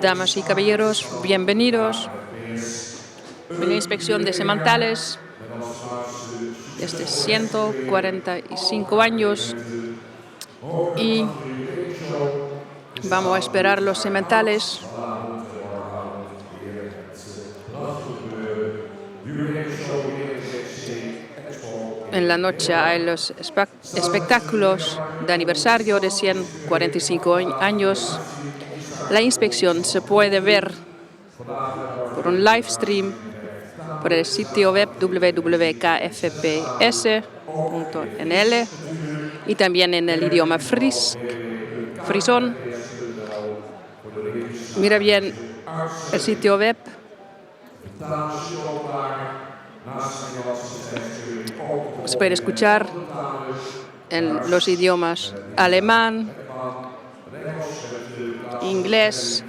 Damas y caballeros, bienvenidos a la inspección de sementales desde 145 años y vamos a esperar los sementales. En la noche hay los espectáculos de aniversario de 145 años. La inspección se puede ver por un live stream por el sitio web www.kfps.nl y también en el idioma frisón. Mira bien el sitio web. Se puede escuchar en los idiomas alemán, inglés,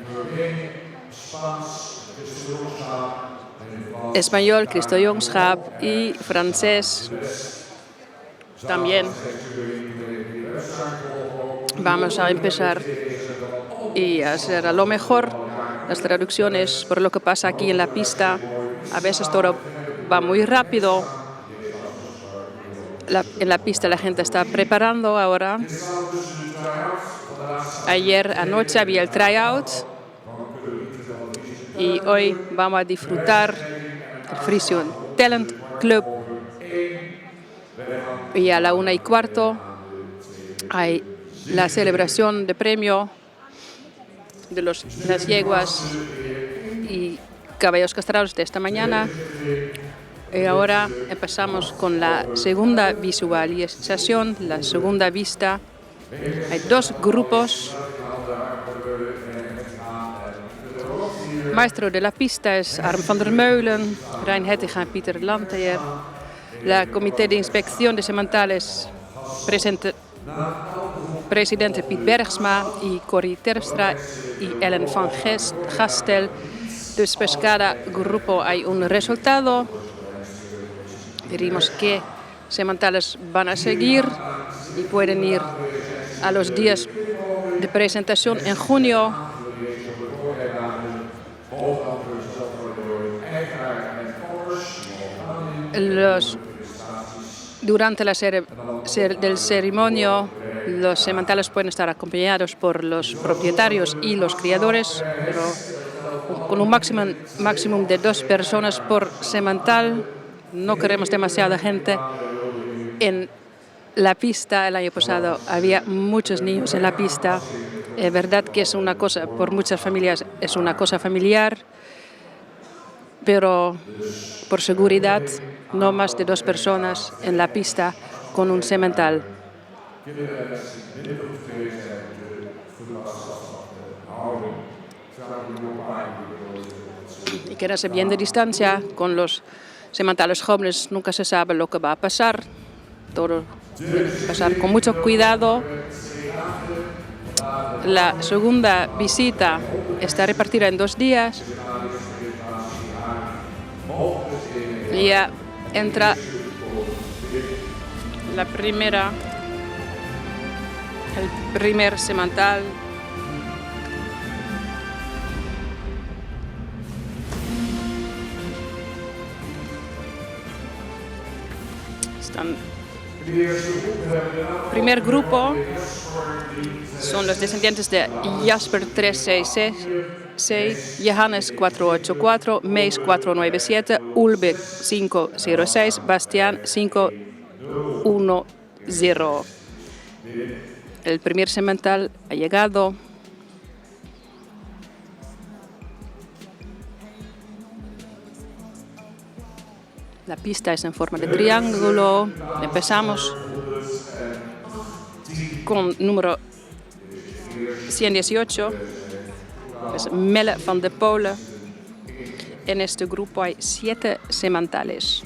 español, Christojongschap y francés. También vamos a empezar y hacer a lo mejor las traducciones por lo que pasa aquí en la pista. A veces todo va muy rápido. En la pista la gente está preparando ahora. Ayer anoche había el tryout y hoy vamos a disfrutar el Frisian Talent Club. Y a la 1:15 hay la celebración de premio de las yeguas y caballos castrados de esta mañana. Y ahora empezamos con la segunda visualización, la segunda vista. Hay dos grupos. Maestro de la pista es Harm van der Meulen, Rein Hettiga y Pieter Lantejer. La comité de inspección de sementales, presidente Piet Bergsma y Corrie Terpstra y Ellen van Gastel. Dus para cada grupo hay un resultado. Veremos qué sementales van a seguir y pueden ir a los días de presentación en junio. Durante la ceremonia, los sementales pueden estar acompañados por los propietarios y los criadores, pero con un máximo de 2 personas por semental. No queremos demasiada gente en la pista. El año pasado había muchos niños en la pista. Es verdad que es una cosa, por muchas familias es una cosa familiar, pero por seguridad no más de 2 personas en la pista con un semental. Y quedarse bien de distancia con los sementales jóvenes. Nunca se sabe lo que va a pasar. Todo tiene que pasar con mucho cuidado. La segunda visita está repartida en 2 días. Y ya entra el primer semental. Primer grupo son los descendientes de Jasper 366, Johannes 484, Mees 497, Ulbe 506, Bastián 510. El primer semental ha llegado. La pista es en forma de triángulo. Empezamos con número 118. Es Melle van de Polen. En este grupo hay 7 sementales.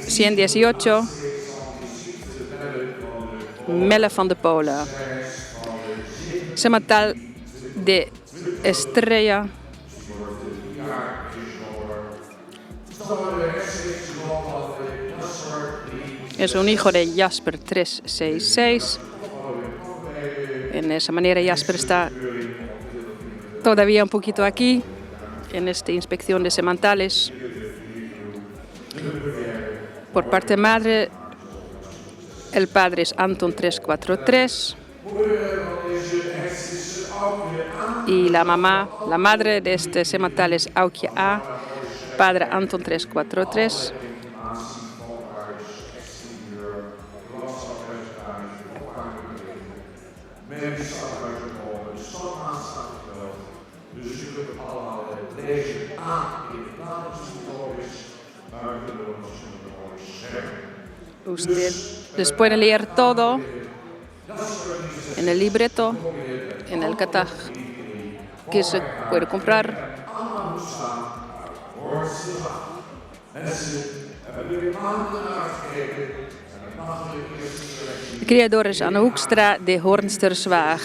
118, Melle van de Polen. Semental de Estrella. Es un hijo de Jasper 366. En esa manera Jasper está todavía un poquito aquí, en esta inspección de sementales. Por parte madre, el padre es Anton 343. Y la mamá, la madre de este semental es Aukje A, padre Anton 343. Ustedes pueden leer todo en el libreto, en el catálogo que se puede comprar. De creador is Anne Hoekstra de Hornsterswaag.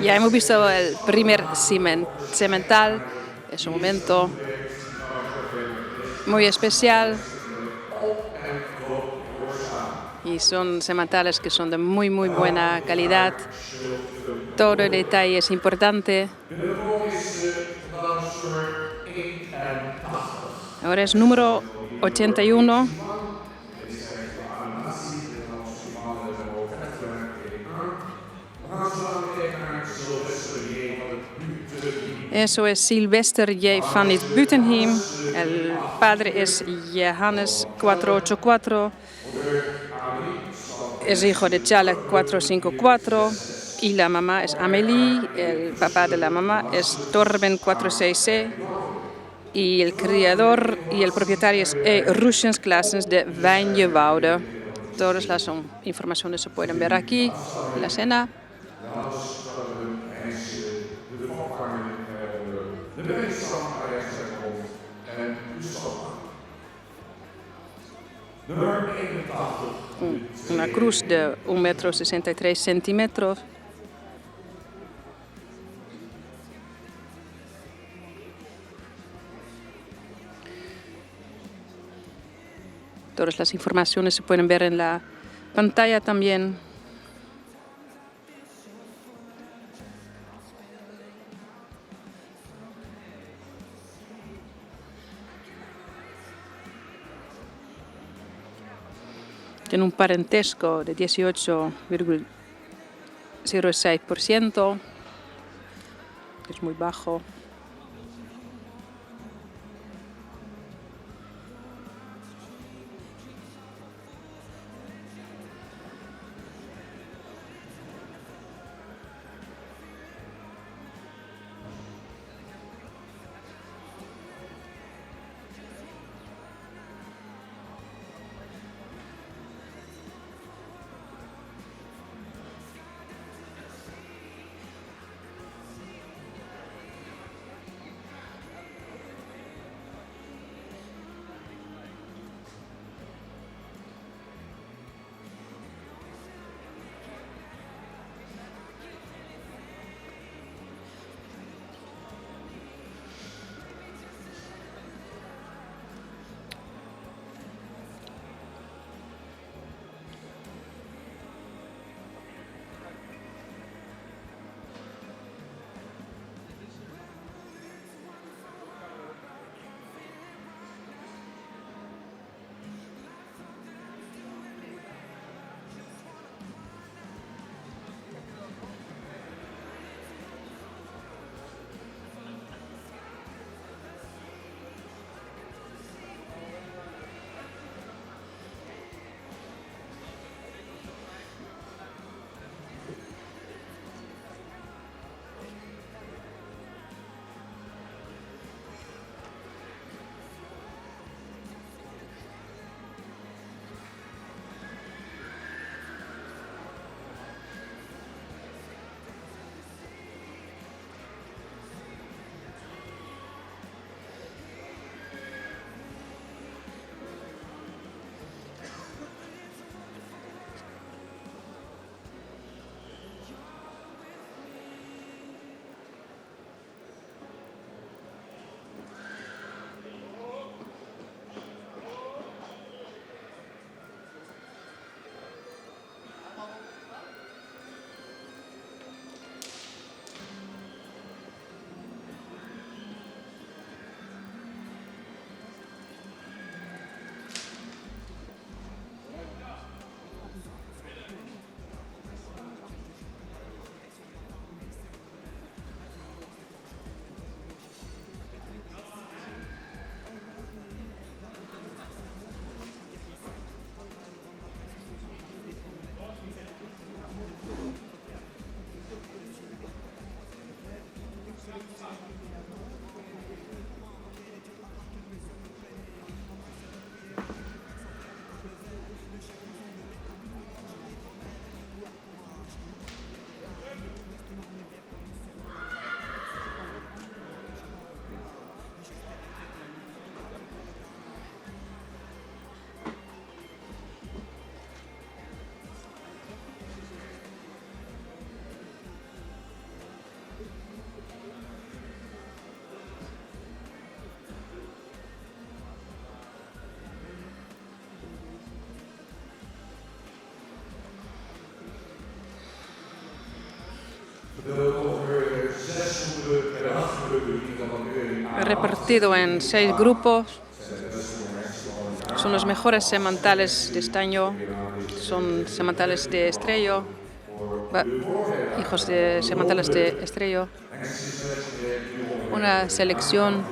Ya hemos visto el primer semental. Es un momento muy especial. Y son sementales que son de muy buena calidad. Todo el detalle es importante. Ahora es número 81. Eso es Sylvester J. van het Butenheim. El padre es Johannes 484. Es hijo de Chala 454. Y la mamá es Amélie. El papá de la mamá es Torben 46C. Y el criador y el propietario es Russians Classens de Wijnjewoude. Todas las informaciones se pueden ver aquí en la escena. Una cruz de 1,63 metros. Todas las informaciones se pueden ver en la pantalla también. Tiene un parentesco de 18,06%, que es muy bajo. Repartido en 6 grupos. Son los mejores semantales de este año. Son semantales de Estrello, hijos de semantales de Estrello. Una selección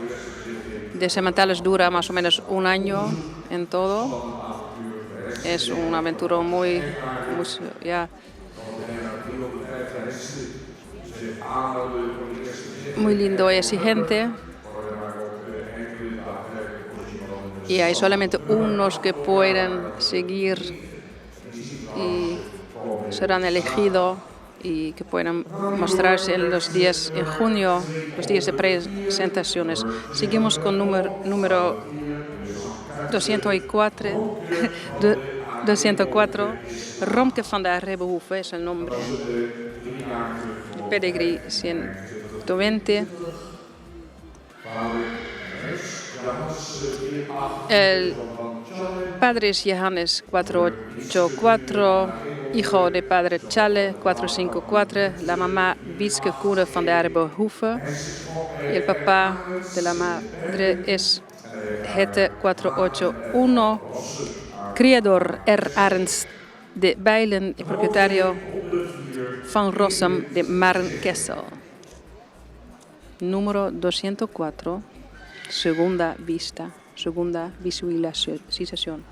de sementales dura más o menos un año en todo. Es una aventura muy lindo y exigente. Y hay solamente unos que pueden seguir y serán elegidos y que pueden mostrarse en los días en junio, los días de presentaciones. Seguimos con número 204, 204. Romke van der Rebbehoeve es el nombre. Pedigree 120. El padre es Johannes 484, hijo de padre Chale 454, la mamá Wietske Koene van der Rebbehoeve y el papá de la madre es Hette 481, criador Ernst de Bijlen y propietario van Rossum de Marnkessel. Número 204, segunda visualización.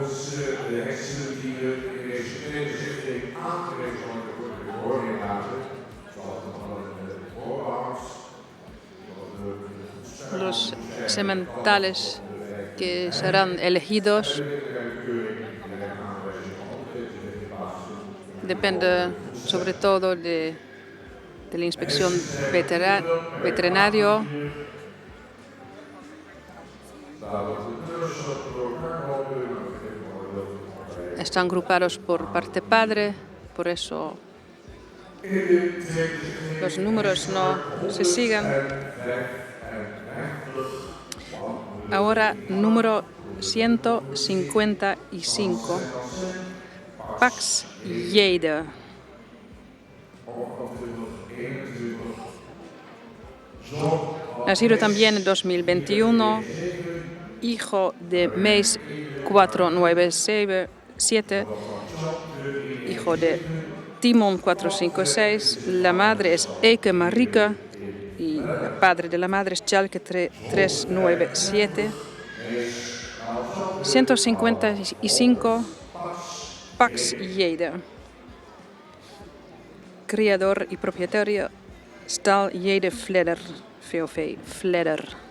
Volgens de hersenen die er in deze zitting aangewezen worden door de coördinator, zoals de voorarts, Los sementales que serán elegidos depende sobre todo de la inspección veterinario. Están agrupados por parte padre, por eso los números no se siguen. Ahora, número 155, Pax Jede. Nacido también en 2021, hijo de Meis 497, hijo de Timon 456, la madre es Eike Marike y el padre de la madre es Chalke 397. 155, Pax Jede. Criador y propietario Stal Jede Fleder, VOV Fleder.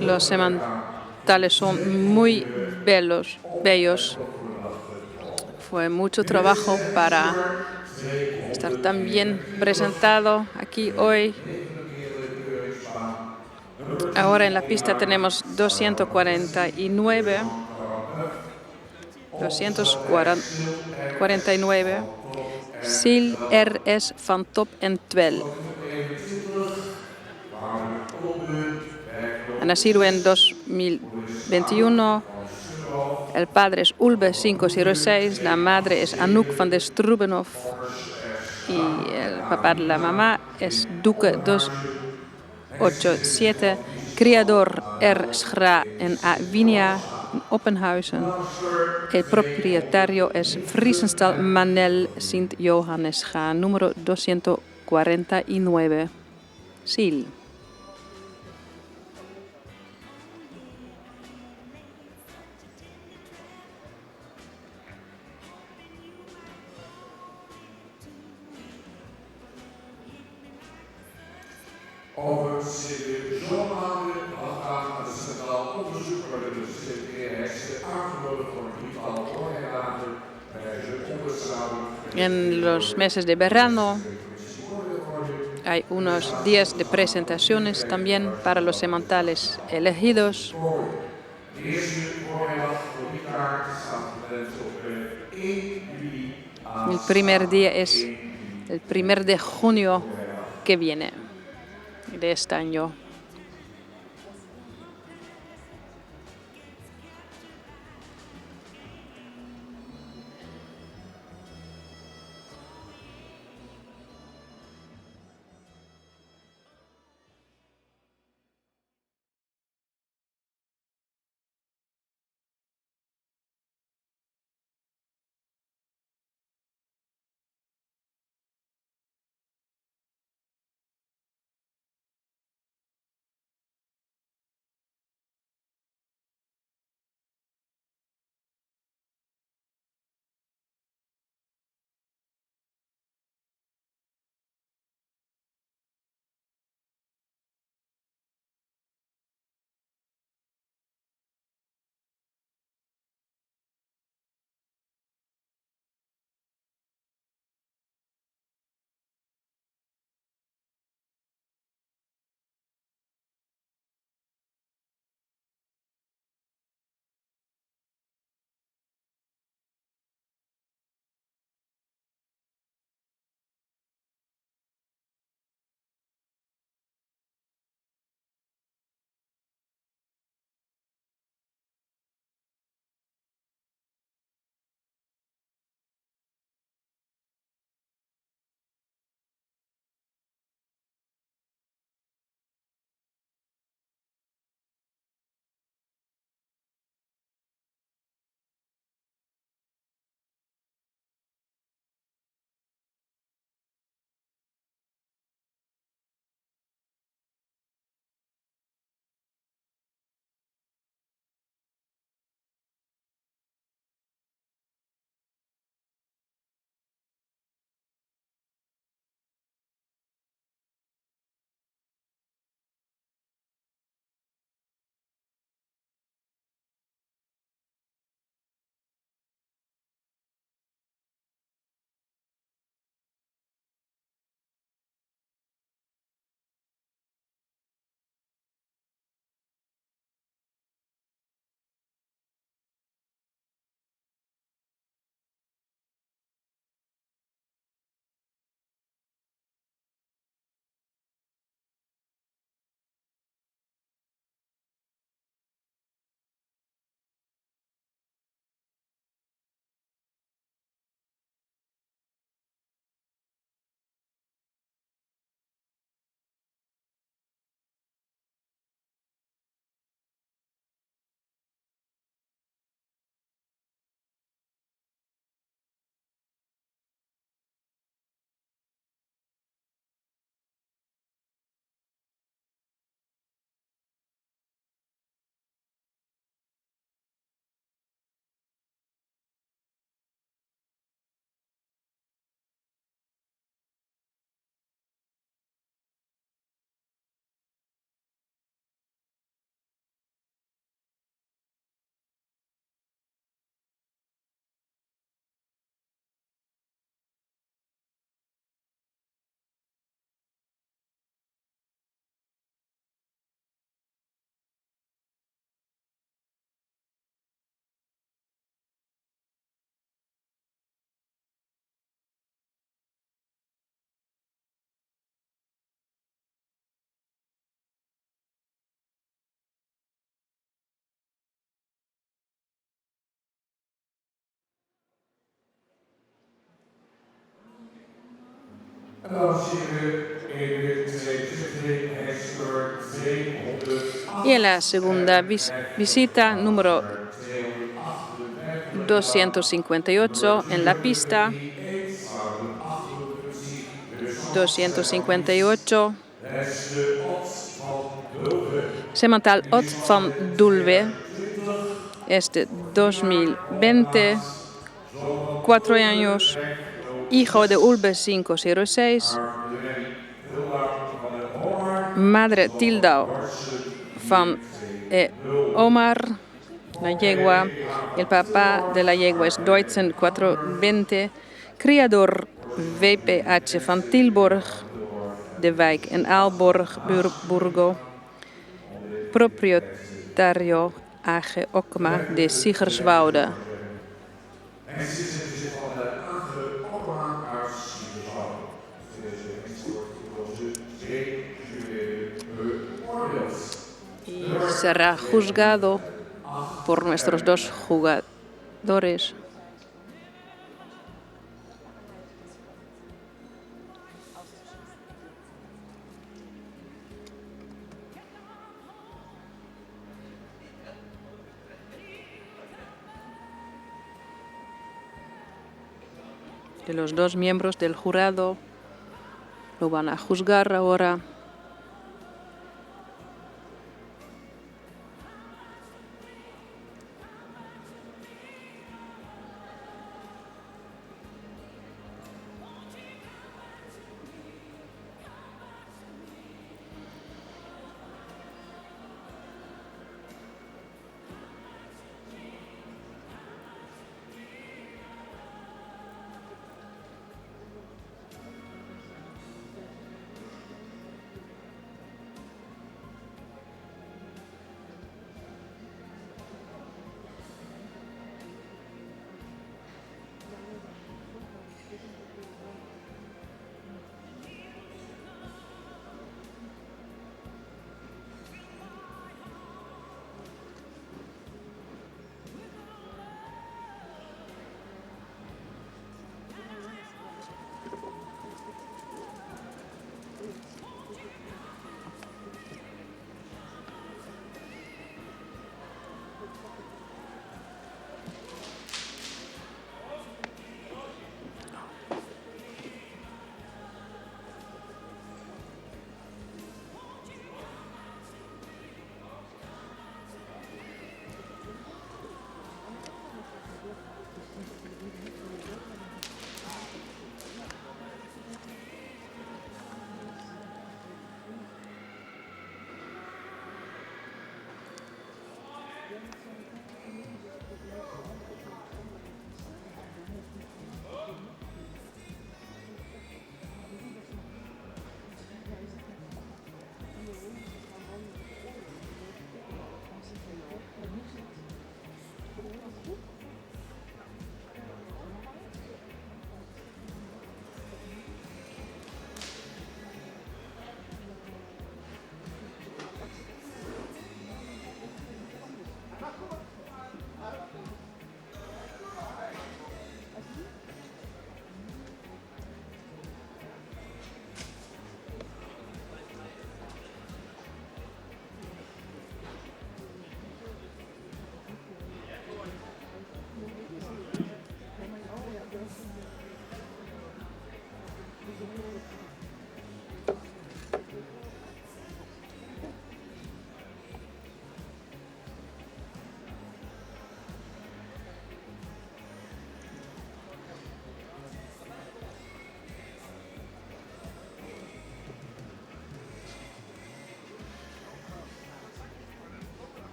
Los sementales son muy bellos. Fue mucho trabajo para estar tan bien presentado aquí hoy. Ahora en la pista tenemos 249. Sil RS van Top en Twel. Ha nacido en 2021. El padre es Ulbe 506, la madre es Anouk van der Strubenhof y el papá de la mamá es Duke 287, criador R. Schra en Avinia, en Oppenhuizen. El propietario es Vriesenstal Manel Sint Johannes Ga, número 249. Sil. Over zo'n maanden gaan het Centraal Onderzoek voor de CTRS aangeboden voor een drietal doorhelaten En los meses de verano hay unos días de presentaciones también para los sementales elegidos. El primer día es el 1 de junio que viene de este año. En dan zien we in de tweede zitting hechtsnummer 200. Y en la segunda visita, número 258, en la pista 258, Semental Ot van Dulve, este 2020, 4 años, hijo de Ulbe 506, madre Tilda van Omar, la yegua, el papá de la yegua es Deutschen 420, criador VPH van Tilburg, de wijk en Aalborg, Burgo, proprietario AG Okma de Siggerswoude. En ze zitten van de andere opmaak uit Siegerswoude. Deze wordt door onze beoordeeld. Y será juzgado por nuestros dos jugadores. De los dos miembros del jurado lo van a juzgar ahora.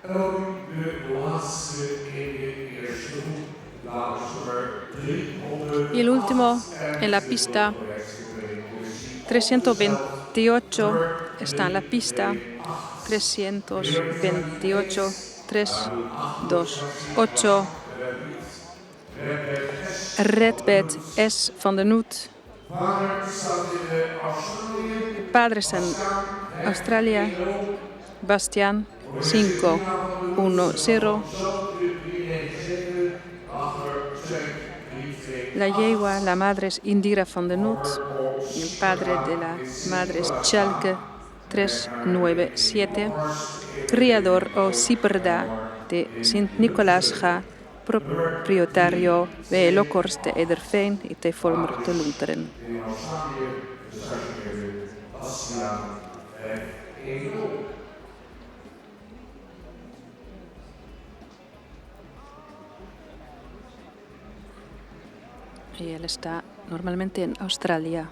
Elk de laatste in de eerste groep. Laatste 300. Y el último en la pista 328 está en la pista 328, 3, 2, 8. Redbed S. van den Noot. El padre está en Australia. Bastiaan 5, 1, 0. La yegua, la madre es Indira van den Noot. Y el padre de la madre es Tjelke 397. Criador o Sieperda de Sint-Nicolaasga, proprietario de Lokhorst de Ederveen y de Volmer de Lunteren. Y él está normalmente en Australia.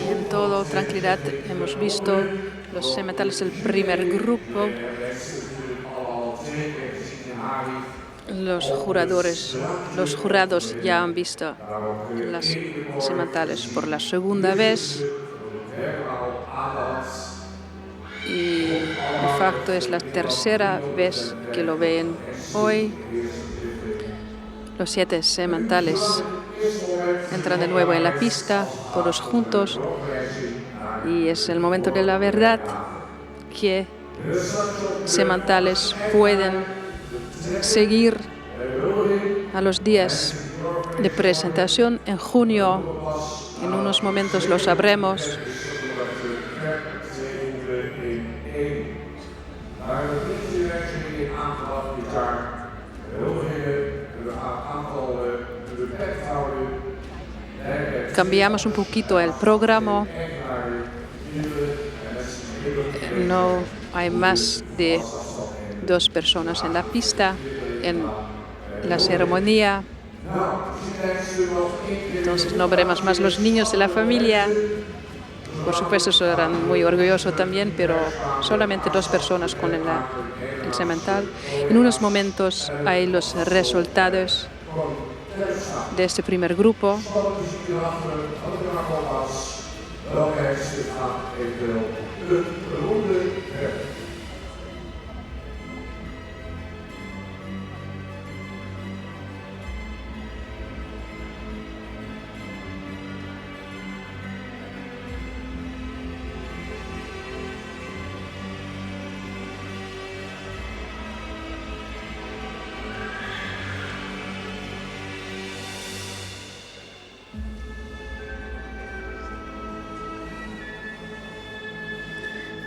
En todo tranquilidad hemos visto los sementales del primer grupo. Los jurados ya han visto las sementales por la segunda vez. Y de facto es la tercera vez que lo ven hoy. Los 7 sementales entran de nuevo en la pista, todos juntos, y es el momento de la verdad que semantales pueden seguir a los días de presentación. En junio, en unos momentos lo sabremos. Cambiamos un poquito el programa. No hay más de 2 personas en la pista en la ceremonia. Entonces no veremos más los niños de la familia. Por supuesto, serán muy orgullosos también, pero solamente 2 personas con el semental. En unos momentos hay los resultados de este primer grupo.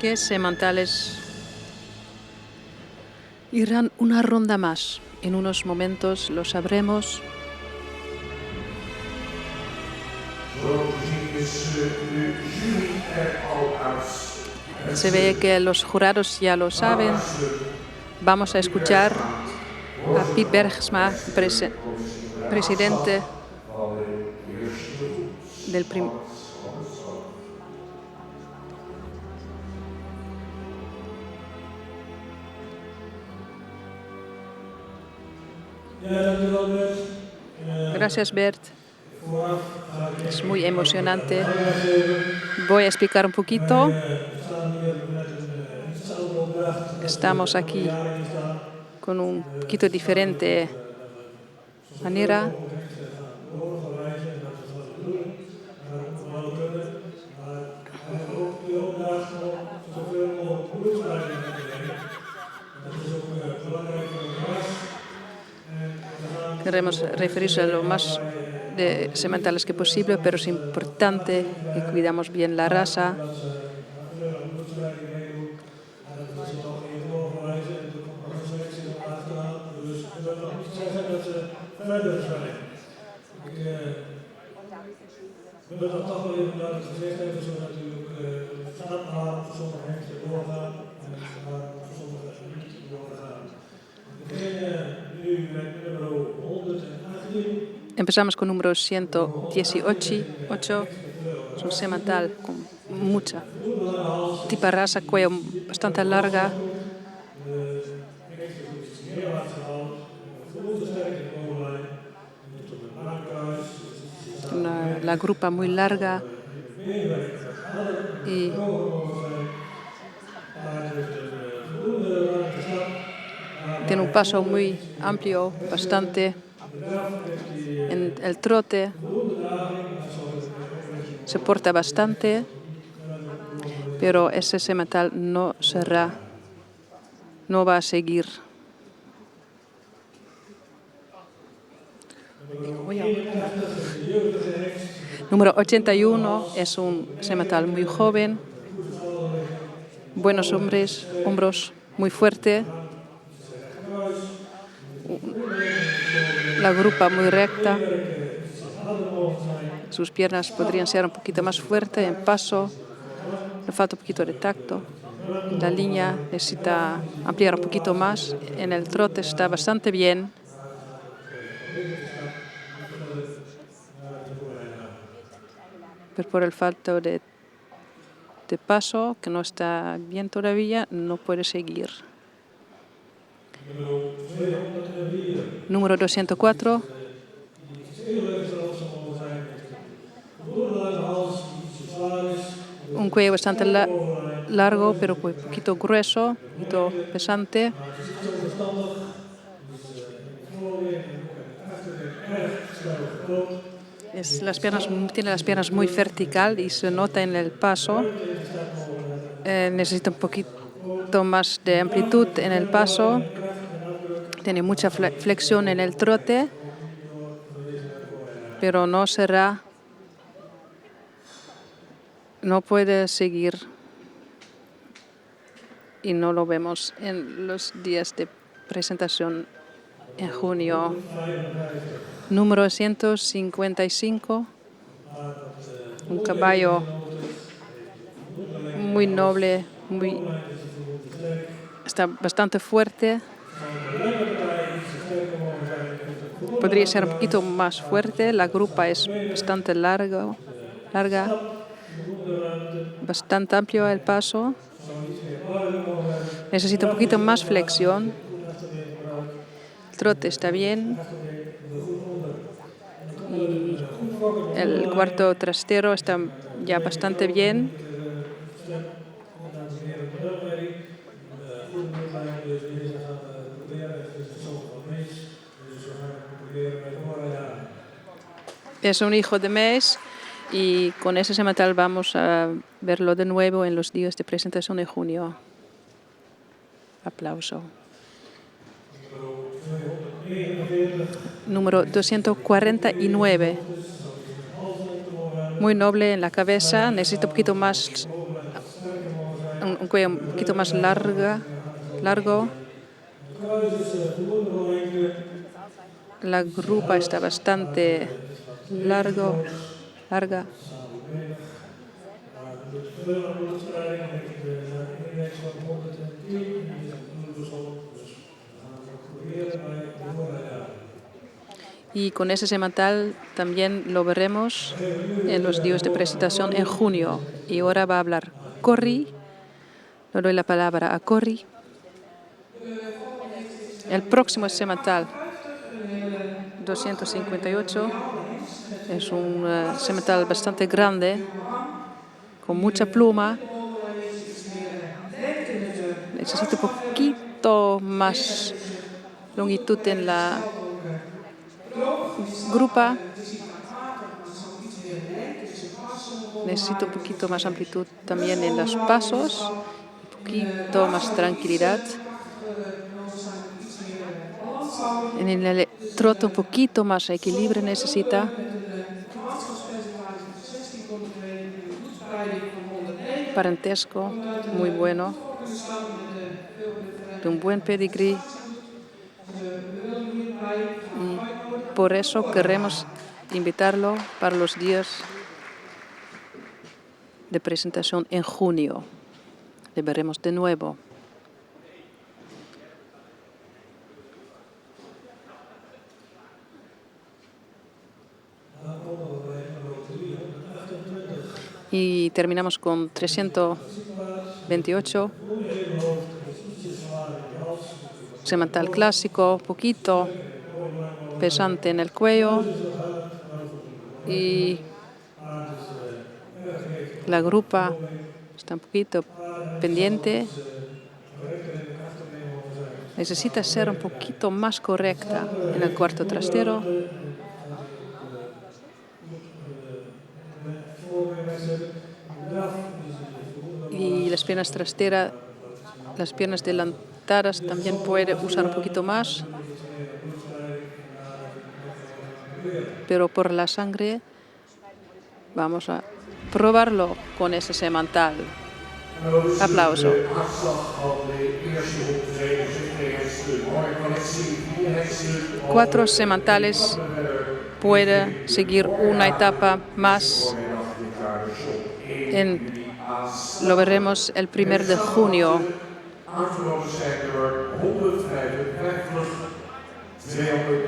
Que semantales irán una ronda más. En unos momentos lo sabremos. Se ve que los jurados ya lo saben. Vamos a escuchar a Piet Bergsma, presidente del Gracias, Bert. Es muy emocionante. Voy a explicar un poquito. Estamos aquí con un poquito diferente manera. Queremos referirse a lo más de sementales que posible, pero es importante que cuidamos bien la raza. Empezamos con número 118. Es un semental con mucha tipo raza, cuello bastante larga. La grupa muy larga y tiene un paso muy amplio, bastante. En el trote se porta bastante, pero ese semental no va a seguir. Número 81 es un semental muy joven, buenos hombros, muy fuerte, la grupa muy recta, sus piernas podrían ser un poquito más fuertes en paso, le falta un poquito de tacto, la línea necesita ampliar un poquito más, en el trote está bastante bien. Pero por el falta de paso, que no está bien todavía, no puede seguir. Número 204. Un cuello bastante largo, pero un poquito grueso, un poquito pesante. Tiene las piernas muy vertical y se nota en el paso. Necesita un poquito más de amplitud en el paso. Tiene mucha flexión en el trote, pero no puede seguir y no lo vemos en los días de presentación en junio. Número 155, un caballo muy noble, está bastante fuerte. Podría ser un poquito más fuerte. La grupa es bastante larga, bastante amplio el paso. Necesita un poquito más flexión. El trote está bien. Y el cuarto trastero está ya bastante bien. Es un hijo de mes y con ese semental vamos a verlo de nuevo en los días de presentación de junio. Aplauso. Número 249. Muy noble en la cabeza. Necesita un poquito más, un cuello un poquito más largo. La grupa está bastante larga. Y con ese semental también lo veremos en los días de presentación en junio. Y ahora va a hablar Corri. Le doy la palabra a Corri. El próximo semental 258 es un semental bastante grande, con mucha pluma. Necesita un poquito más longitud en la grupa. Necesita un poquito más amplitud también en los pasos, un poquito más tranquilidad. En el trote un poquito más equilibrio necesita. Parentesco muy bueno, de un buen pedigrí. Y por eso queremos invitarlo para los días de presentación en junio. Le veremos de nuevo. Y terminamos con 328. Semental clásico, poquito pesante en el cuello. Y la grupa está un poquito pendiente. Necesita ser un poquito más correcta en el cuarto trastero. Y las piernas trasteras, las piernas delanteras también puede usar un poquito más. Pero por la sangre vamos a probarlo con ese semental. Aplauso. 4 sementales puede seguir una etapa más. Lo veremos el 1 de junio. Aangenomen zijn er 155, 249,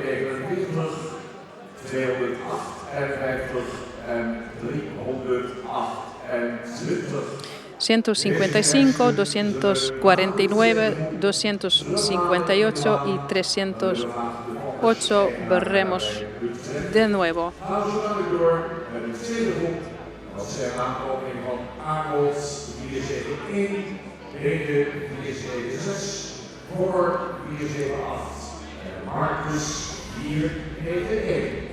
258 en 328. 155, 249, 258 y 308 veremos de nuevo. Dat zijn aankondiging van Amos 471, Rede 476, Voor 478 en Marcus 491.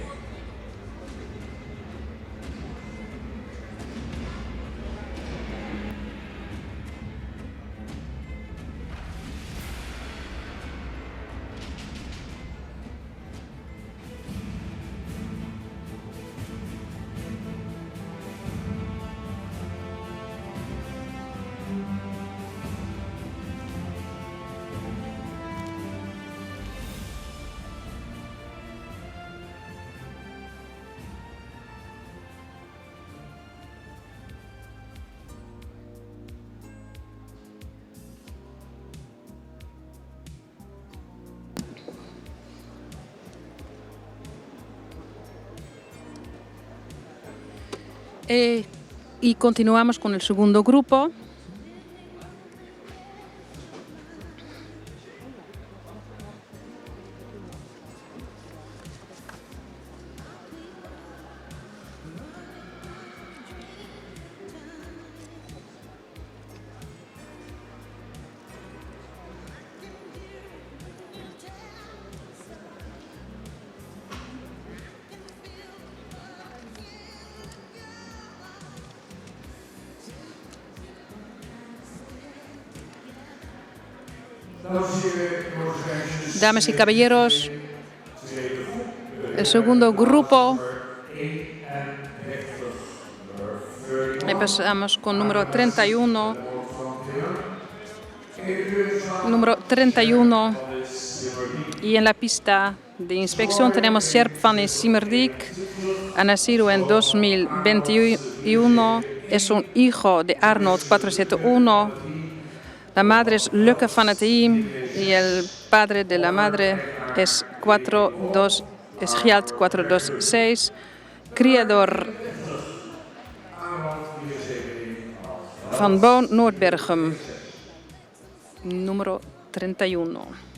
Y continuamos con el segundo grupo. Damas y caballeros, el segundo grupo. Empezamos con número 31. Número 31. Y en la pista de inspección tenemos Sjerp van Simmerdijk. Ha nacido en 2021. Es un hijo de Arnold 471. La madre es Lukke van het Heem y el padre de la madre es Gjalt 426, criador van Boon Noordbergen, número 31.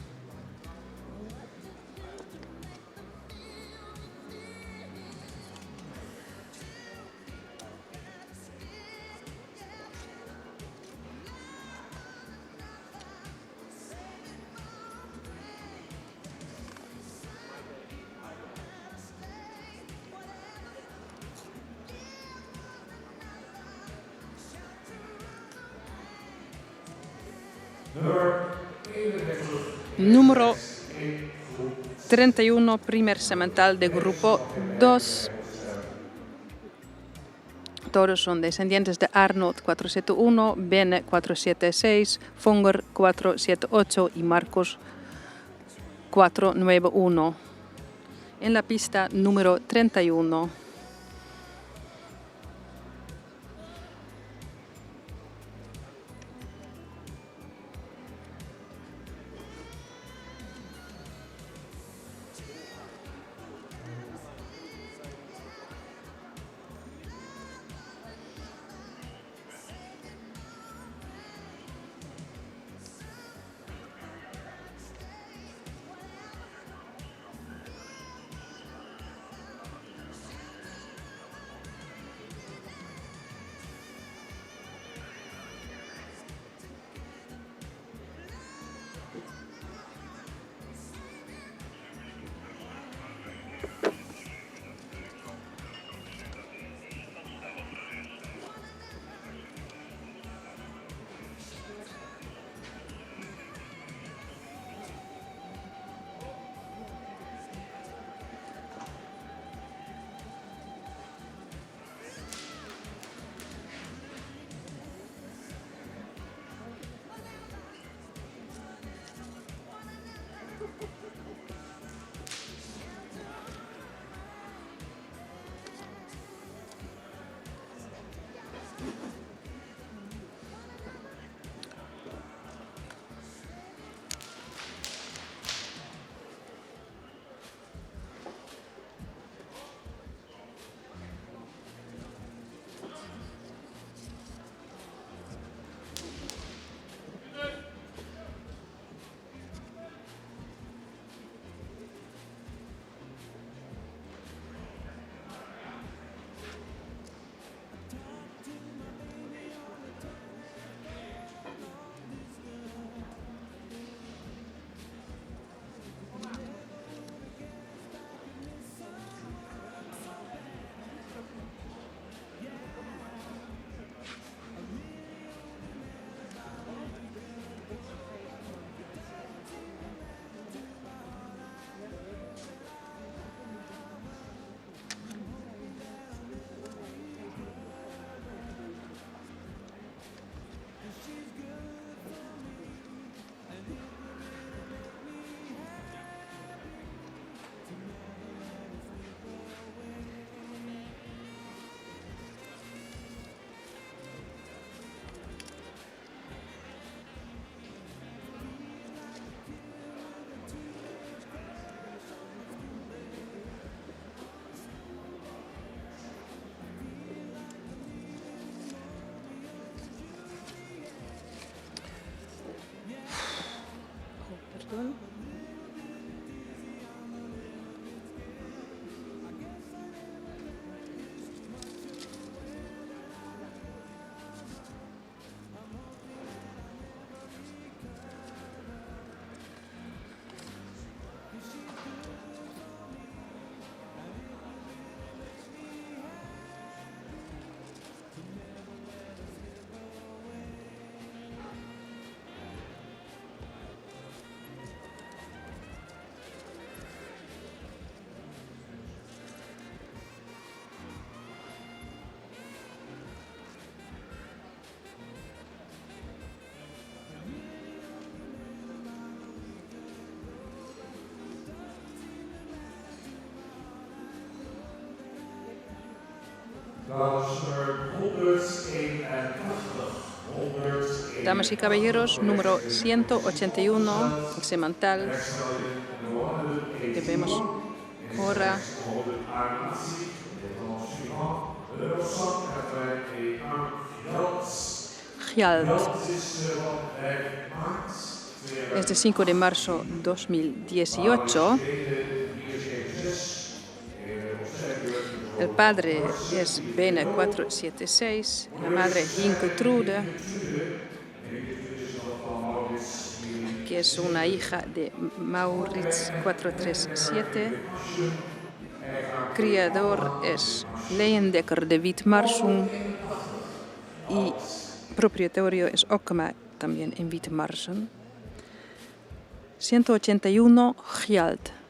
Número 31, primer semental de grupo 2. Todos son descendientes de Arnold 471, Bene 476, Fonger 478 y Marcos 491. En la pista número 31. Damas y caballeros, número 181, semantal, que vemos ahora. Gjald. Es de 5 de marzo 2018. El padre es Bene 476, la madre Hinkletrude, que es una hija de Maurits 437. Criador es Leyendekker de Witmarsum y propietario es Okkema, también en Witmarsum. 181 Gjald.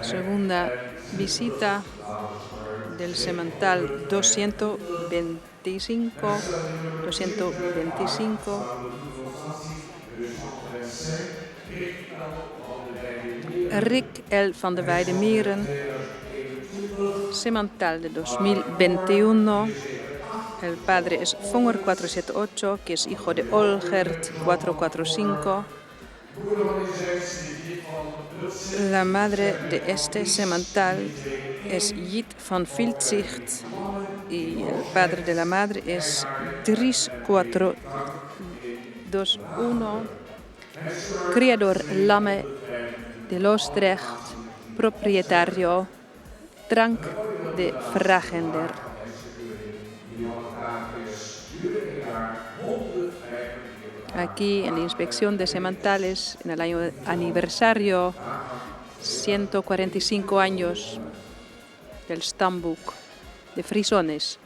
Segunda visita del semental 225. Rick L. van de Weidemieren, semental de 2021. El padre es Fonger 478, que es hijo de Olgert 445. La madre de este semental es Jit van Viltzicht y el padre de la madre es Dries 421. Criador Lamme de Loosdrecht, propietario Trank de Vragender. Aquí en la inspección de sementales, en el año aniversario, 145 años del stamboek de Frisones.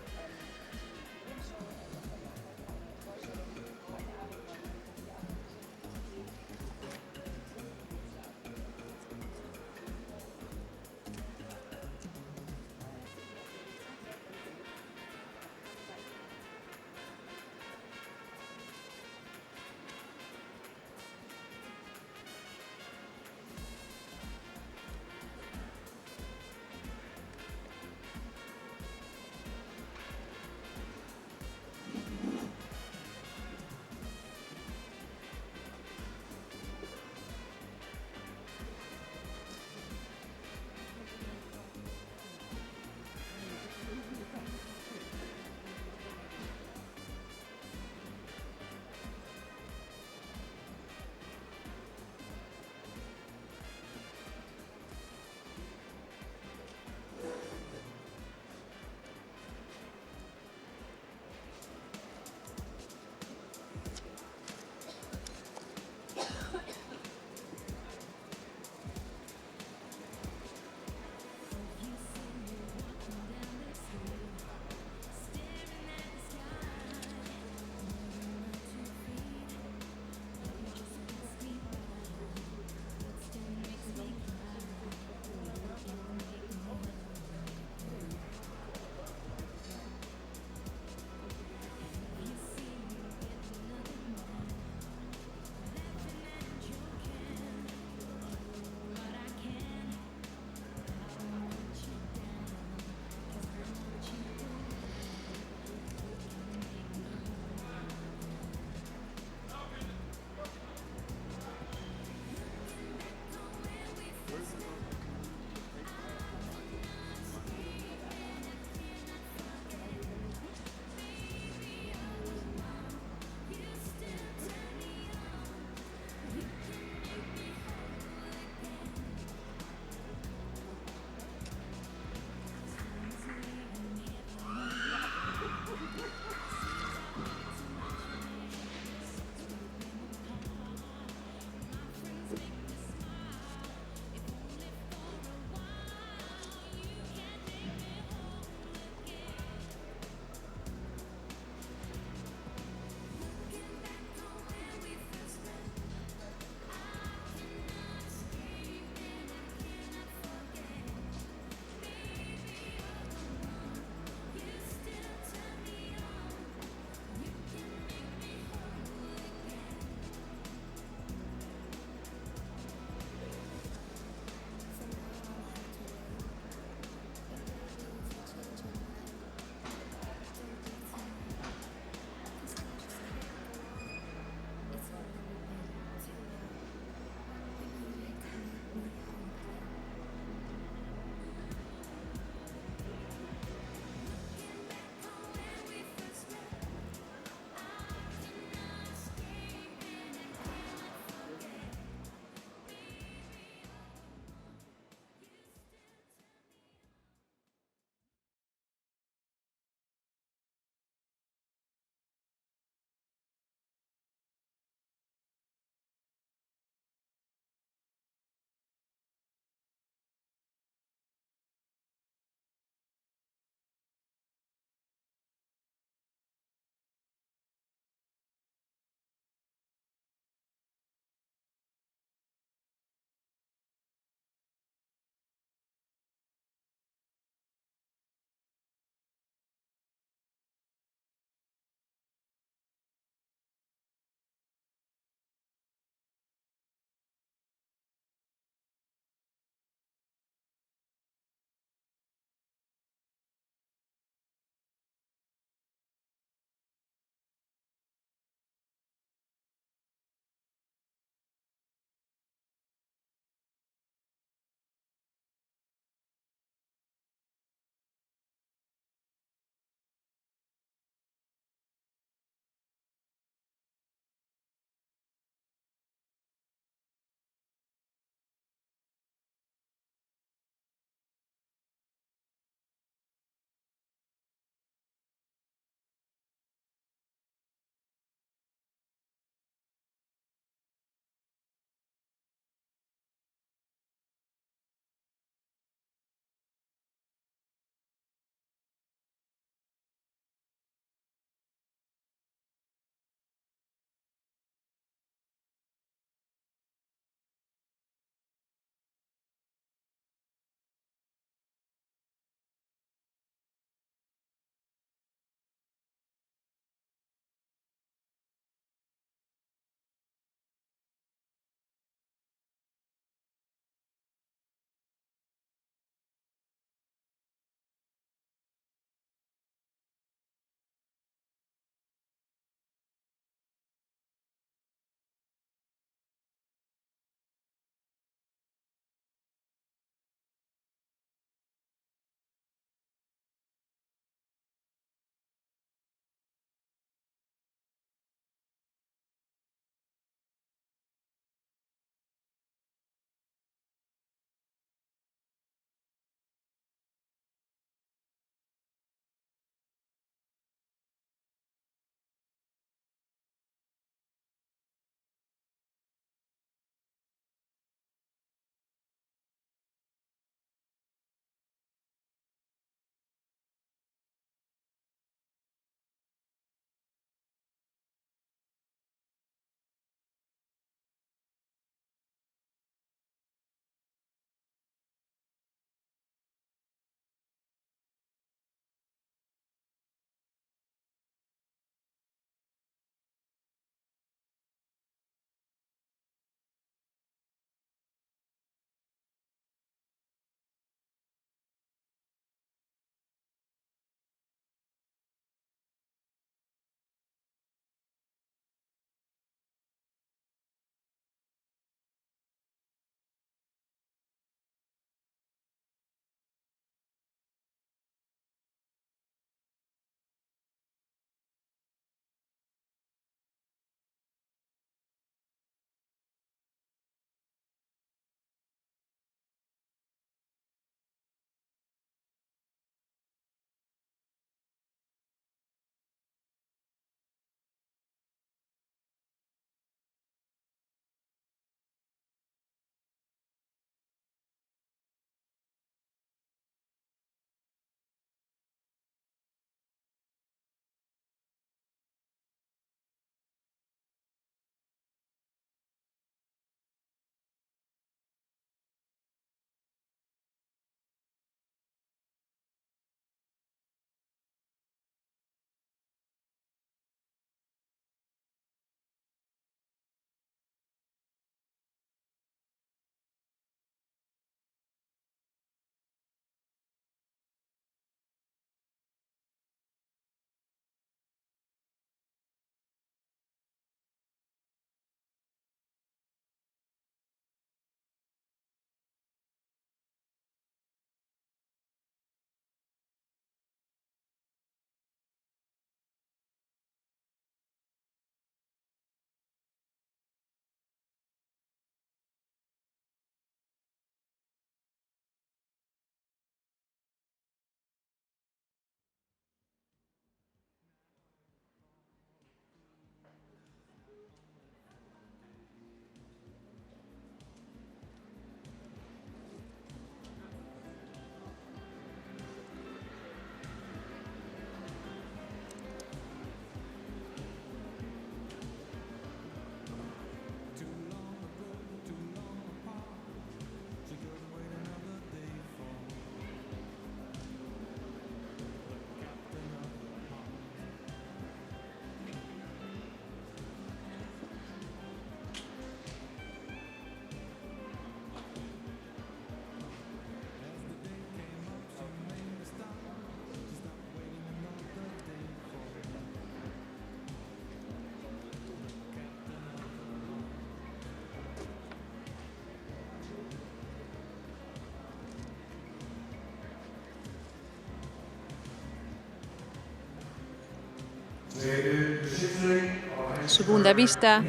Segunda vista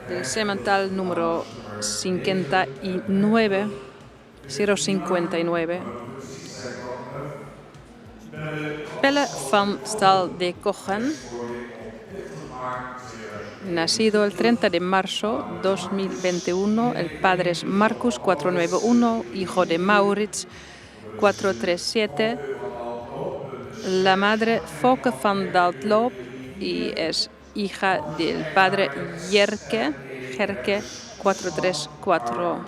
del semental número 59, 059. Pelle van Stal de Cochen, nacido el 30 de marzo 2021. El padre es Marcus 491, hijo de Maurits 437. La madre Foke van Daltloop y es hija del padre Gerke 434.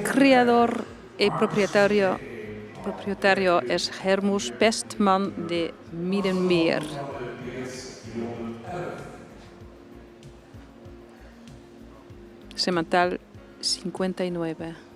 Criador y propietario es Hermus Pestman de Middenmeer. Semental 59.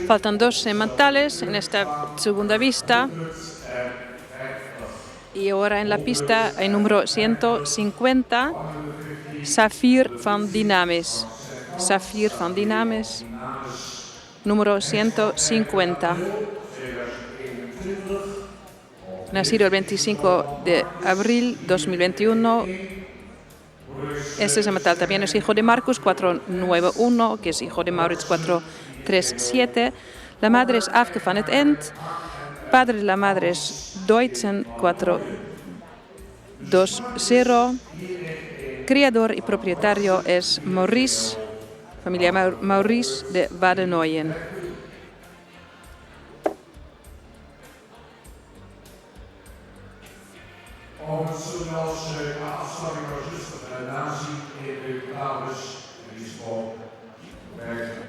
Faltan 2 sementales en esta segunda vista. Y ahora en la pista hay número 150, Saphir van Dinames. Saphir van Dinames, número 150. Nacido el 25 de abril 2021. Este semental también es hijo de Marcus 491, que es hijo de Maurits 437. La madre es Afke van het End. Padre de la madre es Deutschen 420. Criador y propietario es Maurice, familia Maurice de Wadenoijen. Om het zoals afstamming was rustig nazien in de kaders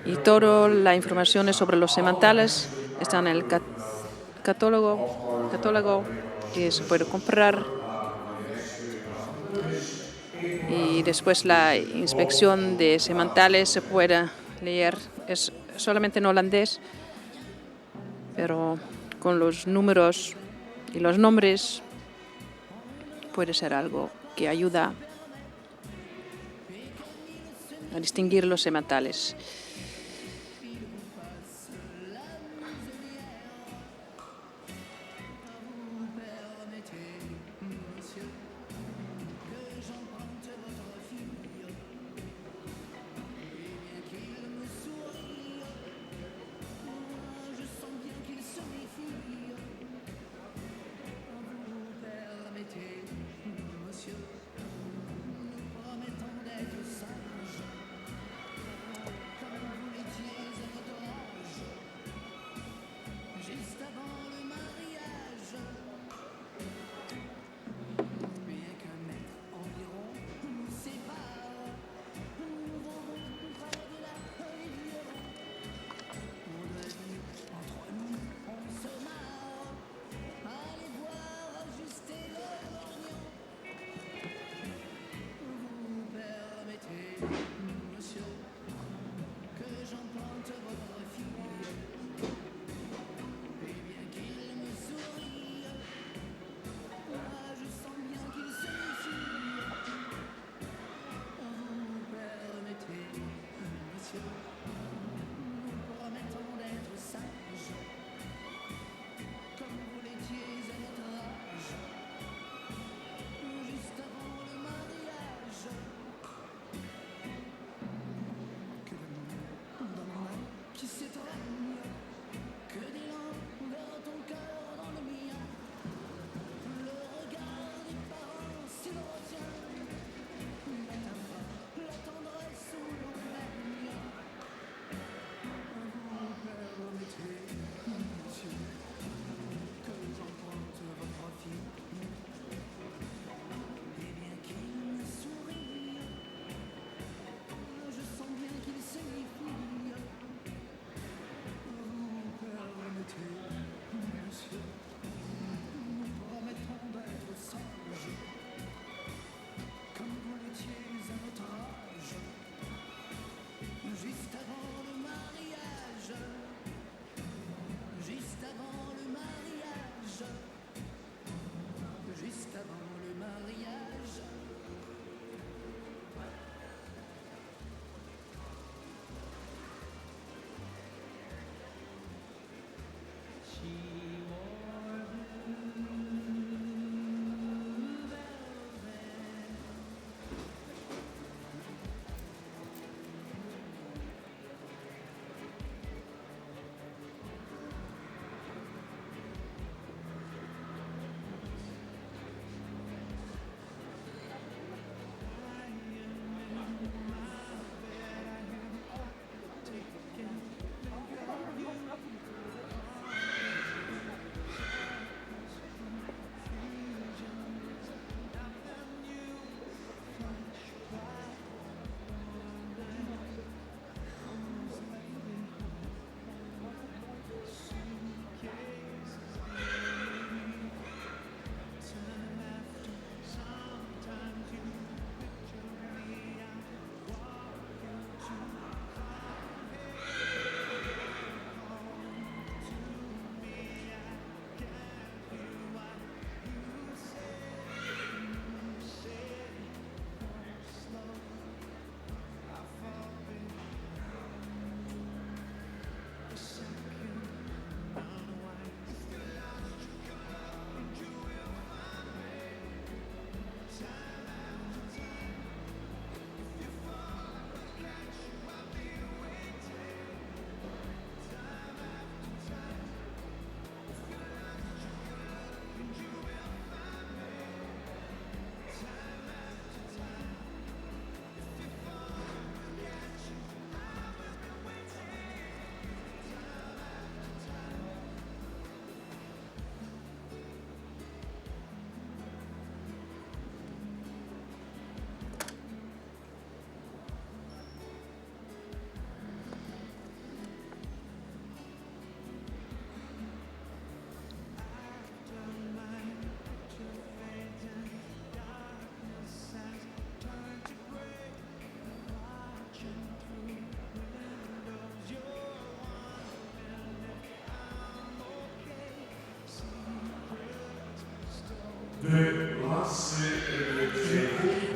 Y toda la información sobre los sementales está en el catálogo que se puede comprar. Y después la inspección de sementales se puede leer. Es solamente en holandés, pero con los números y los nombres puede ser algo que ayuda a distinguir los sementales.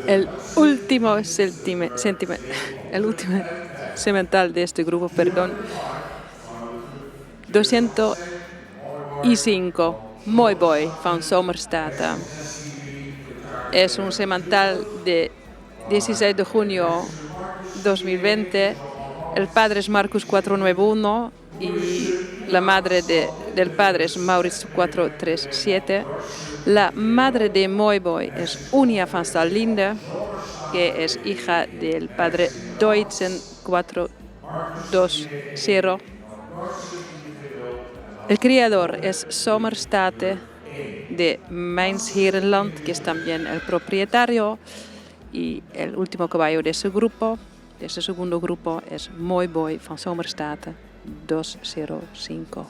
El último semental de este grupo, 205, Mooi Boy van Zomerstade. Es un semental de 16 de junio 2020. El padre es Marcus 491 y la madre del padre es Maurits 437. La madre de Mooi Boy es Unia van Stallinde, que es hija del padre Deutschen 420. El criador es Zomerstade de Mijns-Heerenland, que es también el propietario. Y el último caballo de ese grupo, de ese segundo grupo, es Mooi Boy van Zomerstade 205.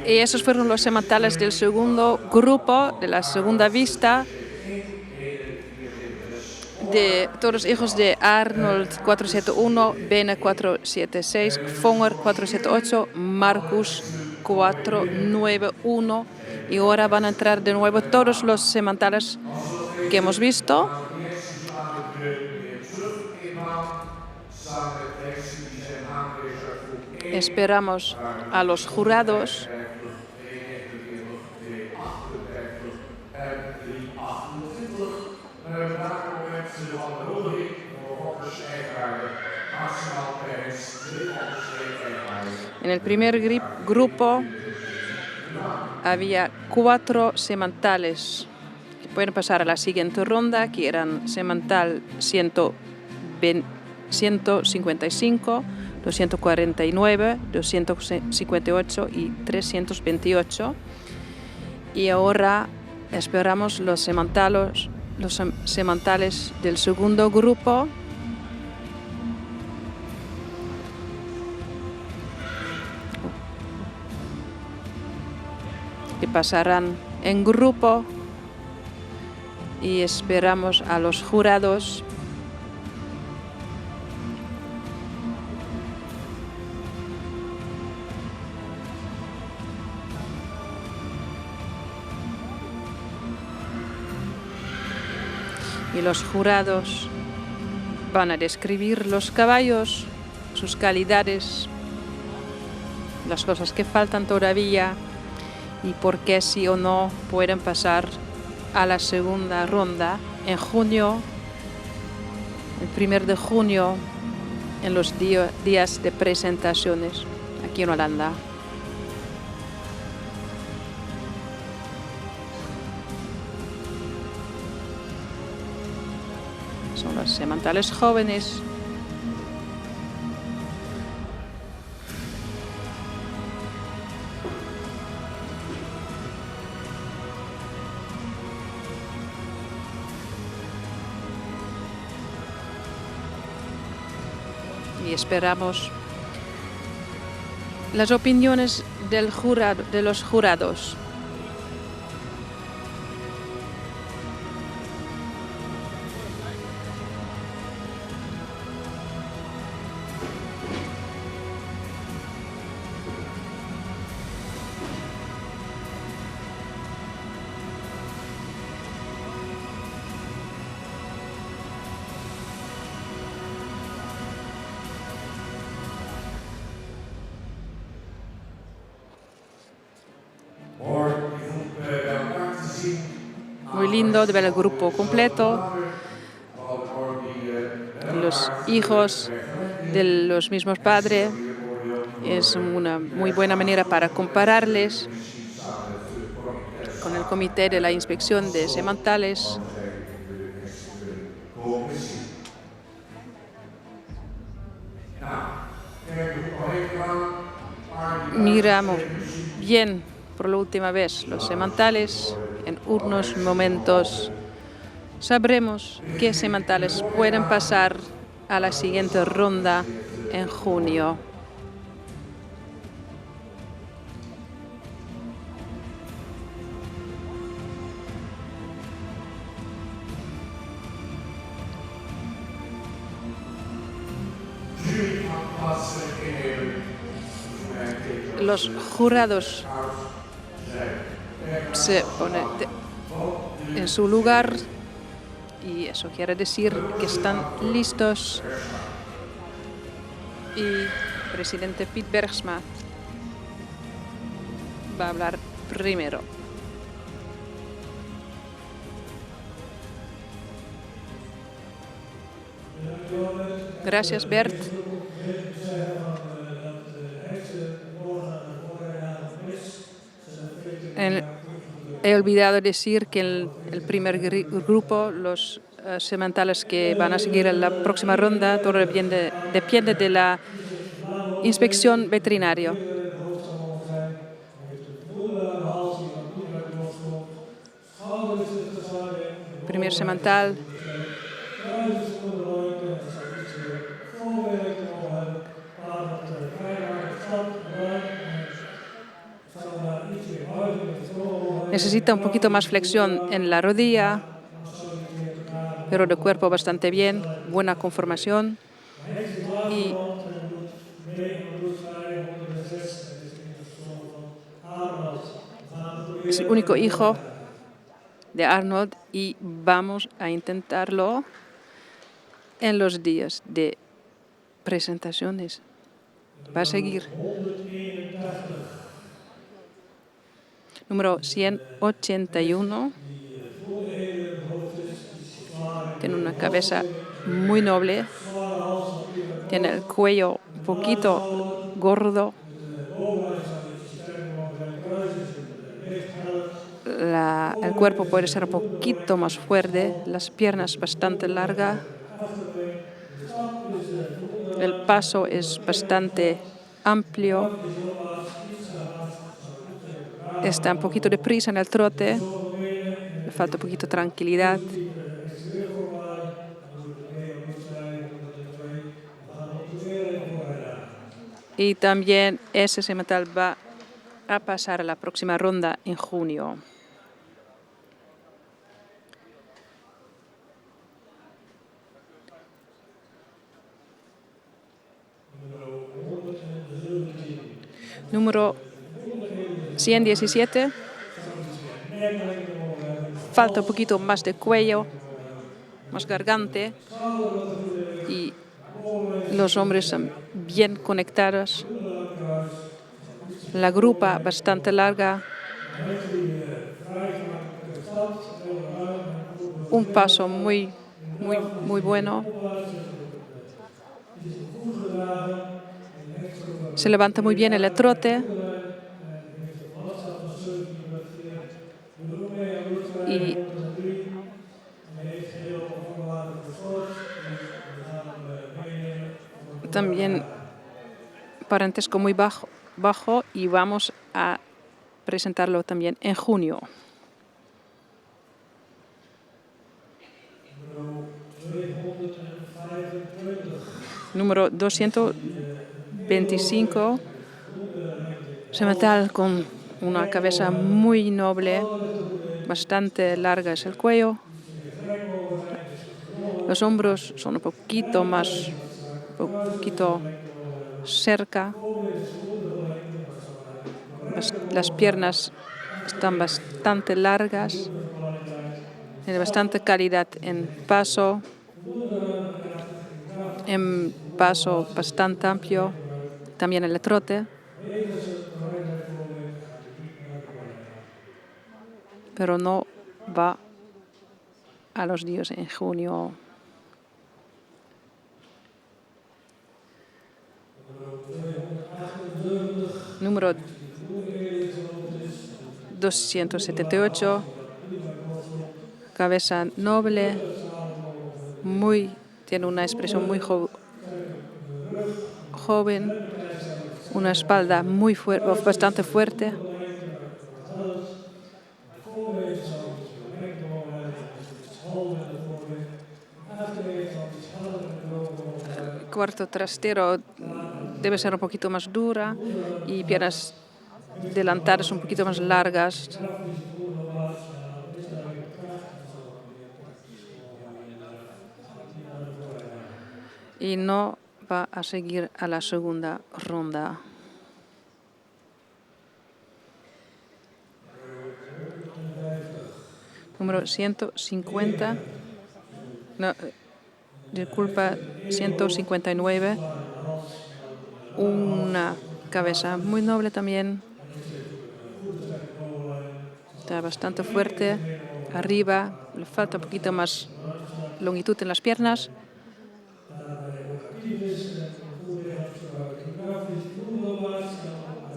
Y esos fueron los sementales del segundo grupo, de la segunda vista, de todos los hijos de Arnold 471, Bene 476, Fonger 478, Marcus 491. Y ahora van a entrar de nuevo todos los sementales que hemos visto. Esperamos a los jurados. En el primer grupo había 4 sementales que pueden pasar a la siguiente ronda, que eran semental 155, 249, 258 y 328. Y ahora esperamos los sementales del segundo grupo. Que pasarán en grupo y esperamos a los jurados. Y los jurados van a describir los caballos, sus calidades, las cosas que faltan todavía y por qué sí o no pueden pasar a la segunda ronda en junio, el 1 de junio, en los días de presentaciones aquí en Holanda. Son los semantales jóvenes. Y esperamos las opiniones de los jurados. Muy lindo de ver el grupo completo, los hijos de los mismos padres. Es una muy buena manera para compararles con el comité de la inspección de semantales. Miramos bien por la última vez los semantales. En unos momentos sabremos qué semantales pueden pasar a la siguiente ronda en junio. Los jurados se ponen en su lugar y eso quiere decir que están listos. Y el presidente Piet Bergsma va a hablar primero. Gracias, Bert. He olvidado decir que el primer grupo, los semantales que van a seguir en la próxima ronda, todo depende de la inspección veterinaria. Primer semantal. Necesita un poquito más flexión en la rodilla, pero de cuerpo bastante bien, buena conformación. Y es el único hijo de Arnold y vamos a intentarlo en los días de presentaciones. Va a seguir. Número 181. Tiene una cabeza muy noble. Tiene el cuello un poquito gordo. El cuerpo puede ser un poquito más fuerte. Las piernas bastante largas. El paso es bastante amplio. Está un poquito de prisa en el trote. Le falta un poquito de tranquilidad. Y también ese semental va a pasar a la próxima ronda en junio. Número 117. Falta un poquito más de cuello, más gargante. Y los hombres son bien conectados. La grupa bastante larga. Un paso muy bueno. Se levanta muy bien el trote. Y también parentesco muy bajo y vamos a presentarlo también en junio. Número 225. Semental con una cabeza muy noble, bastante larga es el cuello. Los hombros son un poquito cerca. Las piernas están bastante largas. Tiene bastante calidad en paso bastante amplio. También el trote. Pero no va a los días en junio. Número 278. Cabeza noble. Tiene una expresión muy joven. Una espalda bastante fuerte. El cuarto trasero debe ser un poquito más dura y piernas delantadas un poquito más largas. Y no va a seguir a la segunda ronda. Número 150. No, disculpa, 159. Una cabeza muy noble también. Está bastante fuerte. Arriba, le falta un poquito más longitud en las piernas.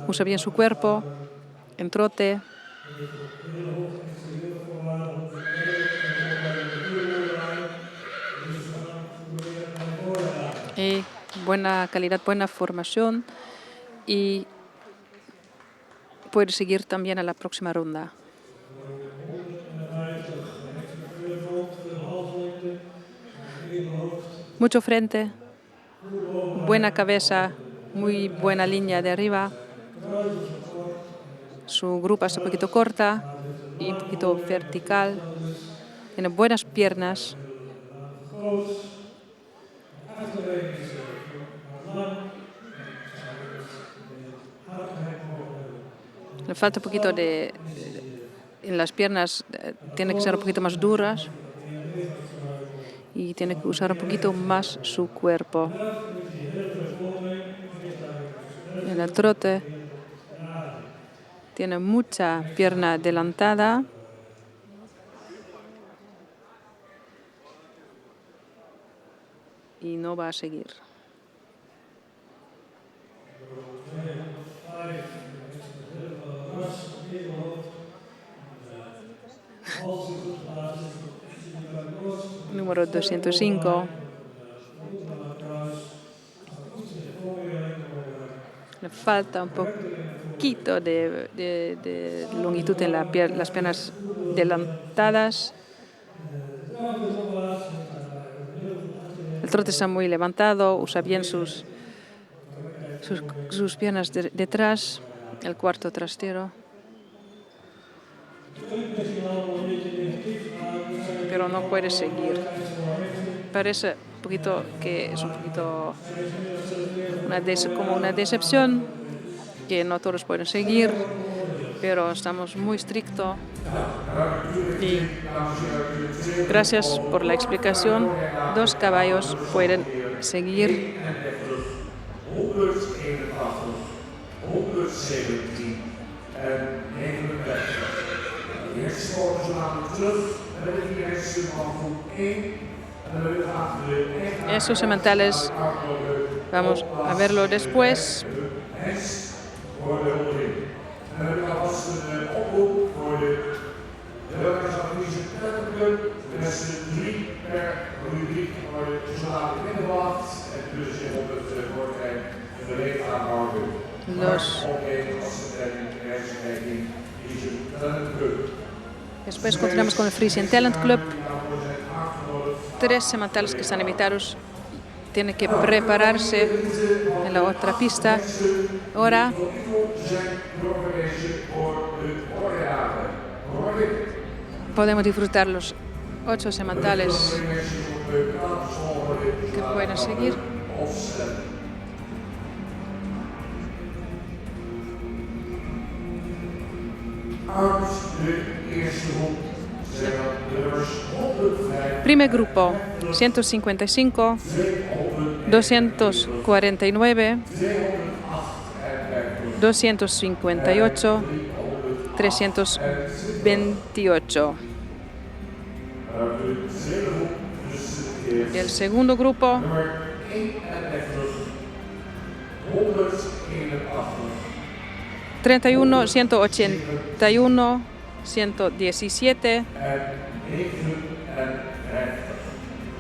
Usa bien su cuerpo, en trote. Y buena calidad, buena formación. Y puede seguir también a la próxima ronda. Mucho frente, buena cabeza, muy buena línea de arriba. Su grupa es un poquito corta y un poquito vertical. Tiene buenas piernas. Le falta un poquito en las piernas, tiene que ser un poquito más duras. Y tiene que usar un poquito más su cuerpo. En el trote tiene mucha pierna adelantada. Y no va a seguir. Número 205. Le falta un poquito de longitud en las piernas adelantadas. El trote está muy levantado, usa bien sus piernas detrás, el cuarto trasero. Pero no puede seguir. Parece un poquito que es como una decepción. que no todos pueden seguir, pero estamos muy estrictos. Y gracias por la explicación. 2 caballos pueden seguir. 181, 117 en 39. De eerste volgers slaan we terug en dan hebben we die mensen van groep 1 en dan hebben we achter de Esos sementales vamos a verlo después. voor de onderin. En dan heb ik alvast een oproep voor de welkensactrice Club. De mensen 3 per rubriek voor de sociale binnenwacht en dus zich op het voortrein en de leeg aanhouden. Después continuamos con el Frisian Talent Club. 3 sementales que están invitados tienen que prepararse en la otra pista. Ahora podemos disfrutar los 8 sementales que pueden seguir. Primer grupo, 155, 249, 258, 328. El segundo grupo, 31, 181, 117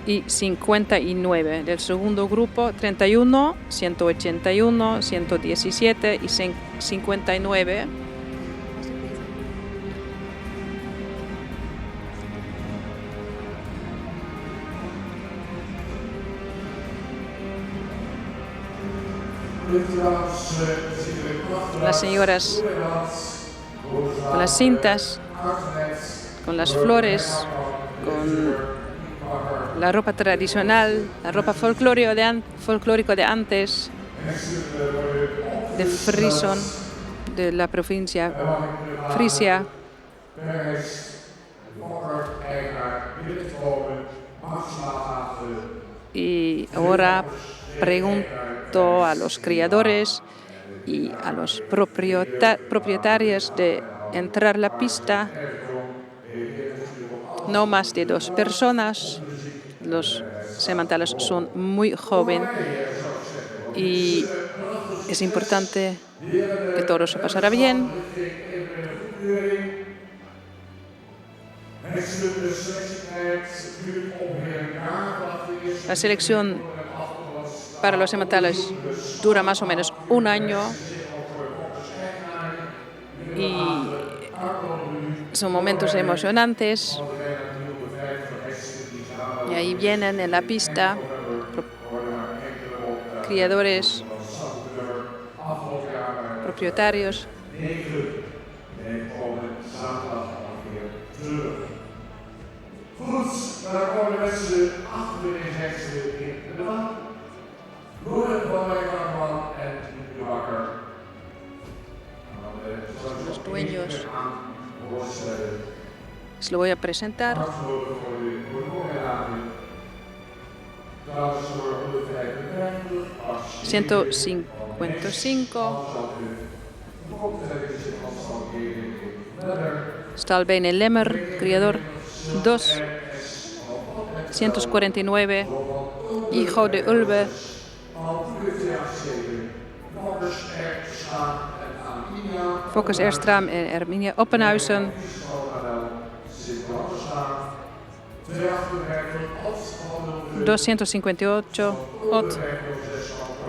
y 59. Del segundo grupo, 31, 181, 117 y 59. Las señoras con las cintas, con las flores, con la ropa tradicional, la ropa folclórico de antes, de Frison, de la provincia Frisia. Y ahora pregunto a los criadores y a los propietarios de entrar a la pista. No más de 2 personas. Los sementales son muy jóvenes y es importante que todo se pasará bien. La selección para los sementales dura más o menos 1 año y son momentos emocionantes. Y ahí vienen en la pista criadores, propietarios. Los dueños. Se lo voy a presentar. 155. Stalbene Lemmer, criador 2. 149. Hijo de Ulbe. Focus Erstram en Herminia Oppenhuizen. 258, Ot,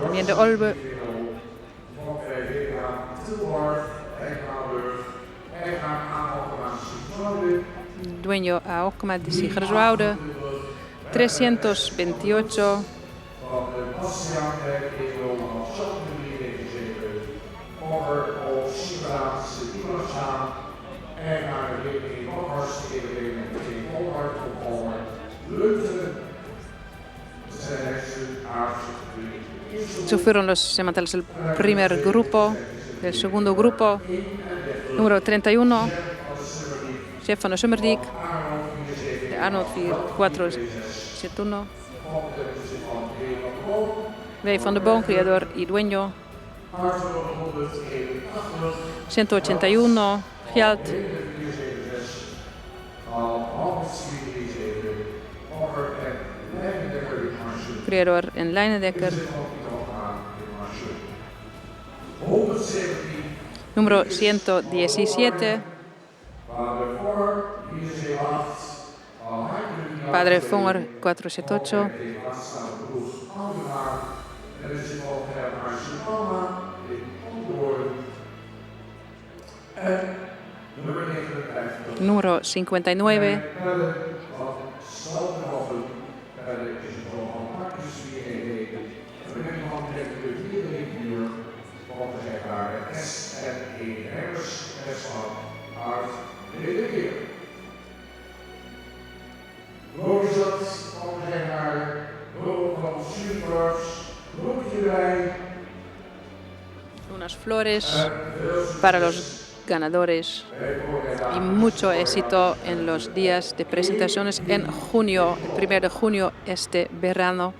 también de Olbe. Dueño a Okma de Siggerswoude. 328. Estos fueron los sementales del primer grupo. del segundo grupo. Número 31, chef van de Summerdijk. De Arnold 471. W. van der Boom, creador y dueño. 181, Gjalt. Creador en Leinedecker. Número 117. Padre Fonger 478. Número 59. Unas flores para los ganadores y mucho éxito en los días de presentaciones en junio, el 1 de junio este verano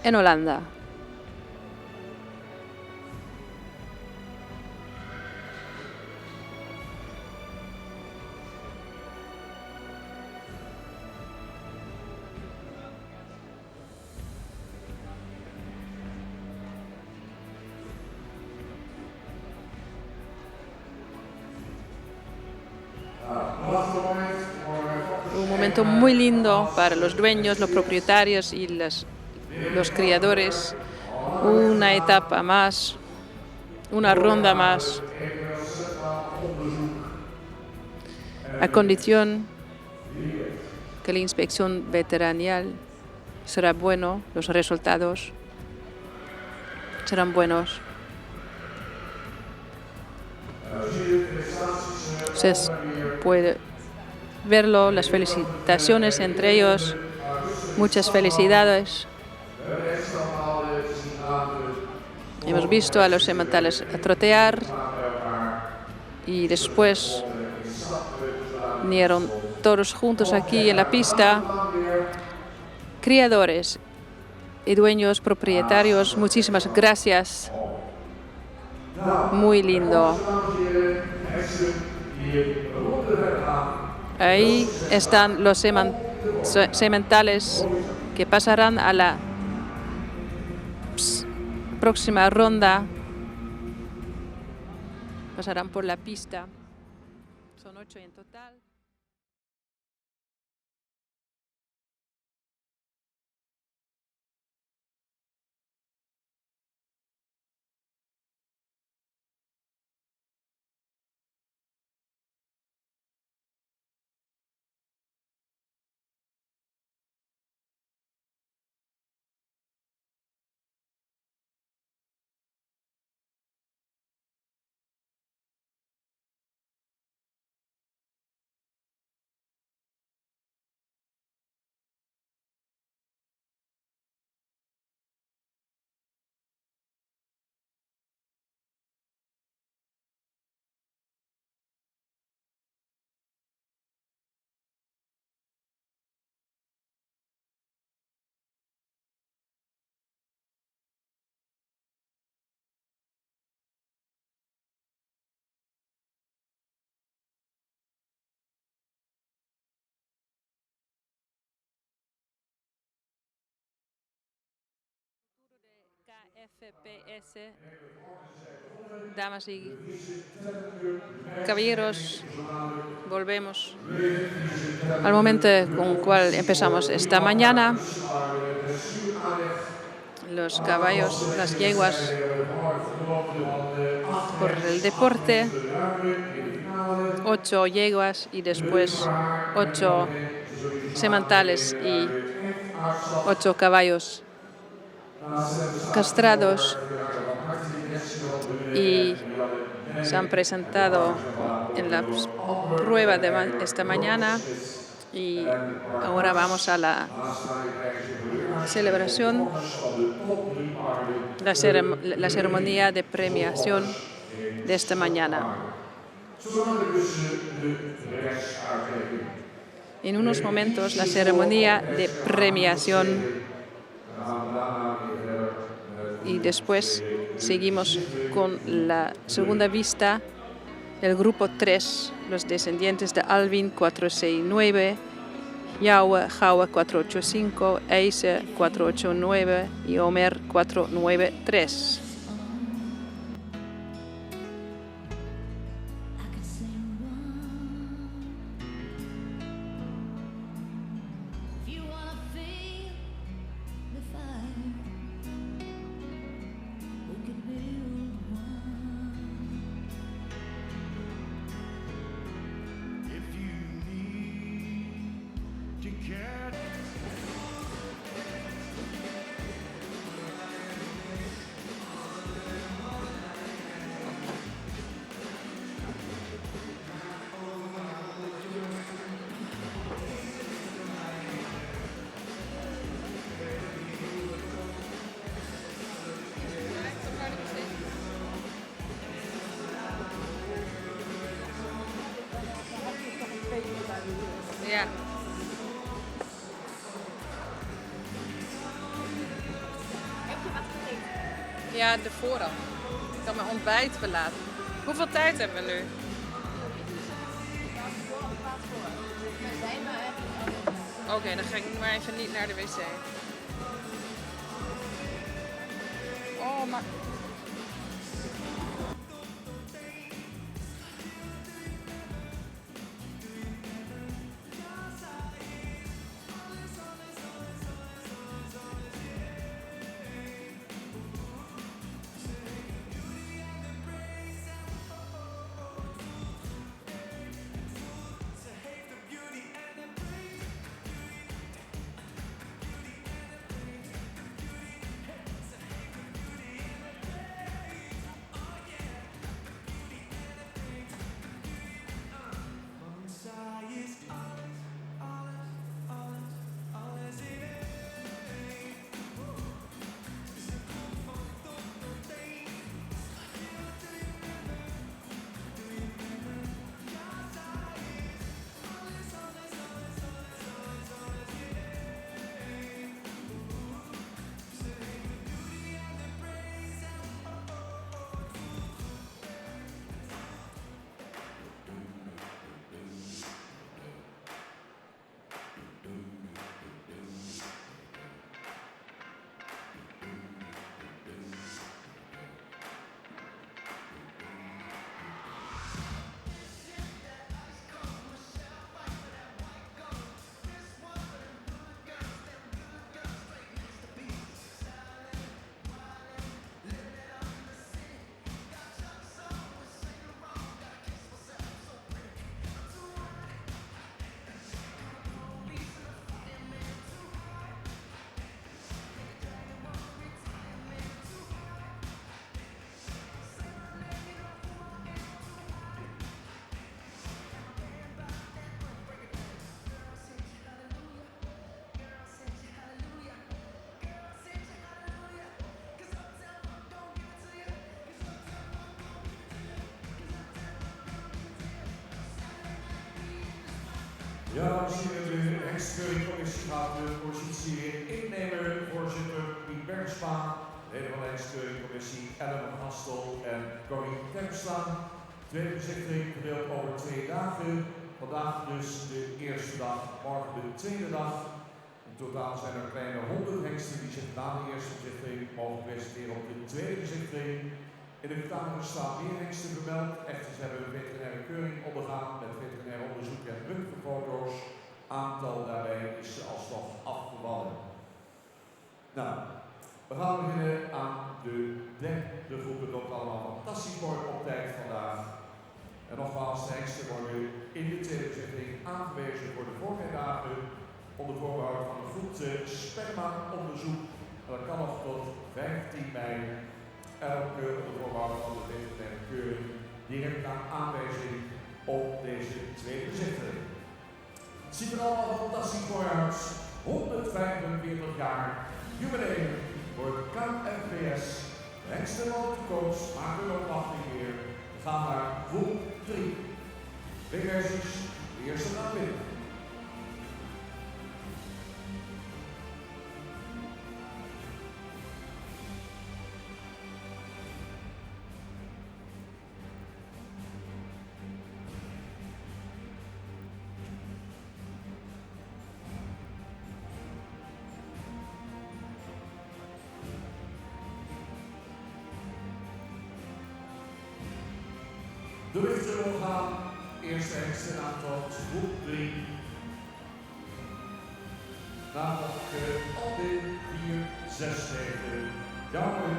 en Holanda. Un momento muy lindo para los dueños, los propietarios y los criadores. Una etapa más, una ronda más, a condición que la inspección veterinarial será bueno, los resultados serán buenos. Se puede verlo, las felicitaciones entre ellos, muchas felicidades. Hemos visto a los sementales trotear y después vinieron todos juntos aquí en la pista. Criadores y dueños, propietarios, muchísimas gracias. Muy lindo. Ahí están los sementales que pasarán a la próxima ronda. Pasarán por la pista. Son 8 en total. FPS, damas y caballeros, volvemos al momento con el cual empezamos esta mañana. Los caballos, las yeguas, por el deporte, 8 yeguas y después 8 sementales y 8 caballos castrados, y se han presentado en la prueba de esta mañana, y ahora vamos a la celebración, la ceremonia de premiación de esta mañana. En unos momentos la ceremonia de premiación y después seguimos con la segunda vista del grupo 3, los descendientes de Alvin 469, Yahweh, Jawa 485, Eise 489 y Omer 493. Ja. Heb je wat gegeten? Ja, de voorhand. Ik kan mijn ontbijt verlaten. Hoeveel tijd hebben we nu? We zijn maar echt. Oké, dan ga ik maar even niet naar de wc. Oh, maar... Ja, dames en heren, de Hengstkeuringscommissie gaat de positie innemen. Voorzitter Piet Bergsma, leden van de Hengstkeuringscommissie Ellen van Hastel en Corrie Terpstra. Tweede bezichtiging verdeeld over 2 dagen. Vandaag dus de eerste dag, morgen de tweede dag. In totaal zijn er kleine 100 hengsten die zich na de eerste bezichtiging mogen presenteren op de tweede bezichtiging. In de vertaling staan meer hengsten vermeld. Echter, ze hebben een veterinaire keuring ondergaan met veterinair onderzoek en röntgenfoto's. Aantal daarbij is alsnog afgevallen. Nou, we gaan beginnen aan de derde groep. Het loopt allemaal fantastisch mooi op tijd vandaag. En nogmaals, de hengsten worden in de tweede bezetting aangewezen voor de voormiddagen onder voorbehoud van een goed sperma-onderzoek. Dat kan nog tot 15 mei. Elke onder voorbehoud van de veterinaire keuring direct aan aanwijzing op deze tweede bezetting. Het ziet er allemaal fantastisch mooi uit. 145 jaar jubileum voor KNFPS De externe toekomst maken we nog weer. We gaan naar groep 3. Wegwijzers, de eerste naar binnen. De lichten wil gaan. Eerste extra aantal, groep 3. Namelijk Albin 469, Jouwe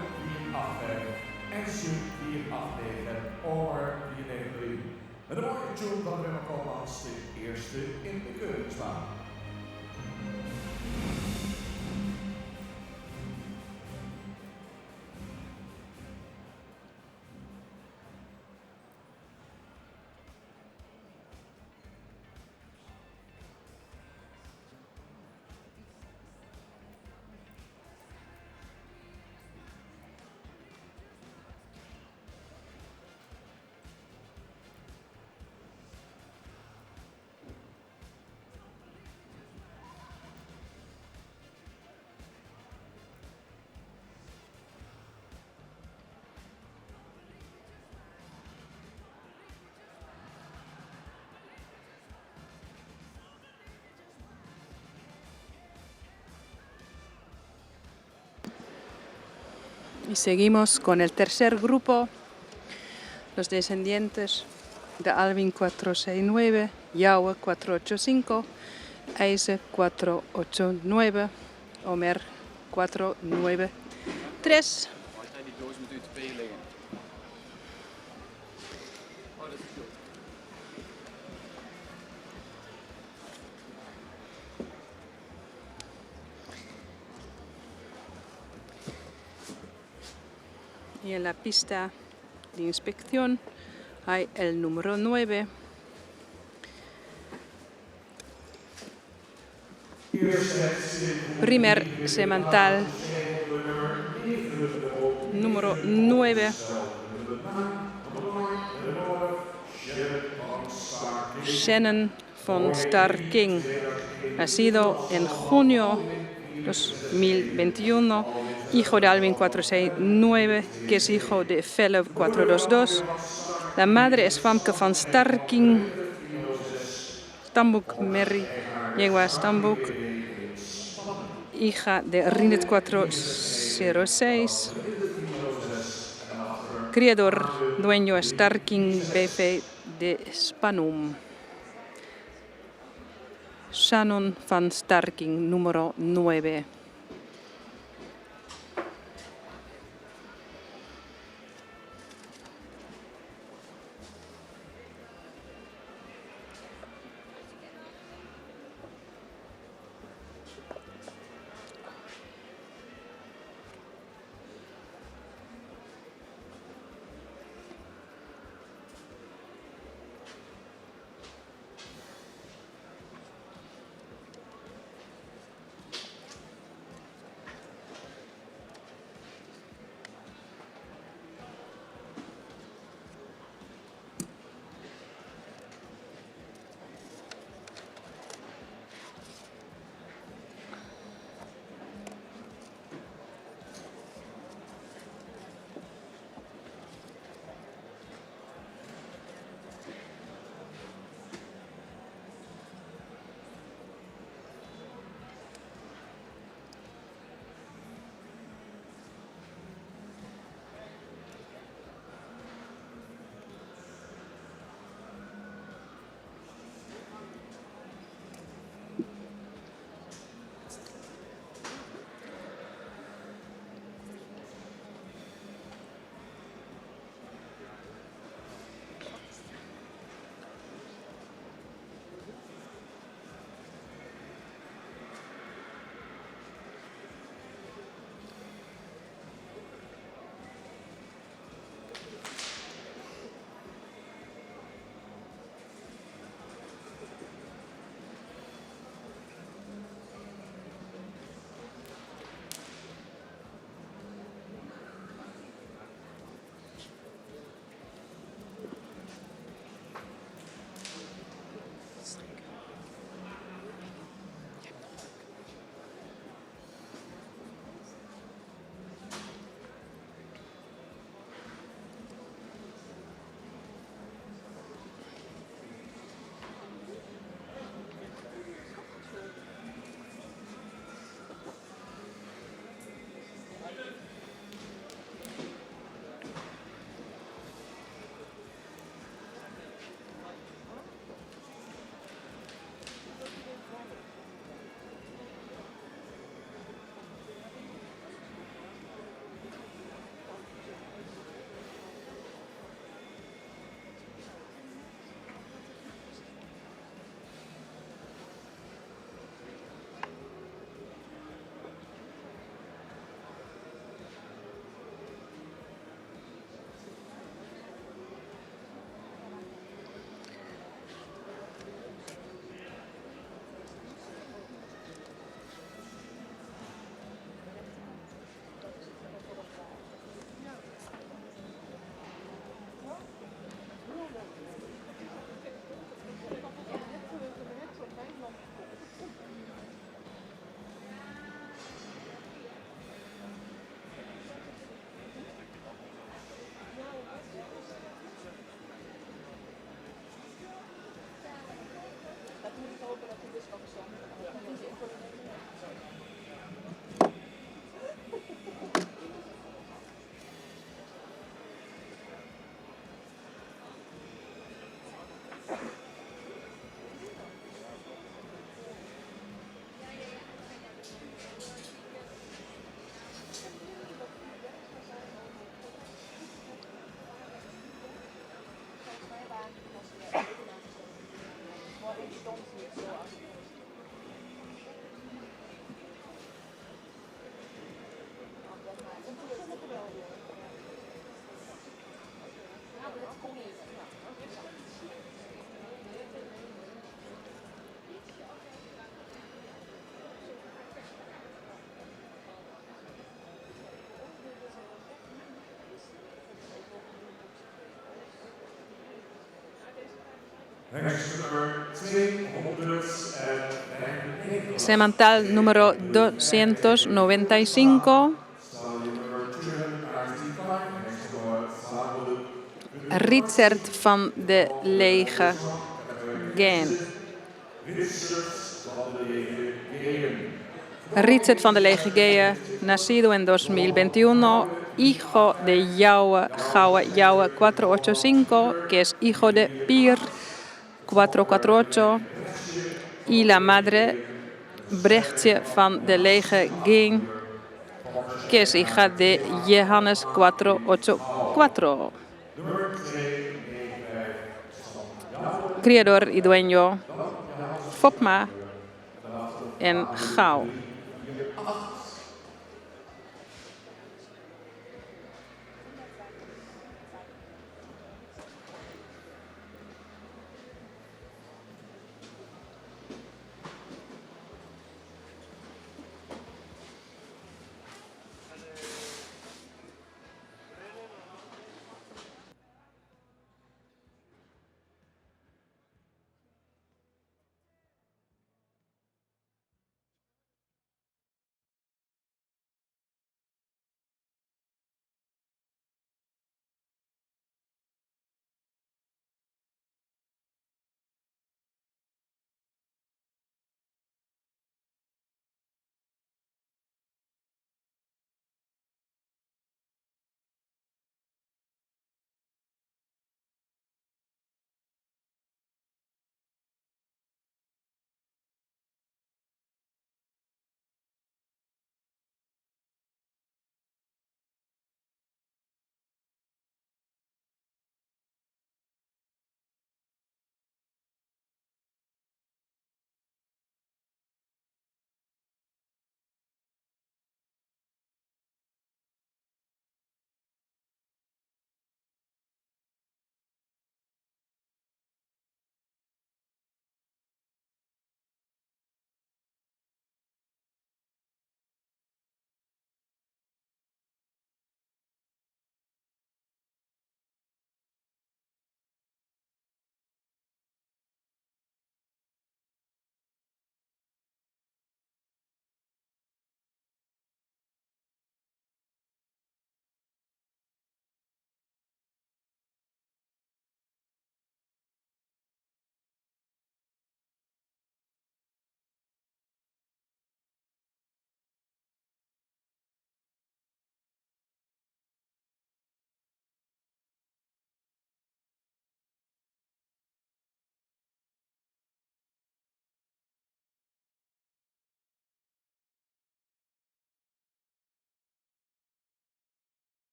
485 en Sjoerd 489, Omer 493. Met een mooie tune van Wim Koolmans, de eerste in de keuringsbaan. Y seguimos con el tercer grupo, los descendientes de Alvin 469, Yahweh 485, Eise 489, Omer 493. Die doos moet u te veel liggen. Oh, dat is goed. Y en la pista de inspección hay el número 9, primer semental, número 9, Shannon von Starking, nacido en junio 2021, hijo de Alvin 469, que es hijo de Fellow 422. La madre es Famke van Starking, Stambuk Mary, yegua Stambuk, hija de Rinet 406, criador, dueño Starking BV de Spanum. Shannon van Starking, número 9. Rechtsnummer 295. Semantal número 295. Richard van de Lege Geen. Richard van de Lege Geen, nacido en 2021, hijo de Yaue Gaue Yaue 485, que es hijo de Pier 448, y la madre Brechtje van de Lege Geen, que es hija de Johannes 484. Criador y dueño Fopma en Gauw.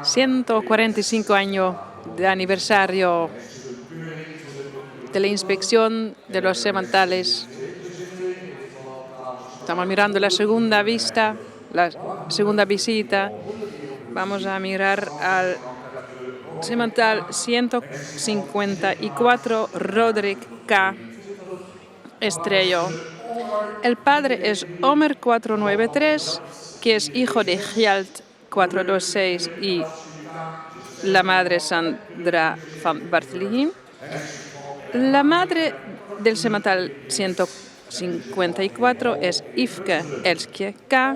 145 años de aniversario de la inspección de los sementales. Estamos mirando la segunda visita. Vamos a mirar al semental 154 Roderick K. Estrello. El padre es Omer 493, que es hijo de Gjalt 426 y la madre Sandra van Barthelin. La madre del semental 154 es Yveske Elske K.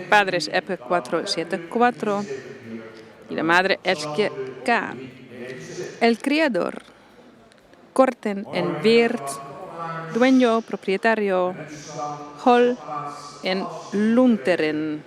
Padre es Eppe 474 y la madre Elske K. El criador Korten en Weert, dueño propietario Hol en Lunteren.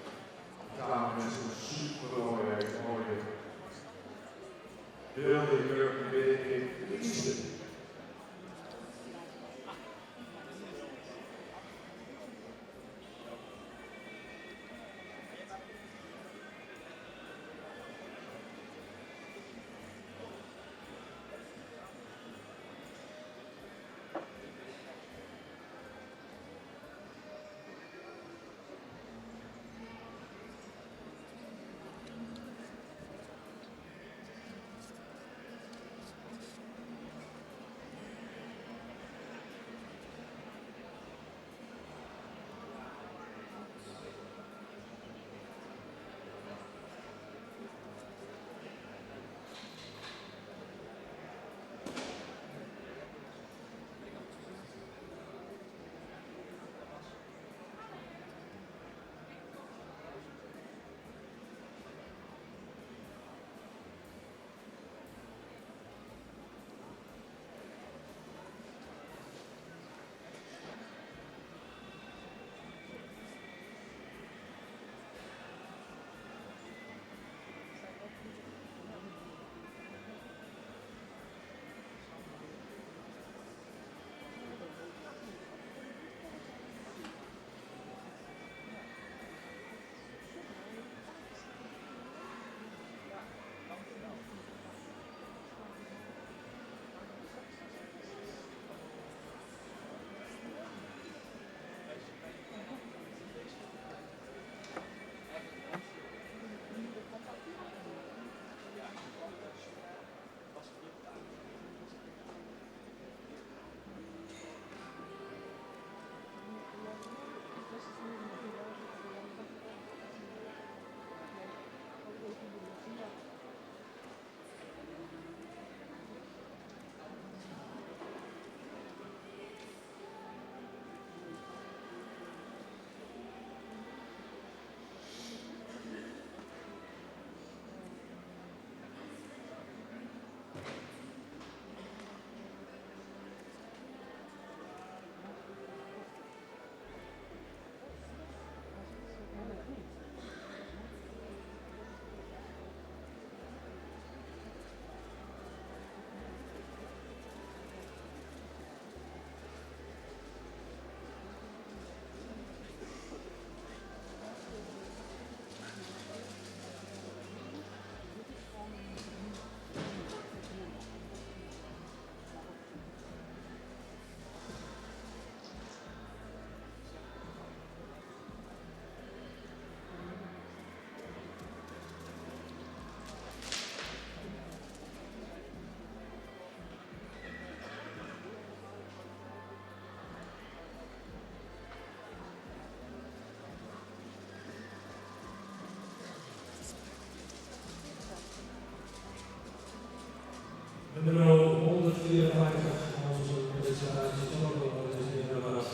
Nummer 154 van onze presentatie Togo is de heer Waras.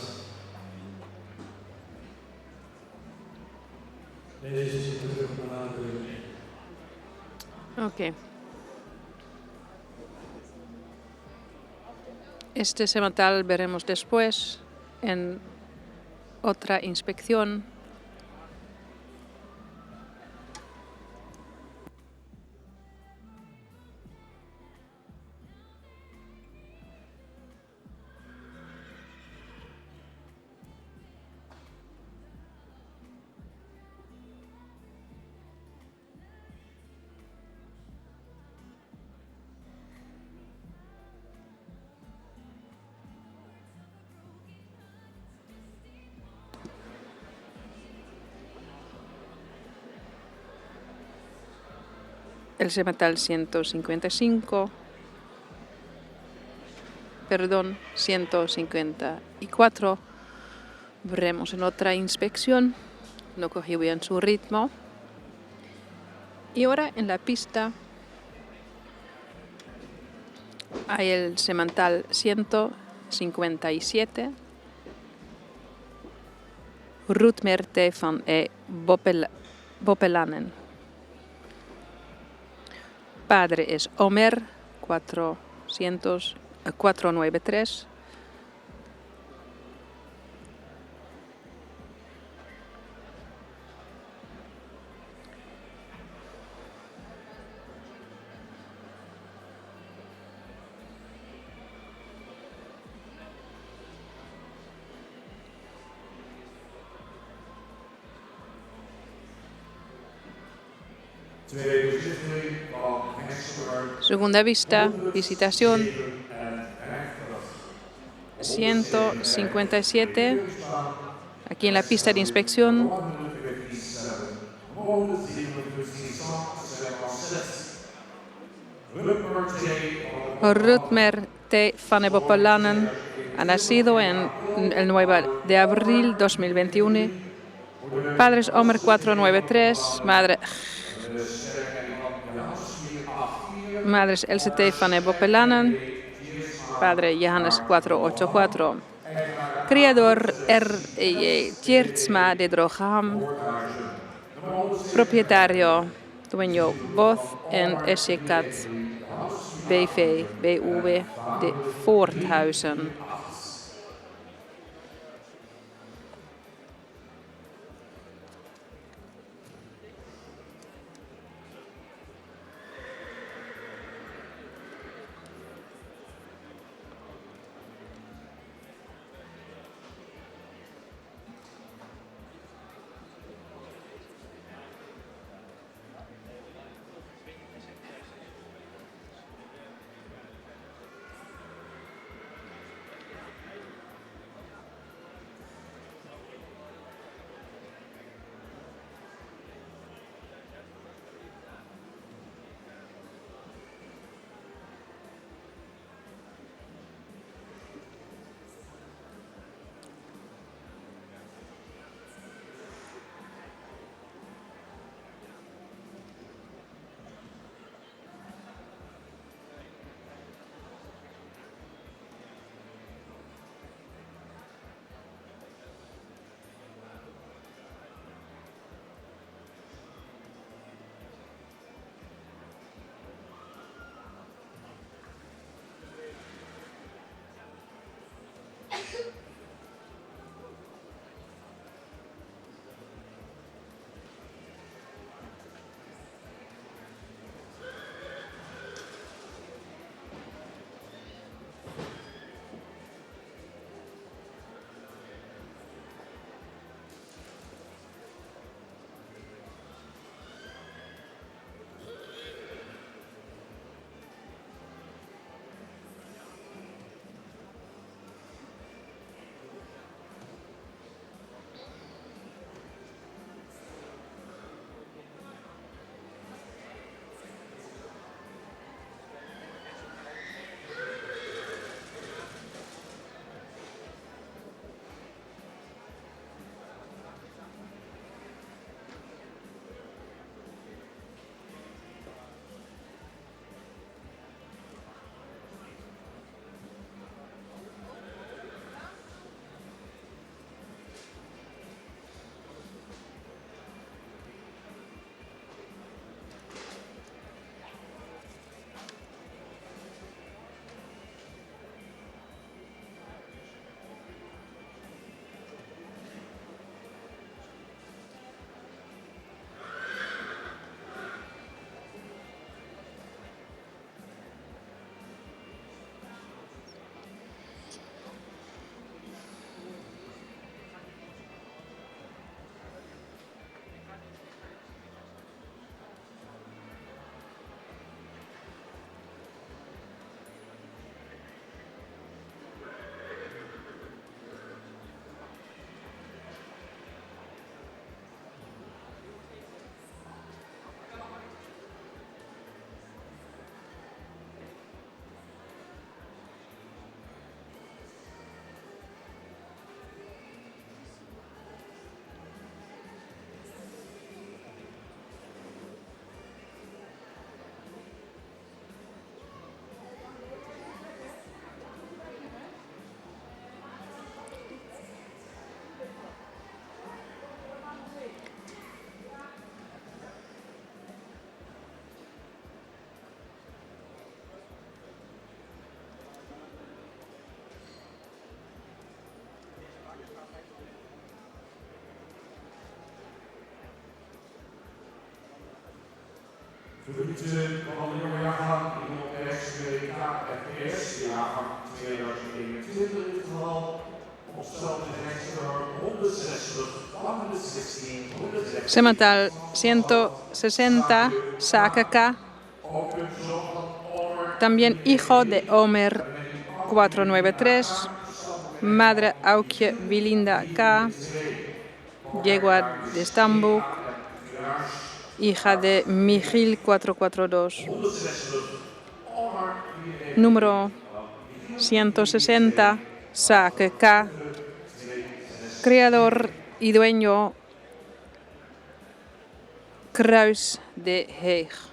Deze zit terug naar de Ok. Este semental veremos después en otra inspección. el semental 154. Veremos en otra inspección. No cogió bien su ritmo. Y ahora en la pista hay el semental 157. Rutmerte van Boppelanen. Padre es Omer 493. Segunda vista, visitación 157. Aquí en la pista de inspección. Rutmer T. van Boppelanen ha nacido en el 9 de abril 2021. Padre es Omer 493, madre es LCT van Boppelanen, padre Johannes 484. Criador R. Tjertsma de Drogham, propietario, dueño, voz en SCAT BV de Voorthuizen. Genieten van de jonge jaargang in de RSWK FPS, jaargang 2021 in dit geval. Opstel de rechtsdoor 160, 116, 116. Semantal 160, saca K. Ook een zoon van Omer. También hijo de Omer 493, madre Aukje Wilinda K, yegua de Stambuk, hija de Michiel 442. Número 160, Saque K, creador y dueño Kruis de Heeg.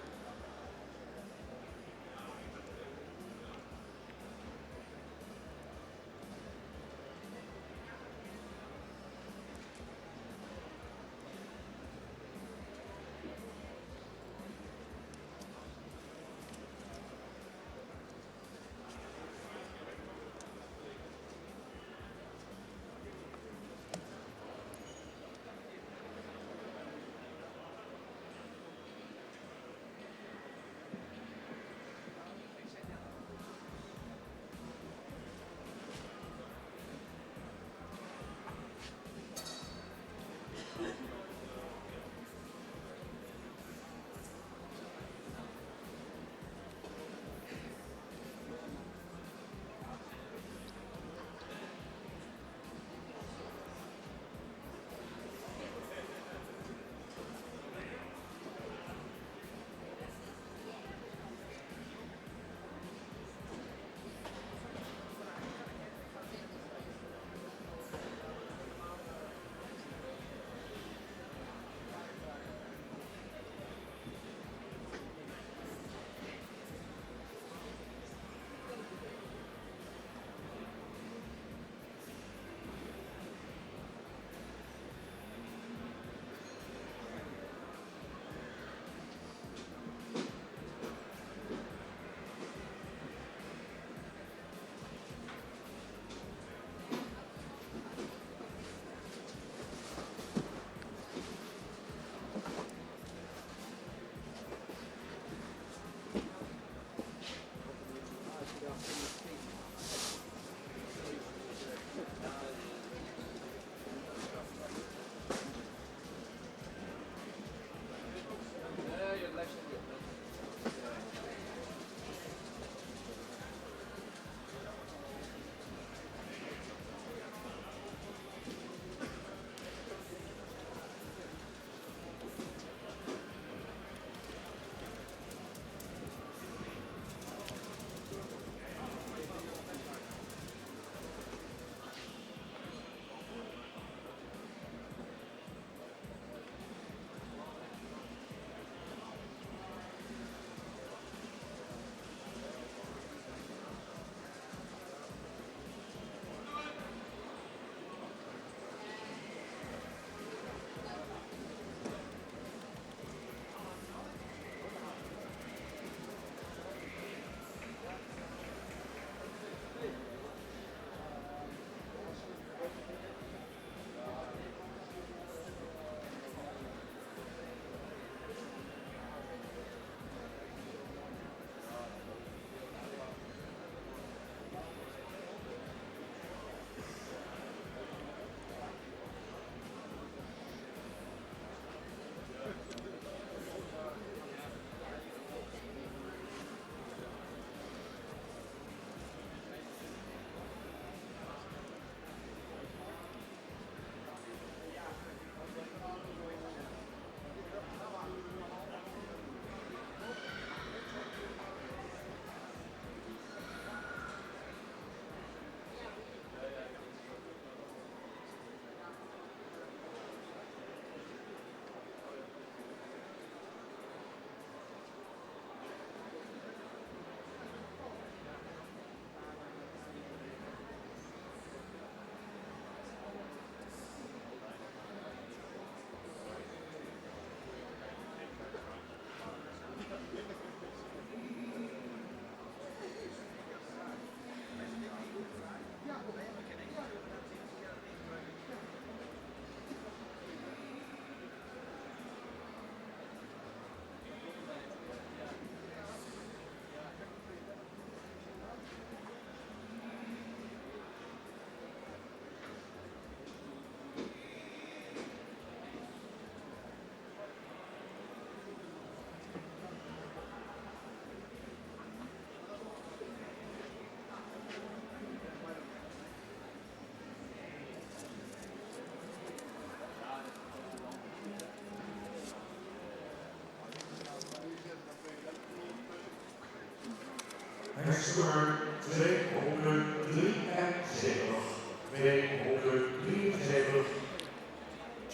Excelsior 273.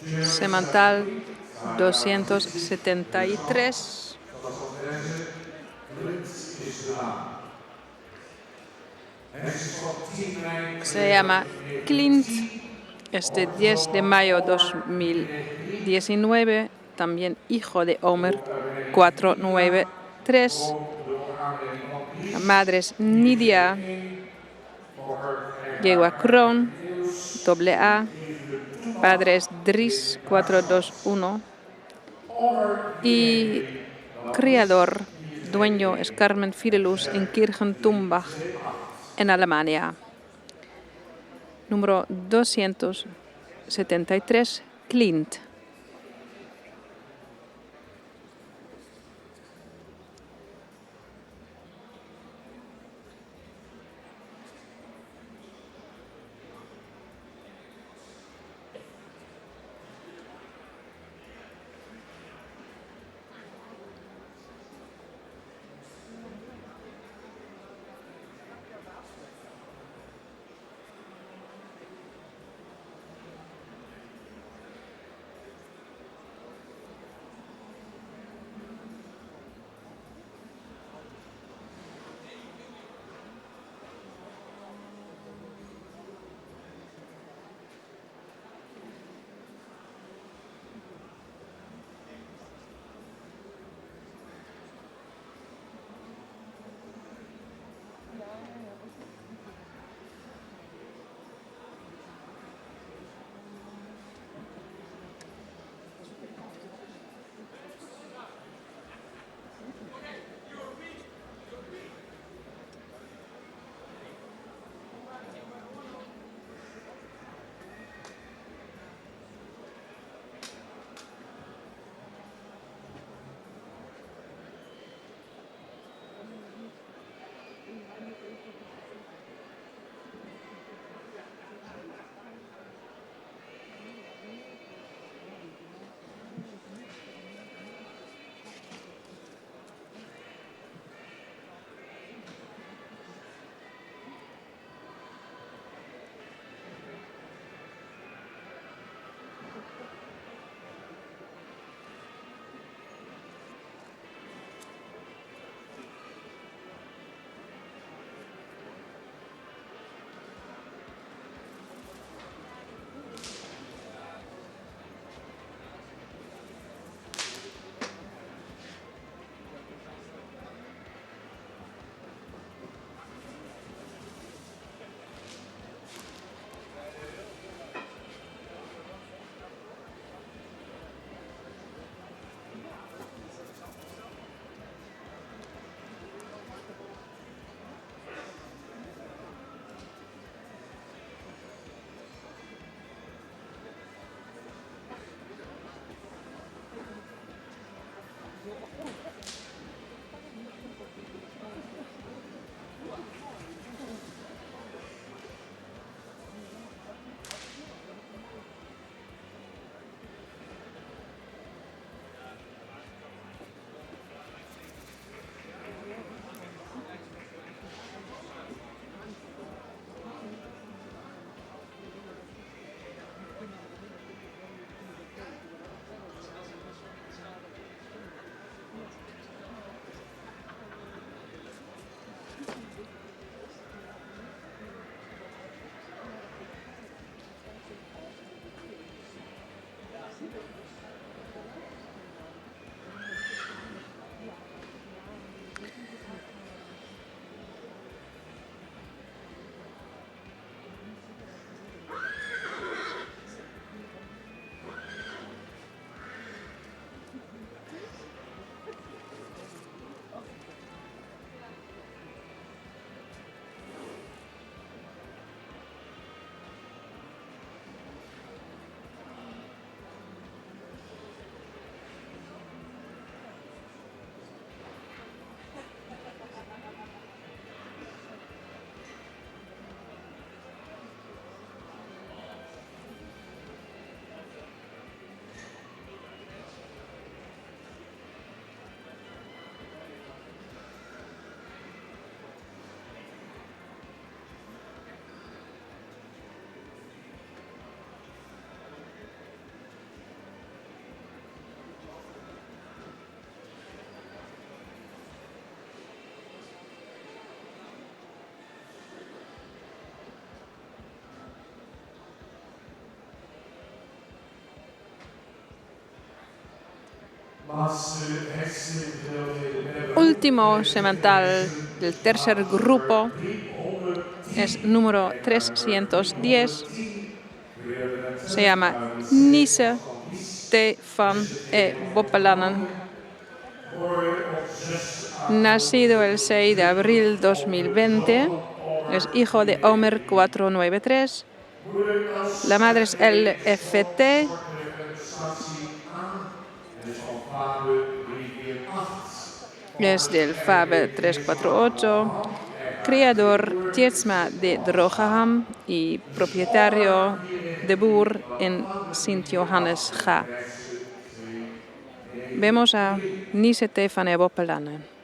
273. Semantal 273. Se llama Clint. Es de 10 de mayo 2019. También hijo de Homer 493. La madre es Nidia. Yewa Kron, AA. Padre es Dries 421. Y criador, dueño es Carmen Fidelus en Kirchen-Tumbach, en Alemania. Número 273, Clint. Último semental del tercer grupo es número 310. Se llama Nisse T. van Boppelanen. Nacido el 6 de abril 2020. Es hijo de Omer 493. La madre es LFT. Es del FAB 348. Criador Tjedsma de Drogeham y propietario de boer en Sint-Johannes Ga. Vemos a Nisse T. van Boppelanen.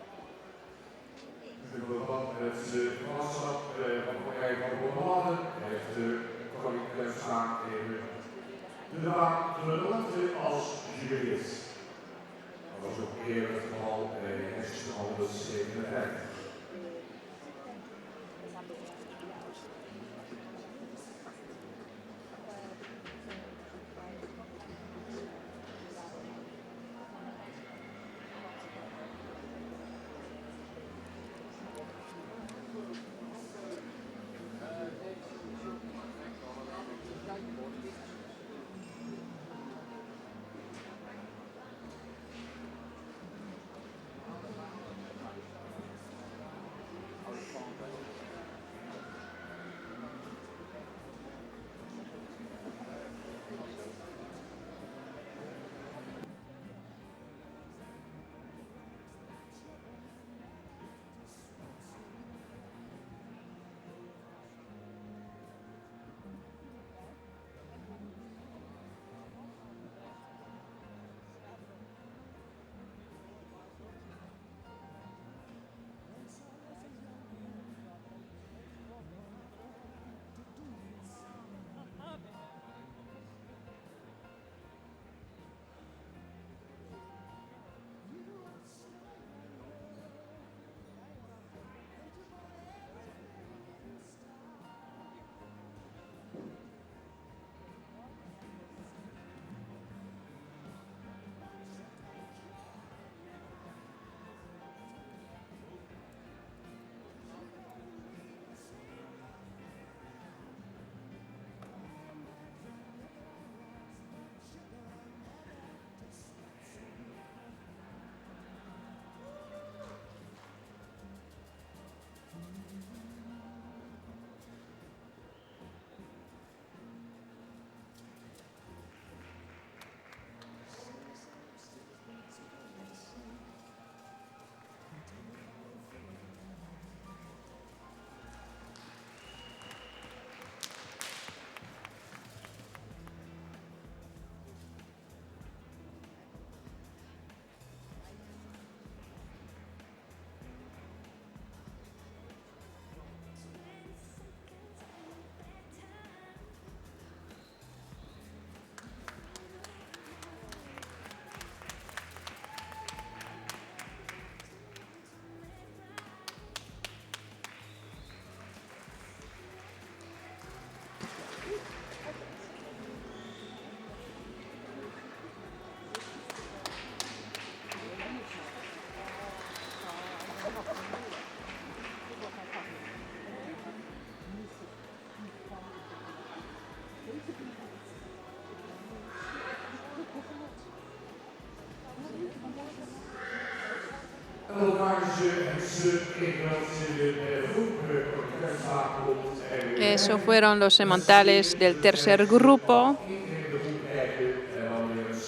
Esos fueron los sementales del tercer grupo.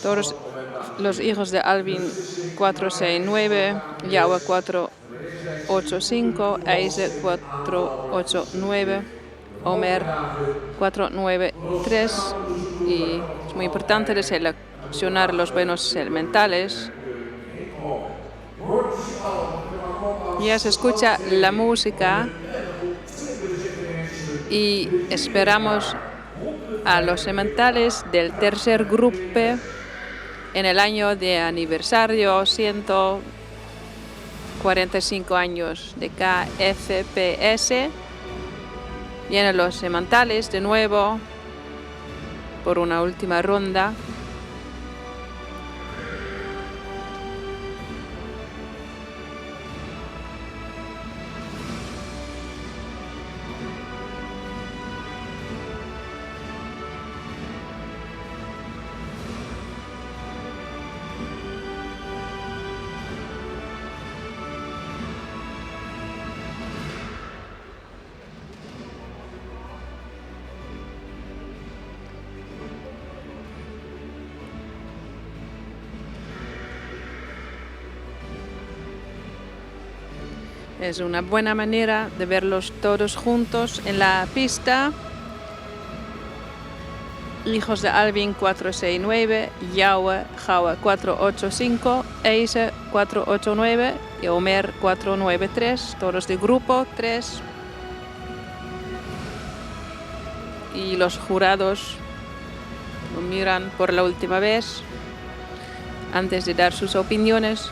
Todos los hijos de Alvin 469, Yahweh 485, Eise 489, Omer 493. Y es muy importante seleccionar los buenos sementales. Ya se escucha la música y esperamos a los sementales del tercer grupo en el año de aniversario 145 años de KFPS. Vienen los sementales de nuevo por una última ronda. Es una buena manera de verlos todos juntos en la pista. Hijos de Alvin 469, Yahweh, Jawa 485, Eise 489 y Omer 493, todos de grupo 3. Y los jurados lo miran por la última vez antes de dar sus opiniones.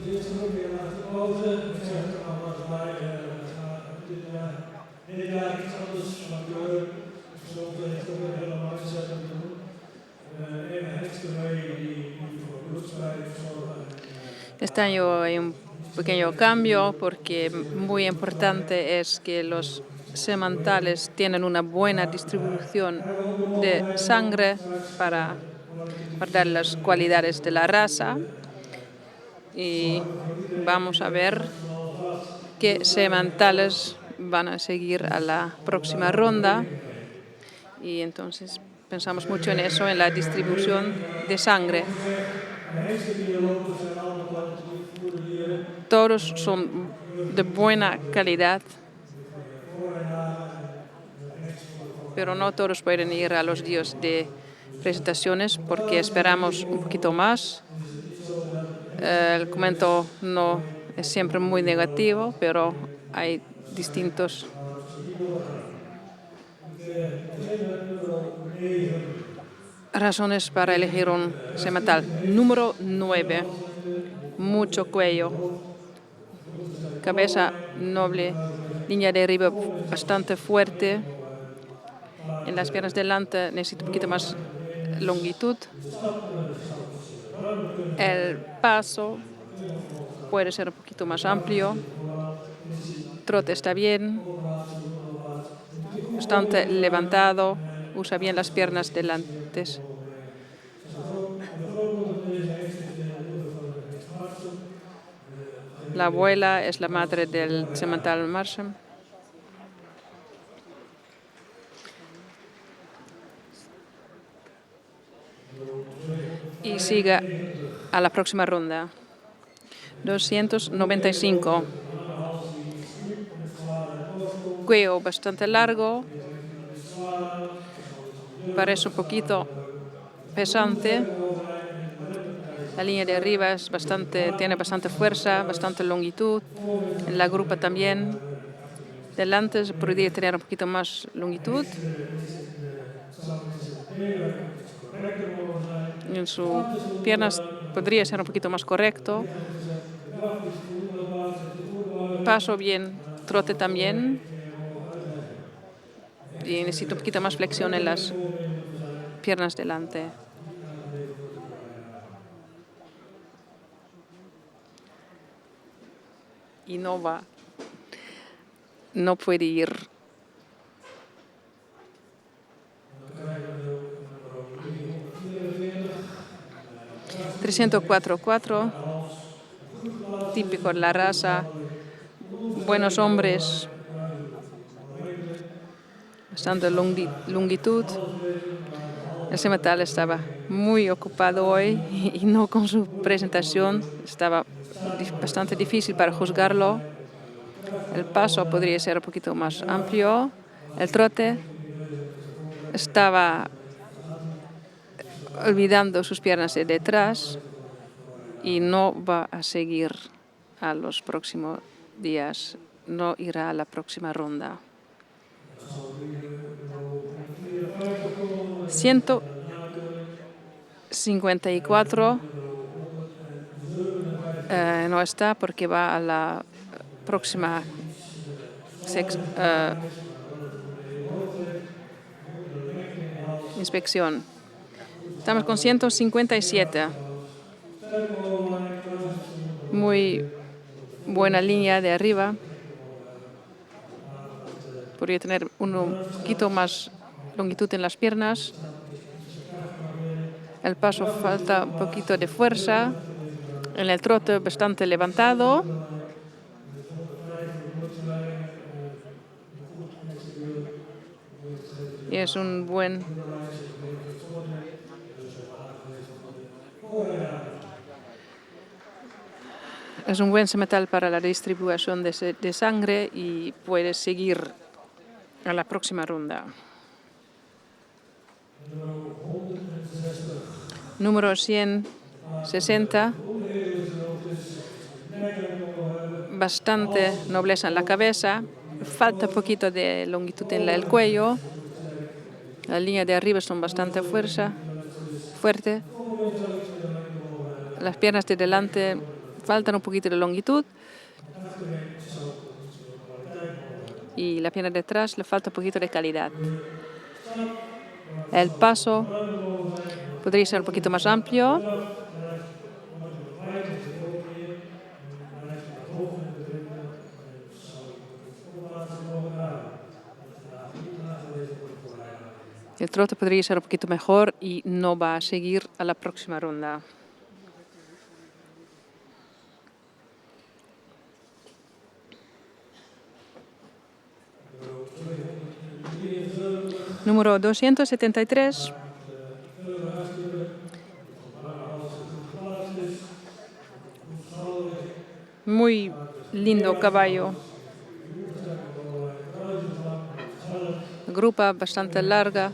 De eerste ook weer laten poten. Ik zeg het allemaal wat wij dit jaar iets anders van kleur. Gezond heeft ook een hele mindset te doen. Een extra mee die voor bloedspreiding zorgen. Este año hay un pequeño cambio porque muy importante es que los semantales tienen una buena distribución de sangre para guardar las cualidades de la raza. Y vamos a ver qué semantales van a seguir a la próxima ronda. Y entonces pensamos mucho en eso, en la distribución de sangre. Todos son de buena calidad, pero no todos pueden ir a los días de presentaciones porque esperamos un poquito más. El comentario no es siempre muy negativo, pero hay distintos razones para elegir un semental. Número 9, mucho cuello, cabeza noble, línea de arriba bastante fuerte. En las piernas delante necesita un poquito más longitud. El paso puede ser un poquito más amplio. Trote está bien. Bastante levantado. Usa bien las piernas delantes. La abuela es la madre del semental Marsham. y siga a la próxima ronda. 295. Cuello bastante largo. Parece un poquito pesante. La línea de arriba es tiene bastante fuerza, bastante longitud. En la grupa también. Delante podría tener un poquito más longitud. En sus piernas podría ser un poquito más correcto. Paso bien, trote también. Y necesito un poquito más flexión en las piernas delante. Y no puede ir. ...304-4... típico de la raza, buenos hombres, bastante longitud. El semental estaba muy ocupado hoy y no con su presentación, estaba bastante difícil para juzgarlo. El paso podría ser un poquito más amplio. El trote estaba olvidando sus piernas de detrás y no va a seguir a los próximos días, no irá a la próxima ronda. 154 no está porque va a la próxima inspección. Estamos con 157. Muy buena línea de arriba. Podría tener un poquito más longitud en las piernas. El paso falta un poquito de fuerza. En el trote bastante levantado. Y es un buen semental para la distribución de sangre y puede seguir a la próxima ronda. Número 160. Bastante nobleza en la cabeza. Falta un poquito de longitud en el cuello. La línea de arriba son bastante fuerte. Las piernas de delante faltan un poquito de longitud. Y la pierna de atrás le falta un poquito de calidad. El paso podría ser un poquito más amplio. El trote podría ser un poquito mejor y no va a seguir a la próxima ronda. Número 273. Muy lindo caballo. Grupa bastante larga.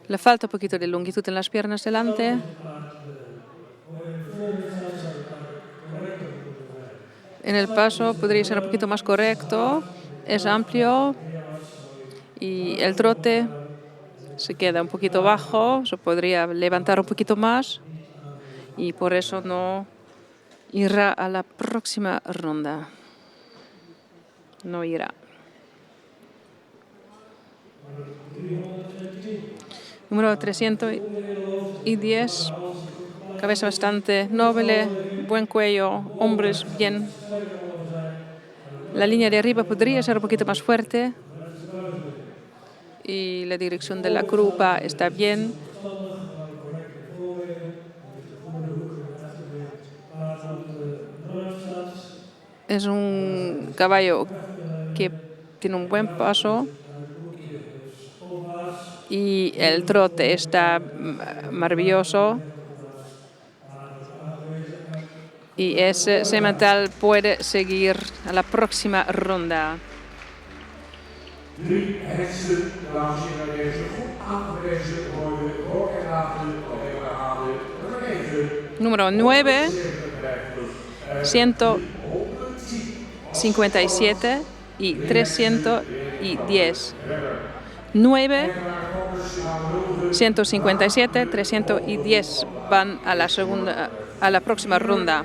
Le falta un poquito de longitud en las piernas delante. En el paso podría ser un poquito más correcto. Es amplio. Y el trote se queda un poquito bajo. Se podría levantar un poquito más. Y por eso no irá a la próxima ronda. No irá. Número 310. Cabeza bastante noble, buen cuello, hombros bien. La línea de arriba podría ser un poquito más fuerte. Y la dirección de la grupa está bien. Es un caballo que tiene un buen paso. y el trote está maravilloso. Y ese semental puede seguir a la próxima ronda. 3 hengsten, dames en heren, deze goed aangewezen worden door Renate Hade. Nummer 9. Número 9, 157 y 310. 9, 157, 310 van a la próxima ronda.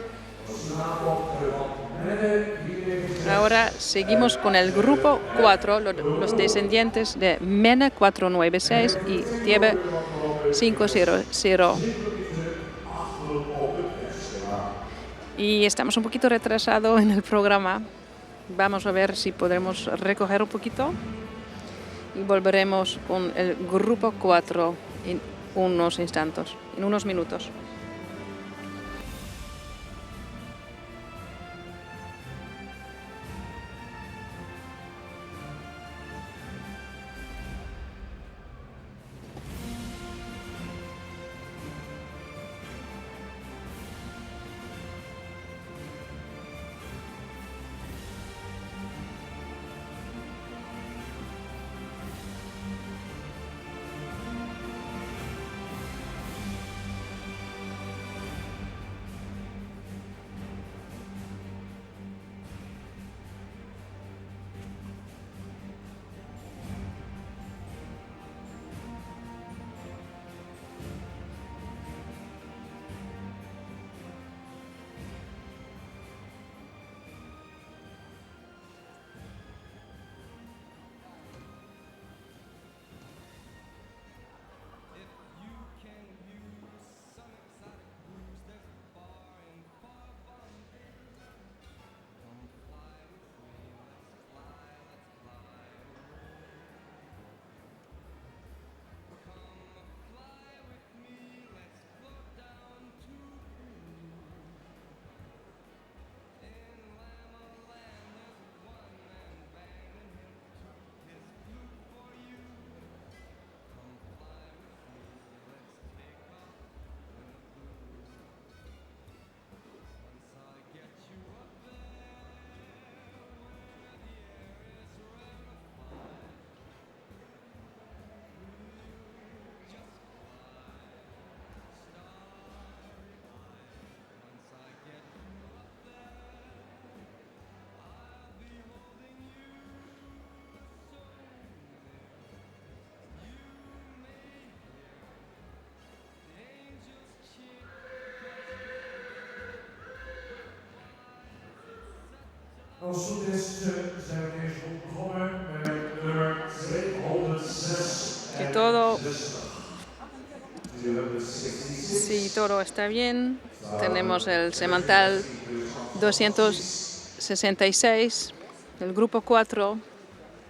Ahora seguimos con el grupo 4, los descendientes de Mene 496 y Tiebe 500. Y estamos un poquito retrasados en el programa. Vamos a ver si podremos recoger un poquito. Y volveremos con el grupo 4 en unos instantes, en unos minutos. Als het goed is, zijn we eerst begonnen met nummer 206. Si todo está bien, tenemos el semental 266, el grupo 4,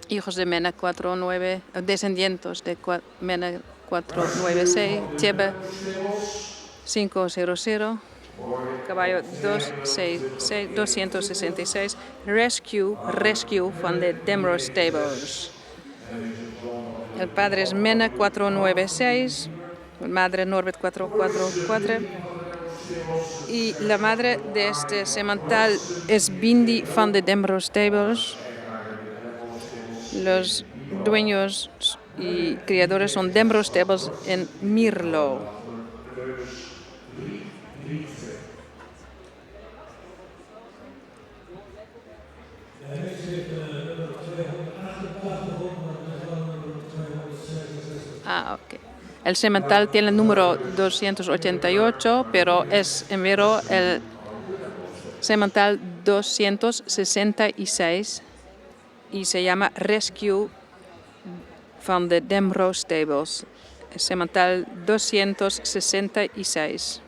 hijos de Mene 49, descendientes de Mene 496, Tiebe 500, caballo 266, Rescue van de Demro Stables. El padre es Mene 496, la madre Norbert 444 y la madre de este semental es Bindi van de Demro Stables. Los dueños y criadores son Demro Stables en Mirlo. Okay. El semental tiene el número 288, pero es en verdad el semental 266 y se llama Rescue van de Demro Stables. El semental 266.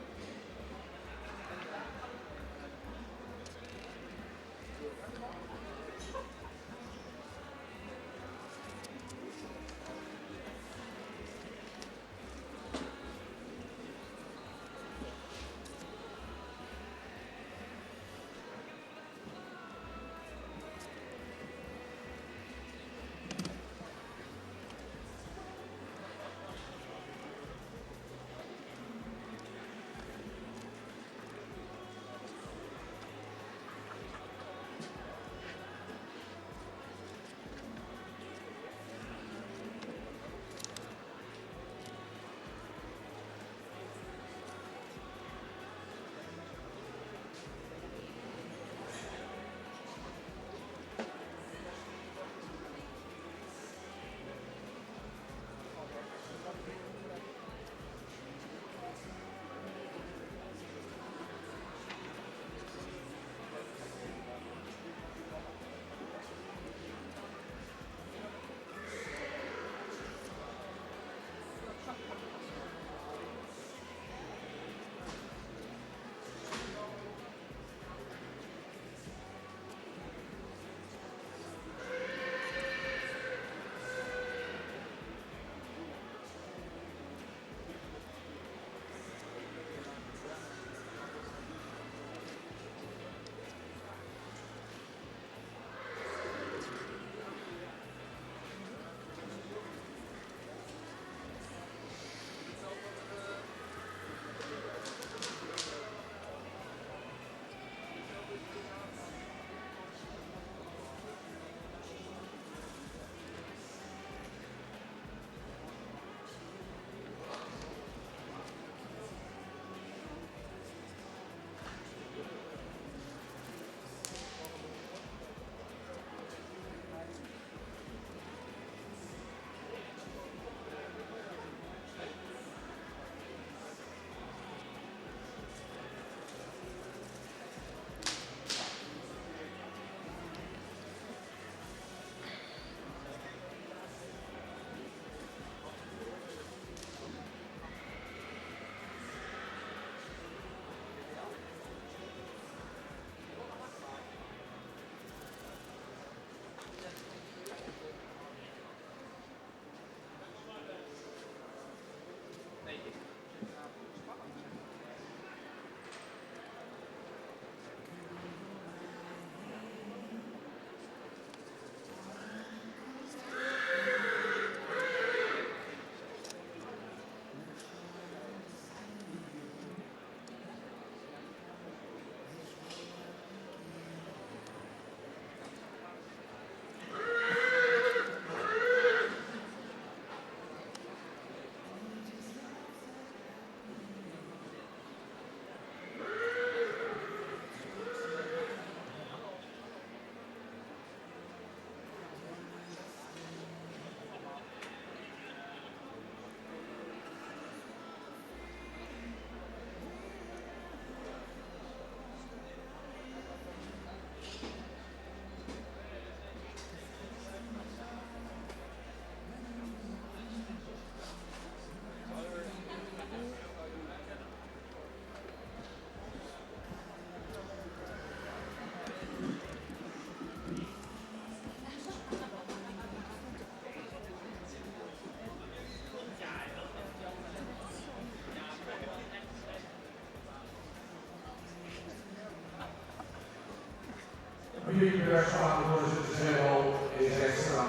voorzitter zei al, in zijn straat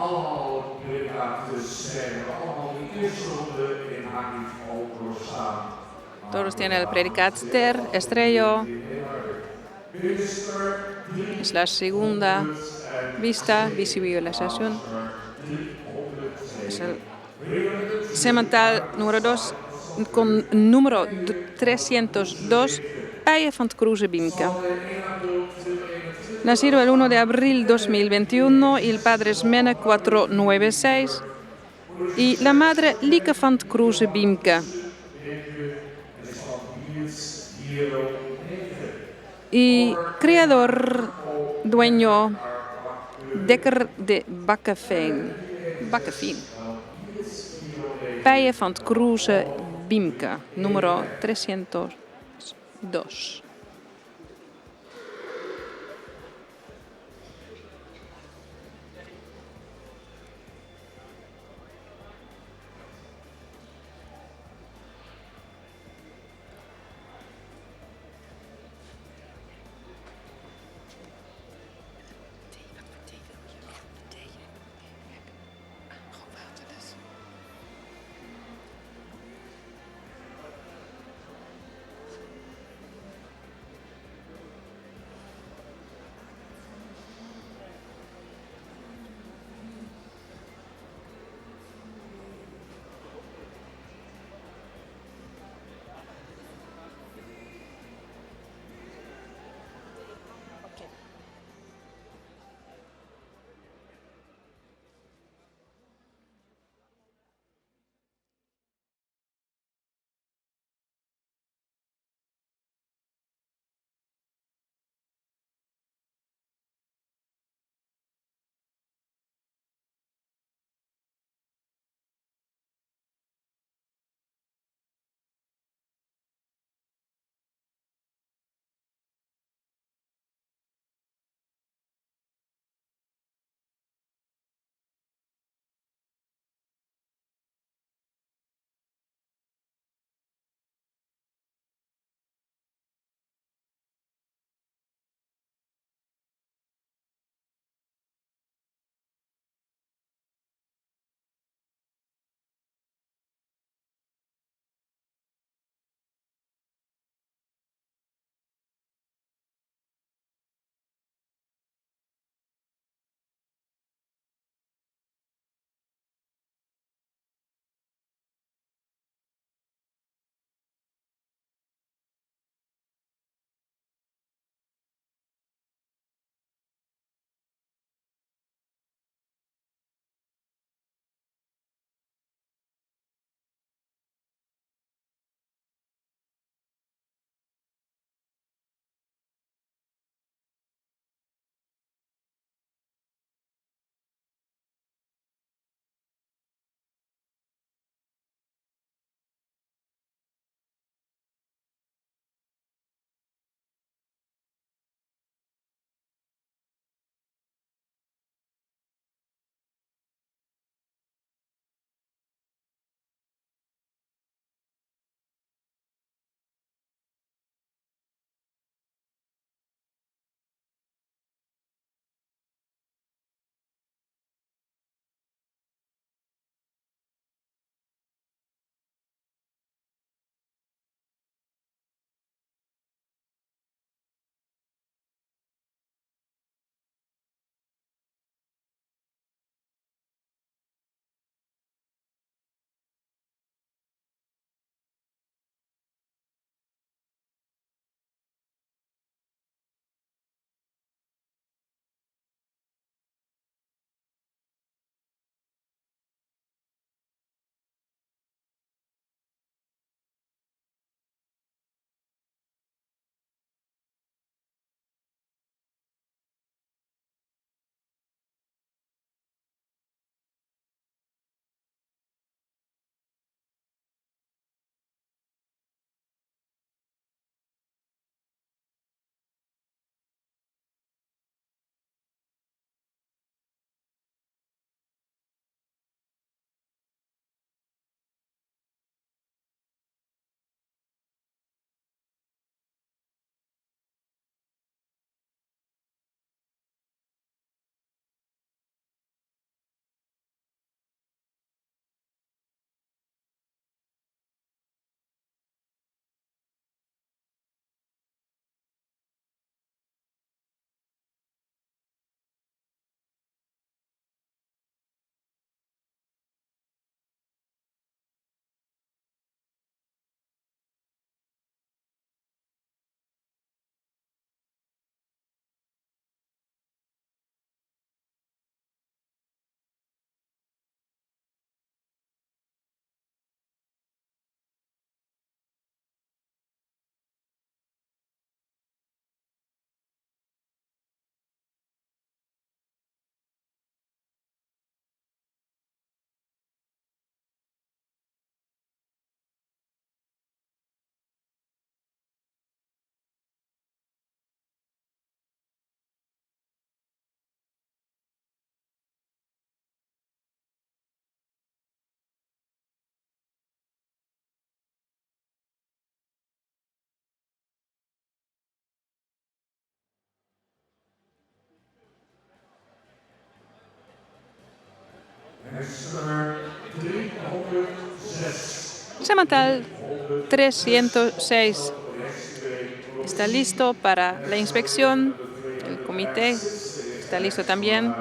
allemaal predicaten zijn allemaal in de eerste ronde in Haagnief al doorstaan. Todos tienen el predicater, estrello. Es la segunda vista, visibilización. Es el semental número 2 con número 302, Paye van 't Kroeze Biemke. Nacido el 1 de abril 2021, el padre es Menne 496 y la madre Lieke van 't Kroeze Biemke. Y creador, dueño, Dekker de Bakkeveen. Paye van 't Kroeze Biemke, número 302. Semental 306 está listo para la inspección. El comité está listo también.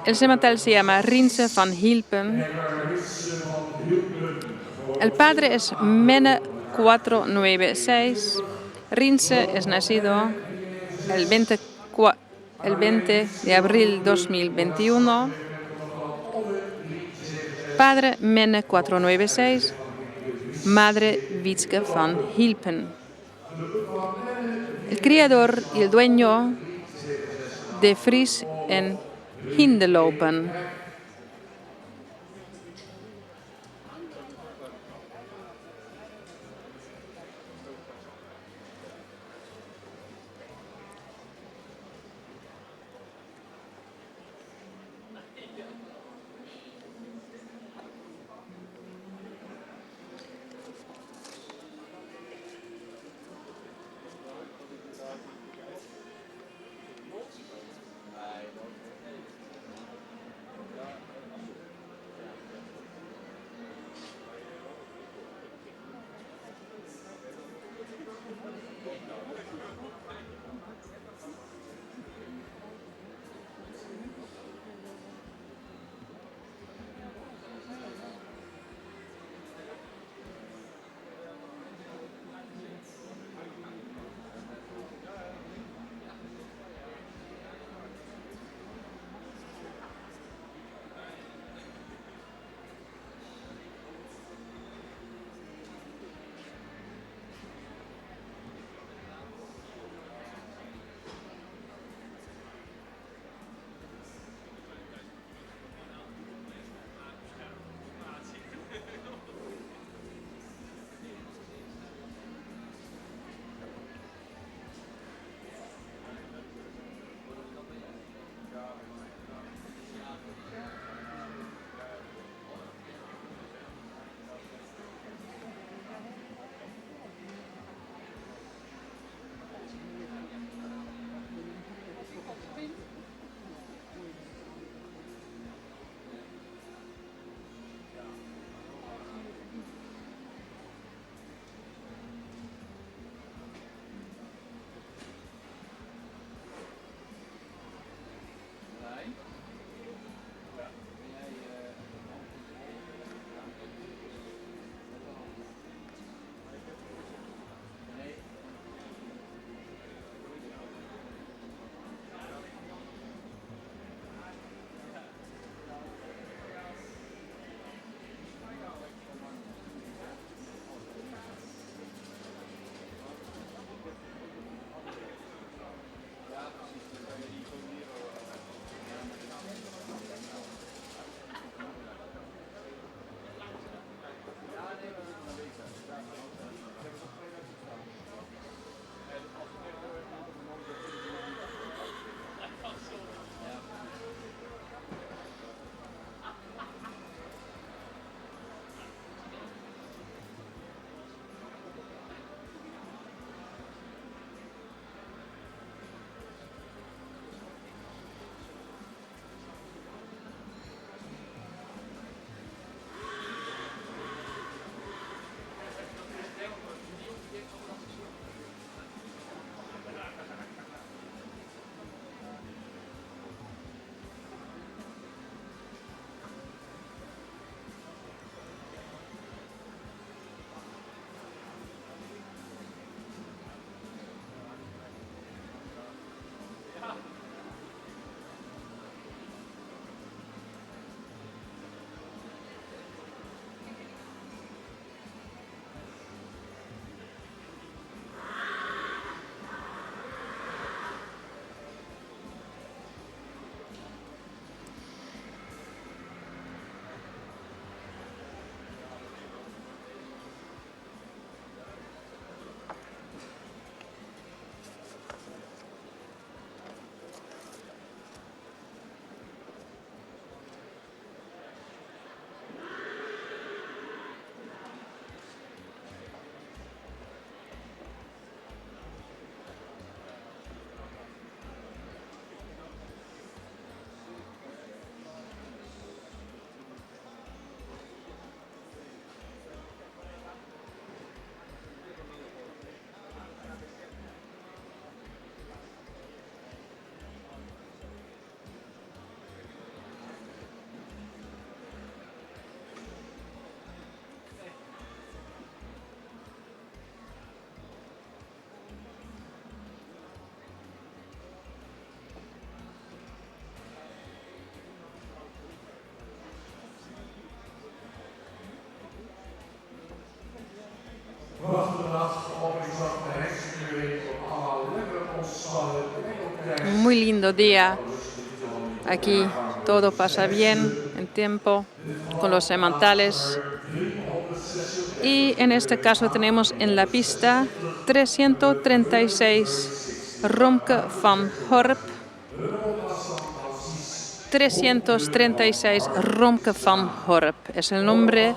El semental se llama Rinse van Hilpen. El padre es Menne 496. Rinse es nacido el 20 de abril 2021. Padre Menne 496. Madre Wietske van Hilpen. El criador y el dueño de Vries en Hindelopen. lindo día. Aquí todo pasa bien en tiempo con los sementales. Y en este caso tenemos en la pista 336 Romke van Horp. 336 Romke van Horp es el nombre.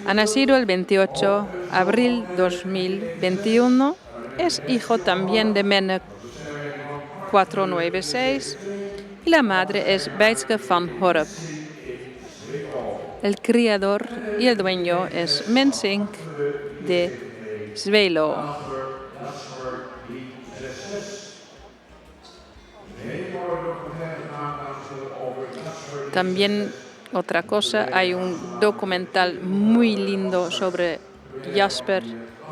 Ha nacido el 28 de abril 2021. Es hijo también de Menne 496 y la madre es Bijtske van Horp. El criador y el dueño es Mensink de Zwelo. También otra cosa, hay un documental muy lindo sobre Jasper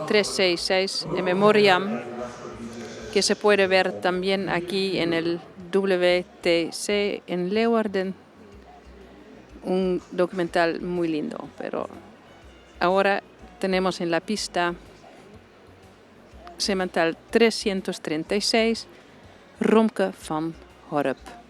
366 en memoriam que se puede ver también aquí en el WTC en Leeuwarden. Un documental muy lindo, pero ahora tenemos en la pista semental 336 Romke van Horp.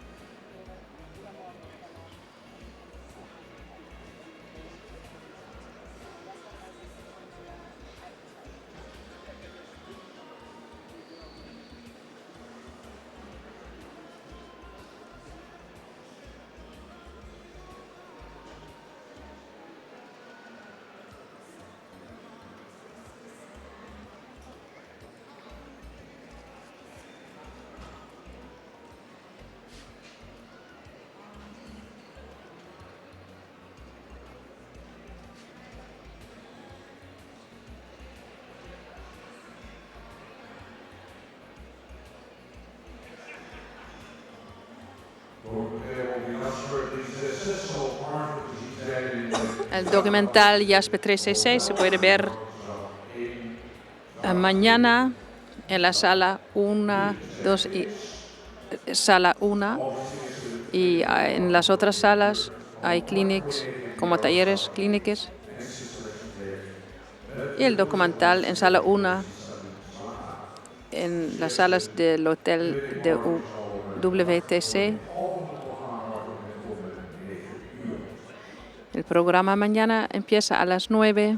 El documental Jasper 366 se puede ver mañana en la sala 1, 2 y sala 1 y en las otras salas hay clinics como talleres clínicos. Y el documental en sala 1 en las salas del hotel de WTC. El programa mañana empieza a las 9.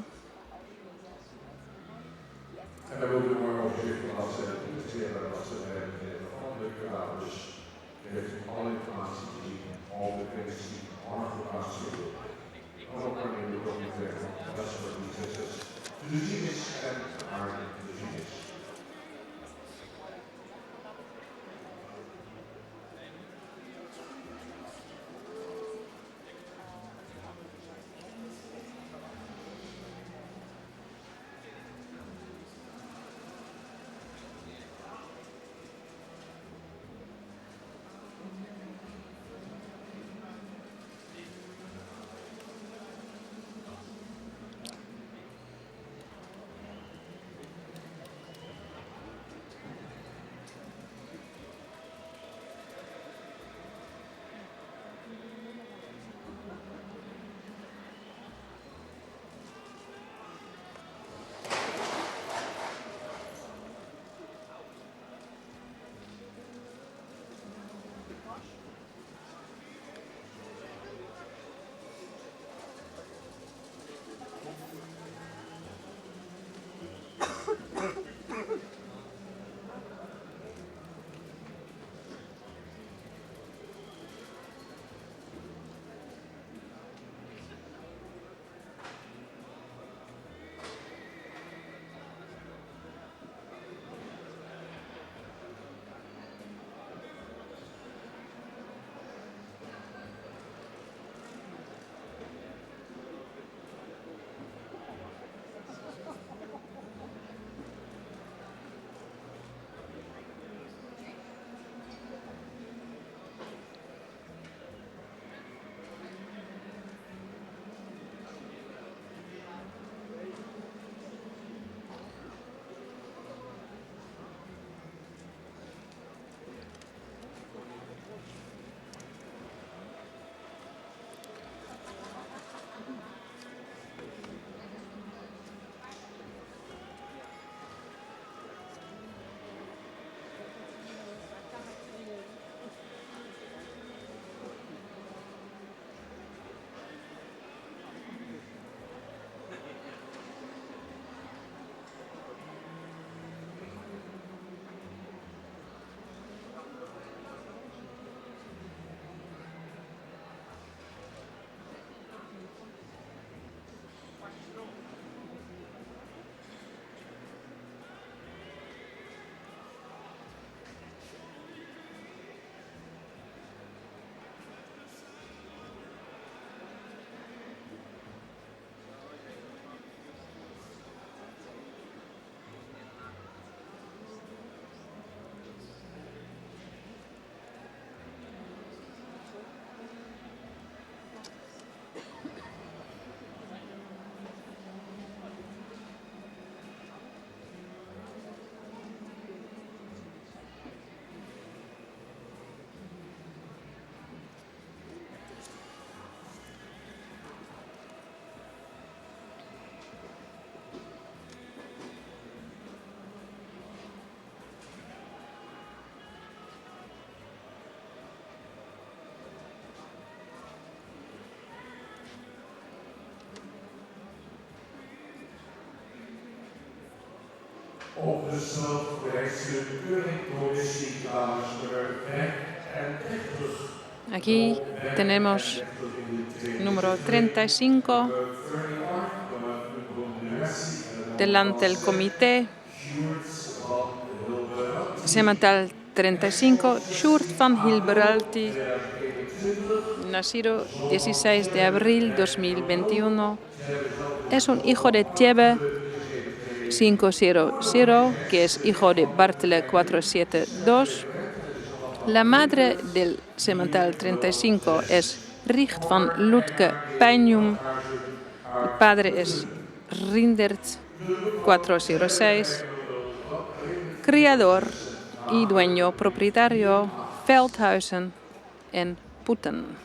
opgesteld voor deze Keuring-Commissie-dames en rechters. Aquí tenemos número 35 delante del comité. Semental 35, Sjoerd van Hilberalti, nacido 16 de abril 2021. Es un hijo de Tiebe 500, que es hijo de Bartele 472. La madre del semental 35 es Richt van Lutke Pijnum. El padre es Rindert 406. Criador y dueño propietario Veldhuizen en Putten.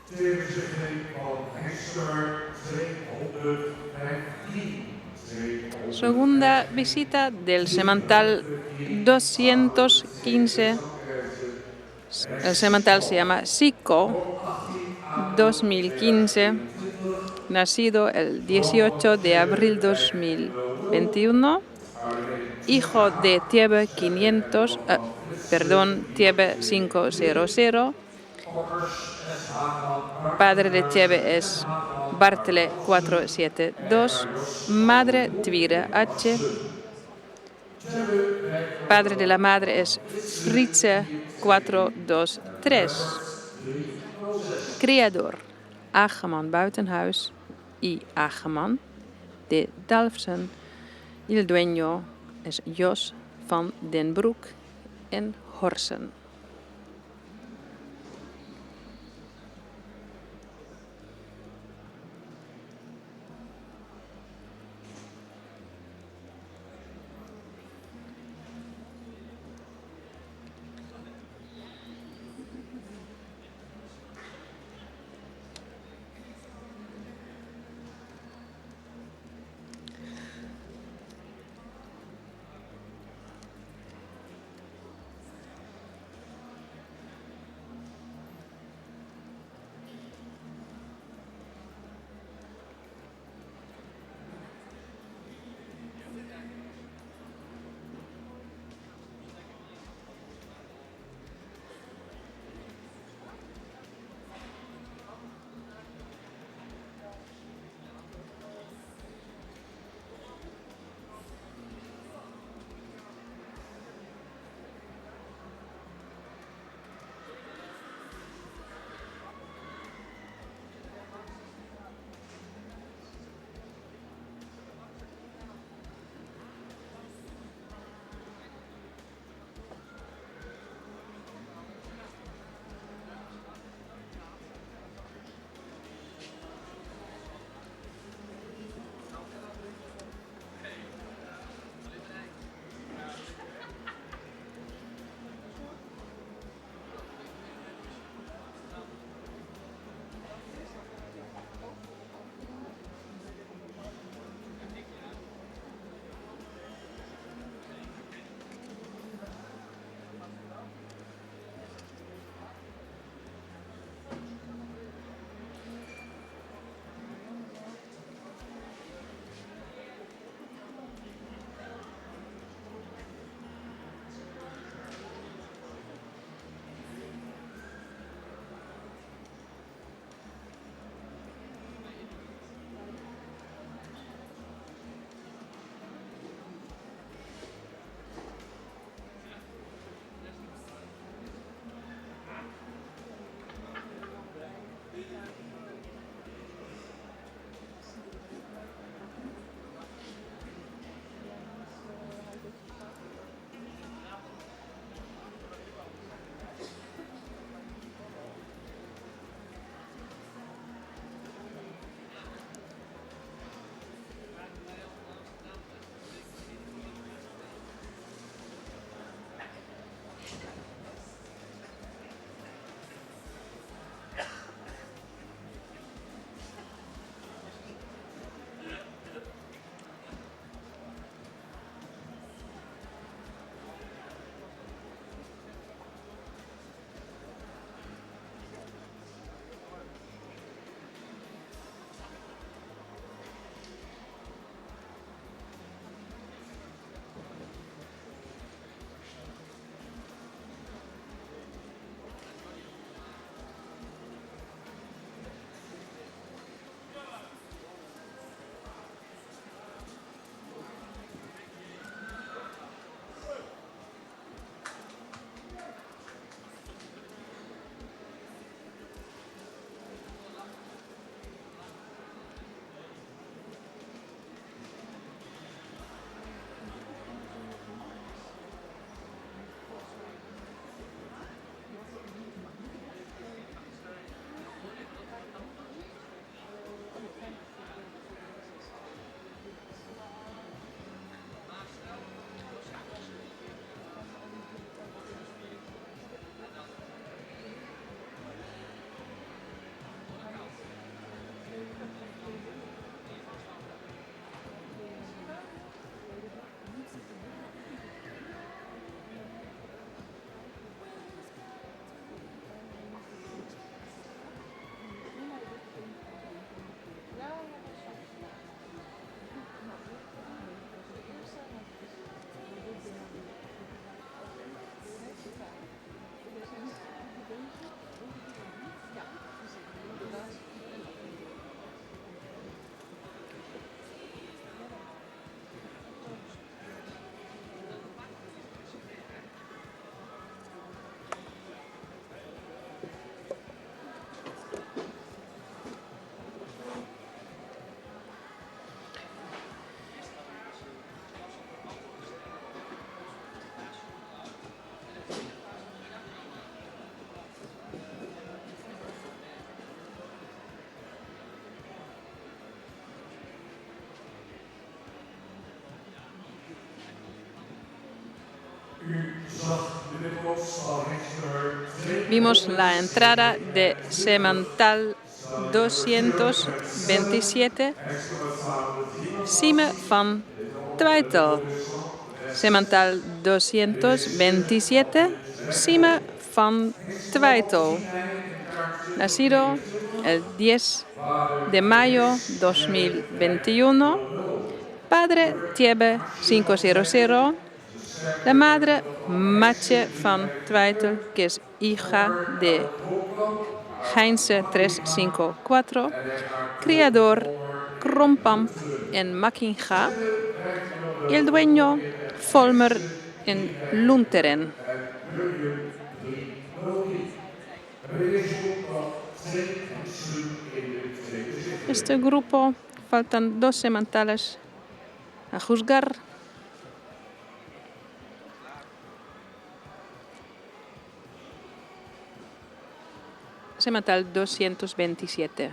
TVCG van Hengster 215. Segunda visita del semental 215. El semental se llama Sico 2015, nacido el 18 de abril 2021, hijo de Tiebe 500, padre de Tiebe es Bartele 472, madre Tvira H. Padre de la madre es Fritze 423. Criador Ageman Buitenhuis y Ageman de Dalfsen. Y el dueño es Jos van den Broek en Horsen. Vimos la entrada de Semental 227, Sime van Twijtel. Semental 227, Sime van Twijtel. Nacido el 10 de mayo 2021. Padre Tiebe 500. La madre Matje van Twijtel, que es hija de Heinze 354. Criador Krompamp en Mackinga. Y el dueño Volmer en Lunteren. Este grupo faltan 2 sementales a juzgar. Semental 227.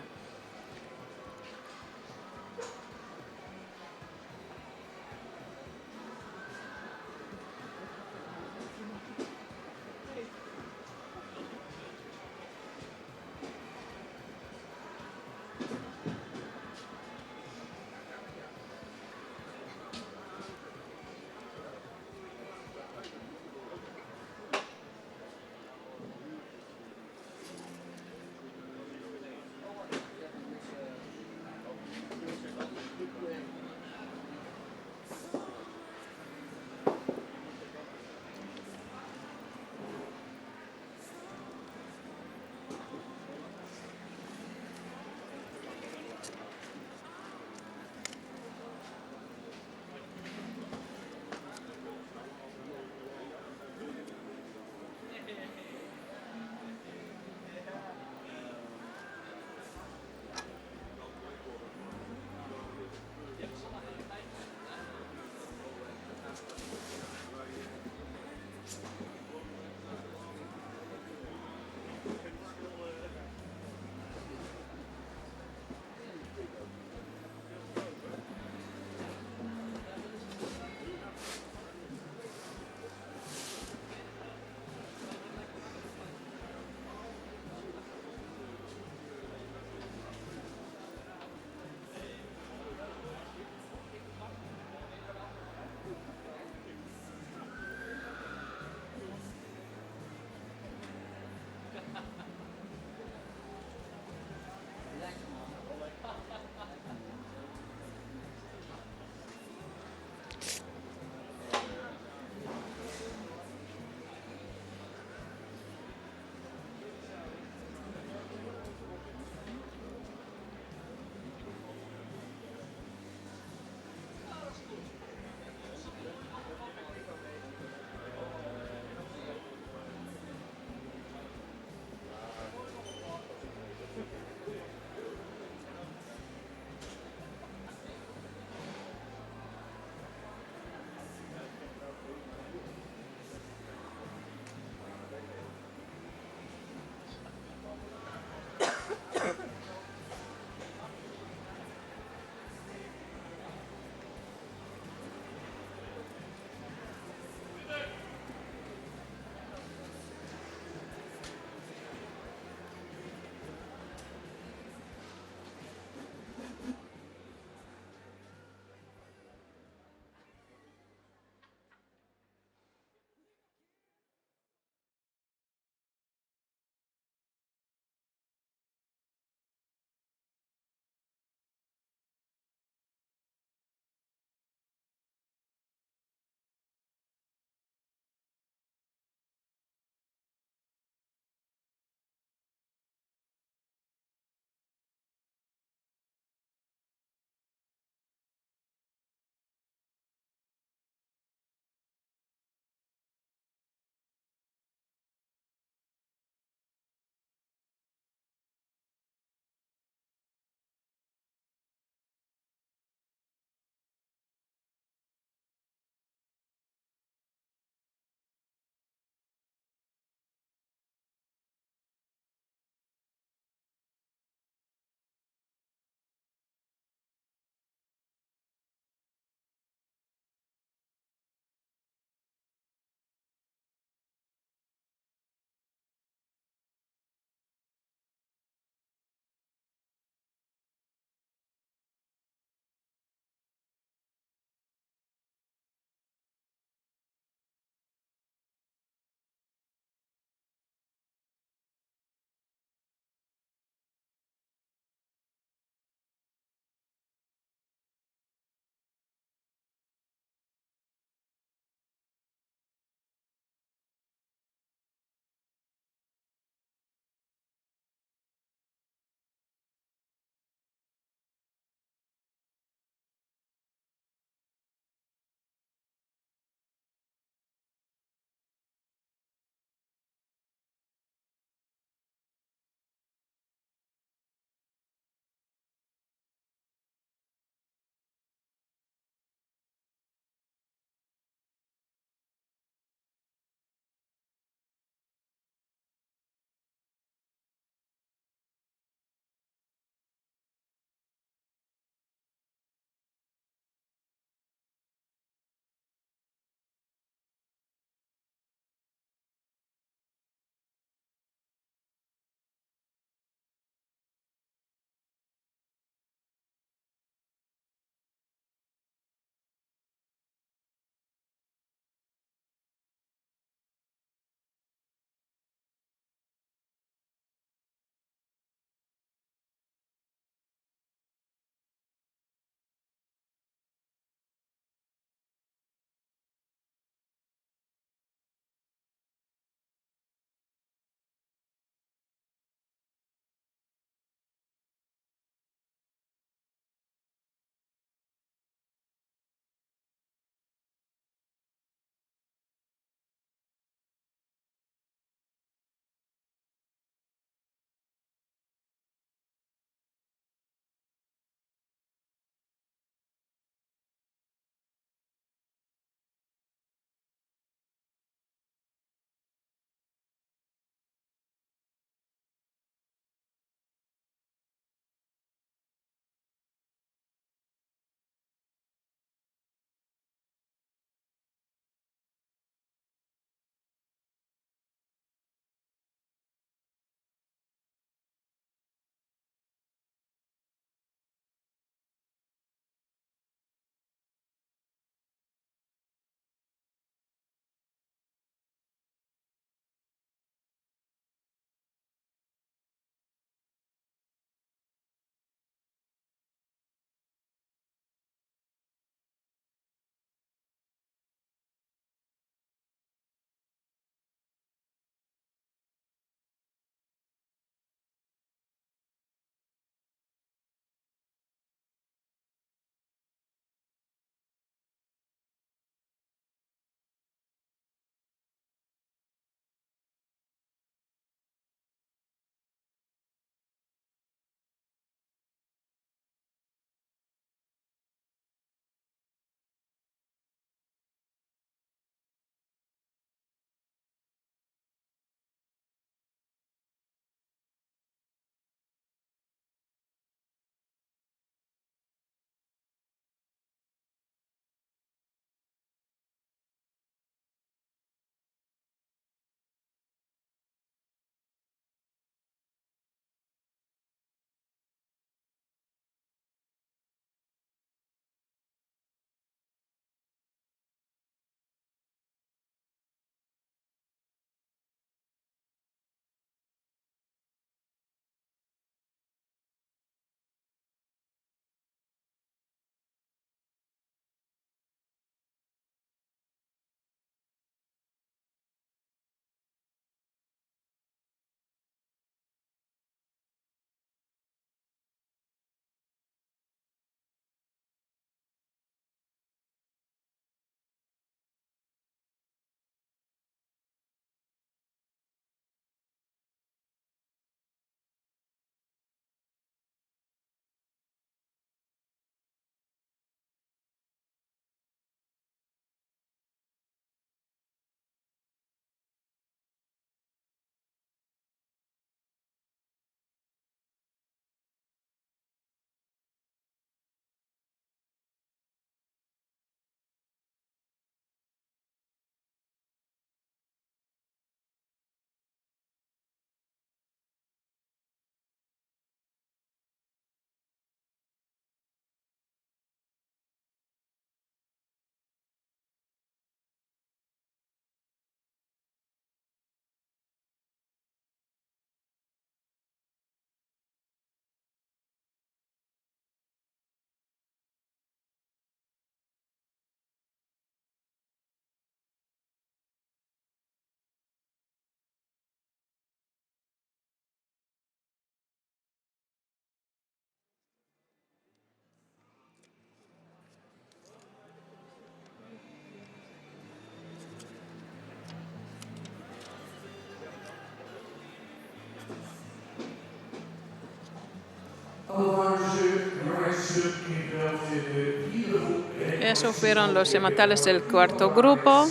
Eso fueron los sementales del cuarto grupo.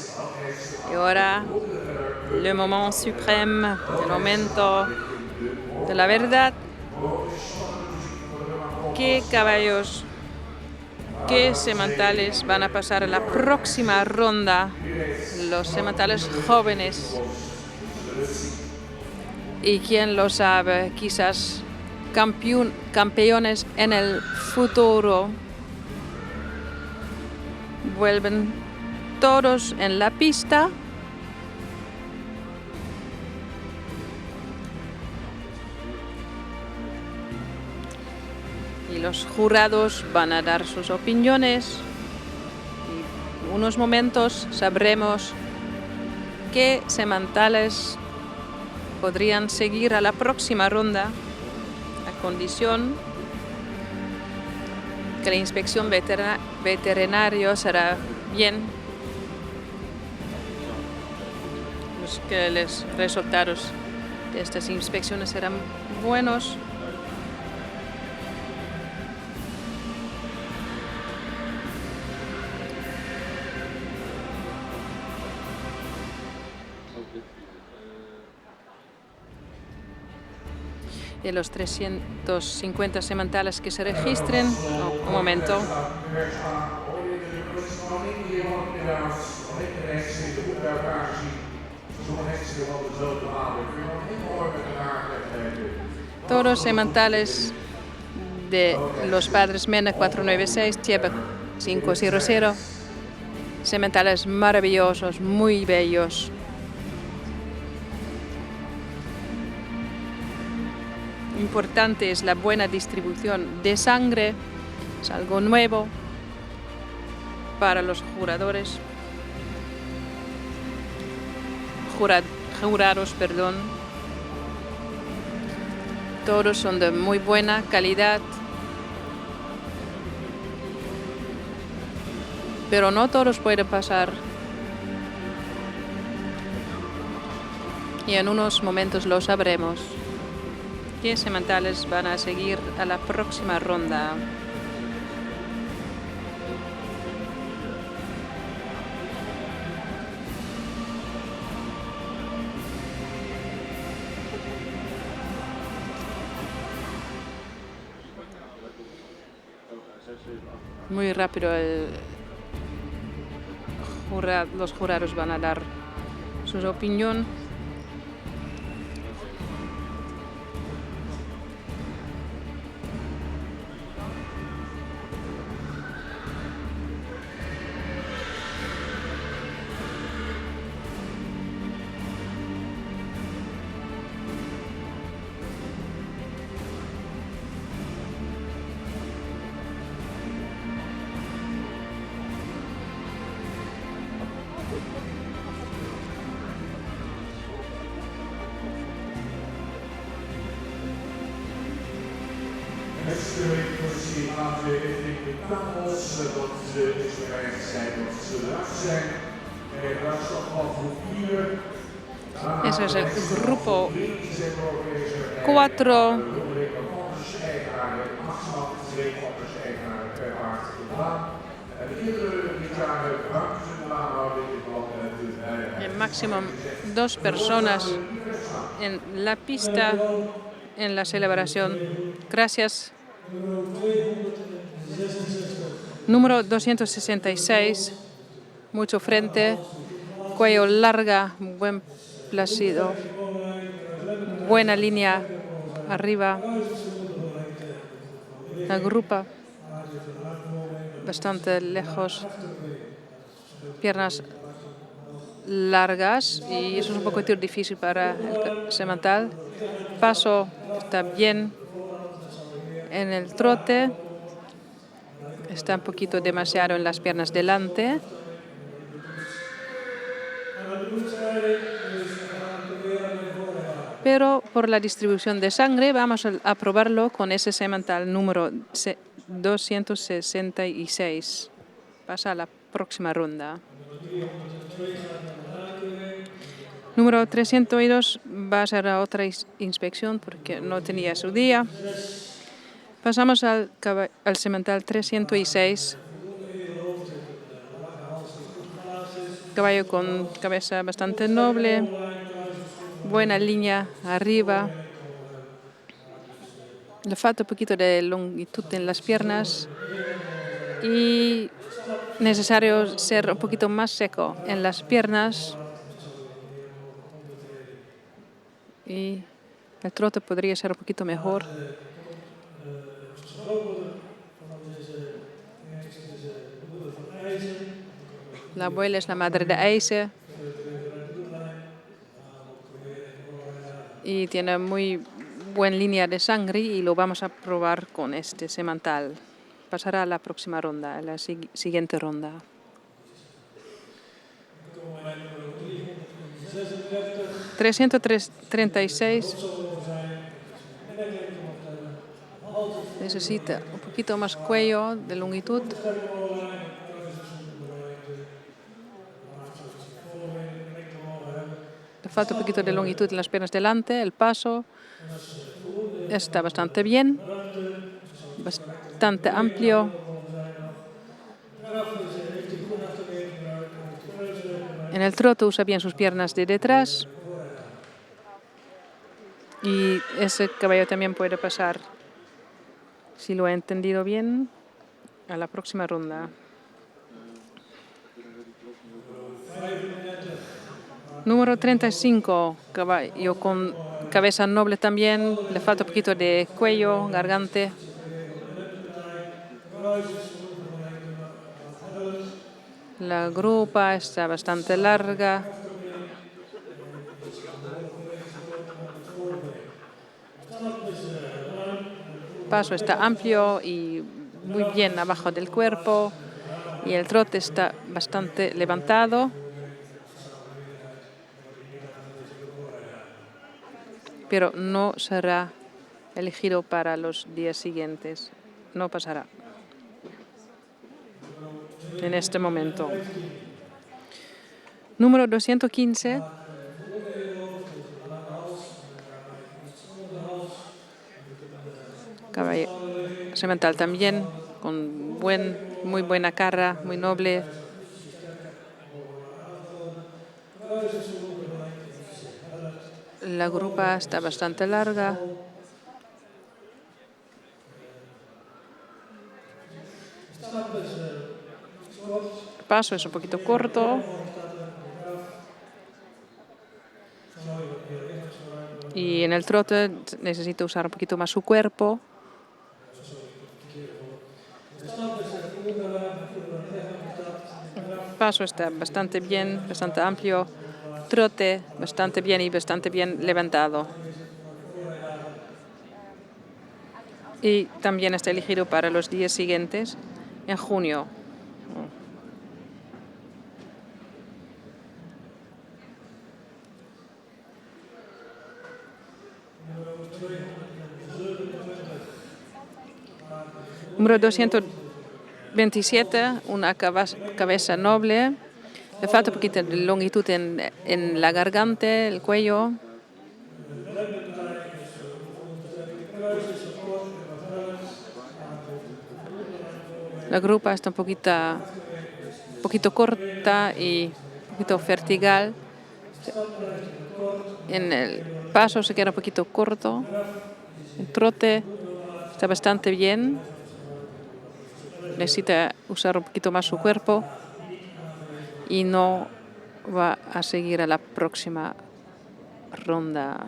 Y ahora, le moment suprême, el momento de la verdad. ¿Qué caballos, qué sementales van a pasar a la próxima ronda? Los sementales jóvenes. Y quién lo sabe, quizás campeones en el futuro. Vuelven todos en la pista. Y los jurados van a dar sus opiniones. Y en unos momentos sabremos qué sementales podrían seguir a la próxima ronda, a condición que la inspección veterinaria será bien, que los resultados de estas inspecciones serán buenos. De los 350 sementales que se registren. Un momento. Todos sementales de los padres Mena 496, Tieba 500. Sementales maravillosos, muy bellos. Importante es la buena distribución de sangre, es algo nuevo para los jurados, Todos son de muy buena calidad, pero no todos pueden pasar. Y en unos momentos lo sabremos. ¿Qué sementales van a seguir a la próxima ronda? Muy rápido los jurados van a dar su opinión. Beste politie, laten we even de tafels, dat ze dus bereid zijn dat ze eraf zijn. Dat is toch al voor 4. Eso es el grupo 4. En máximo 2 personas en la pista en la celebración. Gracias. Número 266. Mucho frente, cuello larga, buen placido, buena línea arriba. Agrupa bastante lejos, piernas largas y eso es un poco difícil para el semental. Paso está bien en el trote, está un poquito demasiado en las piernas delante. Pero por la distribución de sangre vamos a probarlo con ese semental número 266. Pasa a la próxima ronda. Número 302 va a ser a otra inspección porque no tenía su día. Pasamos al semental 306. Caballo con cabeza bastante noble, buena línea arriba. Le falta un poquito de longitud en las piernas y necesario ser un poquito más seco en las piernas. Y el trote podría ser un poquito mejor. La abuela es la madre de Eise y tiene muy buena línea de sangre y lo vamos a probar con este semental. Pasará a la próxima ronda, a la siguiente ronda. $336. Necesita un poquito más cuello de longitud. Le falta un poquito de longitud en las piernas delante. El paso está bastante bien, bastante amplio. En el trote usa bien sus piernas de detrás. Y ese caballo también puede pasar, si lo he entendido bien, a la próxima ronda. Número 35, caballo con cabeza noble también. Le falta un poquito de cuello, garganta. La grupa está bastante larga. El paso está amplio y muy bien abajo del cuerpo. Y el trote está bastante levantado. Pero no será elegido para los días siguientes. No pasará en este momento. Número 215. Caballo semental también, con muy buena cara, muy noble. La grupa está bastante larga. El paso es un poquito corto. Y en el trote necesita usar un poquito más su cuerpo. El paso está bastante bien, bastante amplio. Trote bastante bien y bastante bien levantado. Y también está elegido para los días siguientes, en junio. Número 227, una cabeza noble. Le falta un poquito de longitud en la garganta, el cuello. La grupa está un poquito corta y un poquito vertical. En el paso se queda un poquito corto. El trote está bastante bien. Necesita usar un poquito más su cuerpo y no va a seguir a la próxima ronda.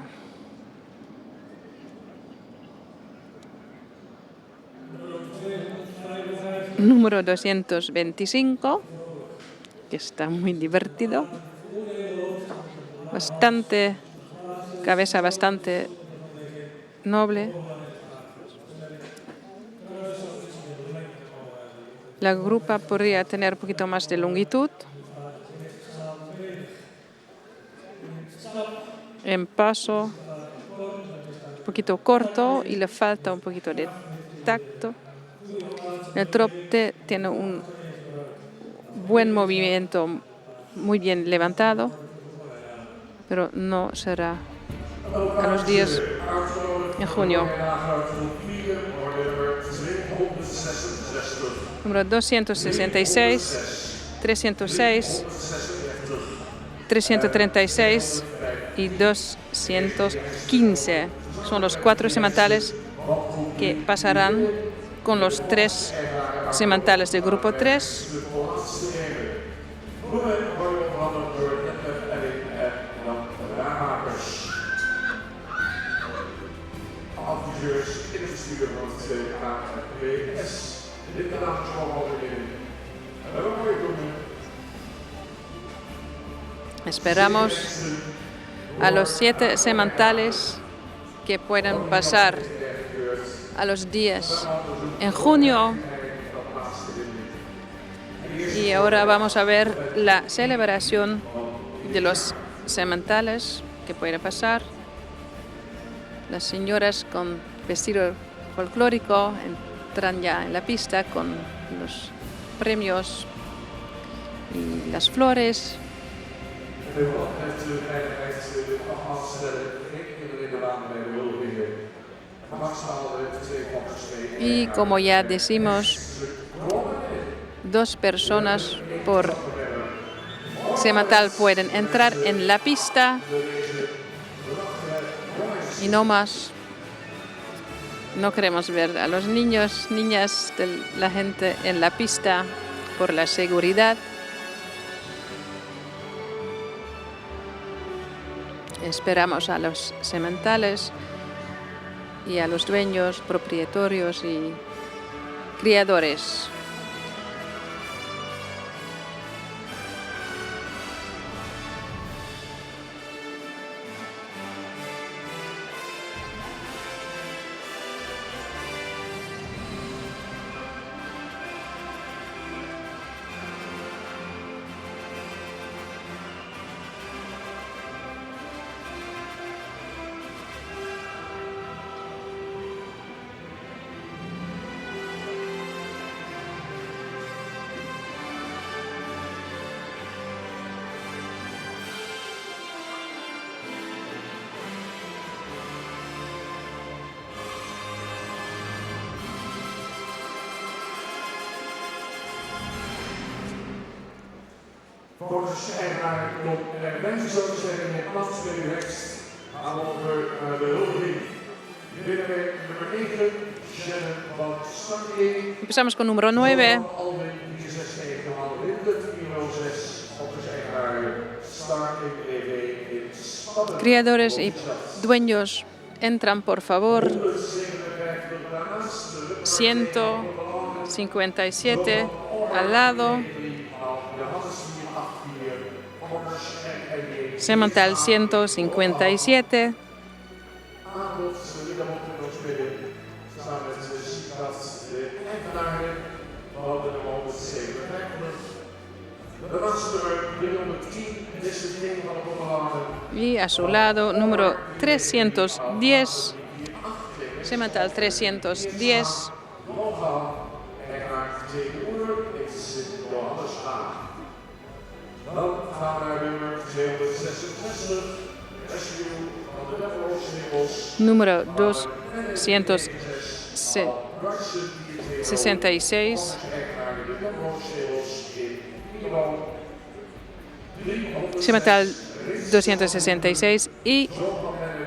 Número 225, que está muy divertido. Cabeza bastante noble. La grupa podría tener un poquito más de longitud. En paso, un poquito corto y le falta un poquito de tacto. El trote tiene un buen movimiento, muy bien levantado, pero no será a los días en junio. Número 266, 306, 336 y 215. Son los 4 sementales que pasarán con los 3 sementales del grupo 3. Adviseurs in het bestuur van het KNPS. Dit kan namens allemaal weer. En dat wil ik doen. Esperamos a los 7 sementales que puedan pasar a los días en junio. Y ahora vamos a ver la celebración de los sementales que pueden pasar. Las señoras con vestido folclórico entran ya en la pista con los premios y las flores. Y como ya decimos, 2 personas por semental pueden entrar en la pista y no más. No queremos ver a los niños, niñas de la gente en la pista por la seguridad. Esperamos a los sementales y a los dueños, propietarios y criadores. Volgens de eigenaar wensen zo te zeggen in plaats van uw tekst aan over de huldiging. Binnenweg nummer 9, Shannon van Stanley. Empezamos con número 9. Alwin 469 normaal Windert, nummer 6, op de eigenaar Starking EV in Spadden. Criadores y dueños, entran por favor. 157 al lado. Semental 157. Y a su lado, número 310. Semental 310. Dan gaan we naar nummer 266, rescue van de Devils. Número 266. Semental 266 y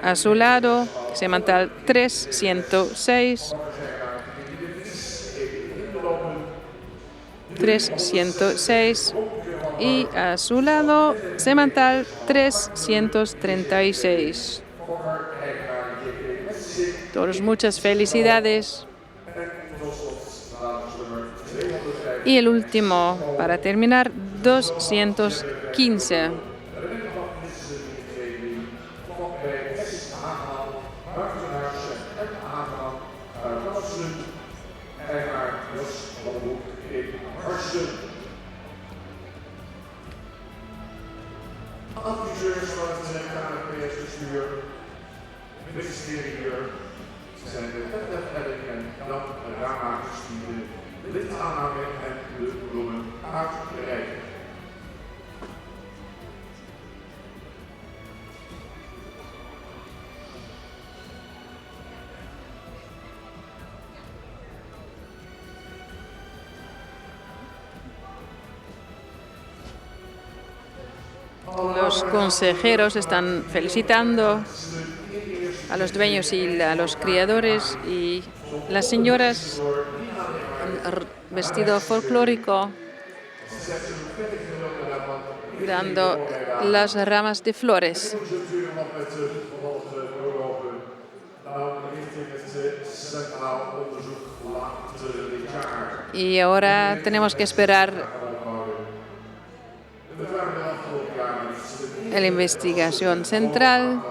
a su lado semental 306. 306 y a su lado semental 336. Todos muchas felicidades. Y el último, para terminar, 215. Adviseurs van het KNPS-bestuur, ministerie hier, zijn de Edding en dan de raammakers die de lidaanhangen en de bloemen uitreiken. los consejeros están felicitando a los dueños y a los criadores, y las señoras en vestido folclórico dando las ramas de flores. Y ahora tenemos que esperar la investigación central.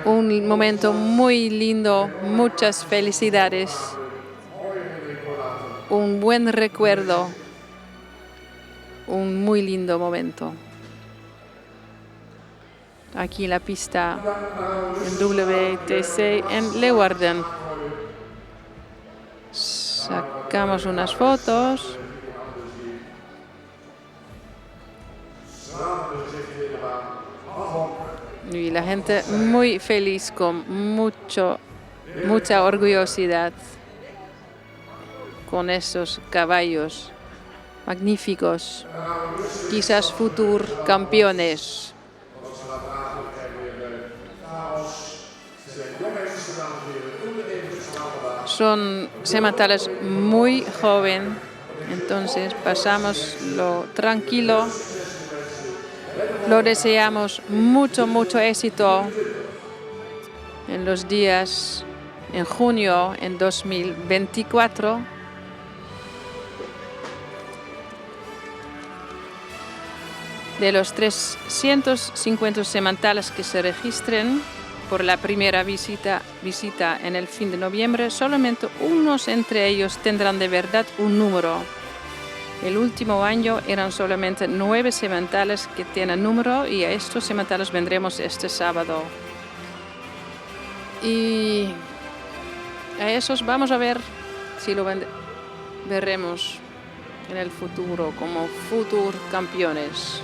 Un momento muy lindo, muchas felicidades, un buen recuerdo, un muy lindo momento. Aquí la pista en WTC en Leeuwarden. Sacamos unas fotos. Y la gente muy feliz, con mucha orgullosidad, con esos caballos magníficos, quizás futuros campeones. Son sementales muy jóvenes, entonces pasamos lo tranquilo. Lo deseamos mucho éxito en los días en junio en 2024. De los 350 sementales que se registren por la primera visita en el fin de noviembre, solamente unos entre ellos tendrán de verdad un número. El último año eran solamente 9 sementales que tienen número, y a estos sementales vendremos este sábado. Y a esos vamos a ver si lo veremos en el futuro como futuros campeones.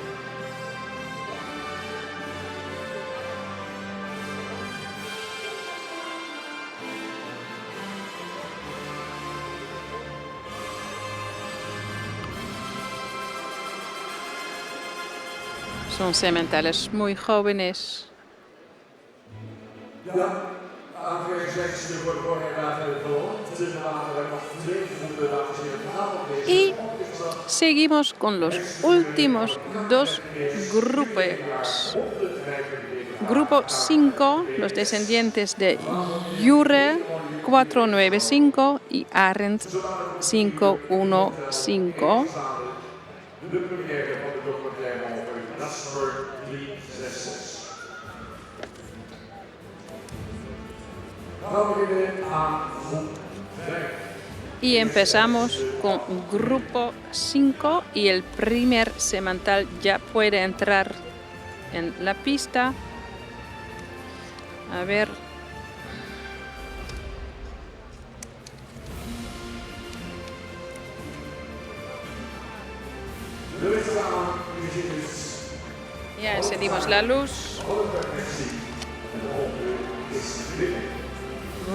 Son sementales muy jóvenes. Y seguimos con los últimos 2 grupos. Grupo 5, los descendientes de Jure 495 y Arendt 515. Y empezamos con grupo 5 y el primer semental ya puede entrar en la pista. A ver. Ya encendimos la luz.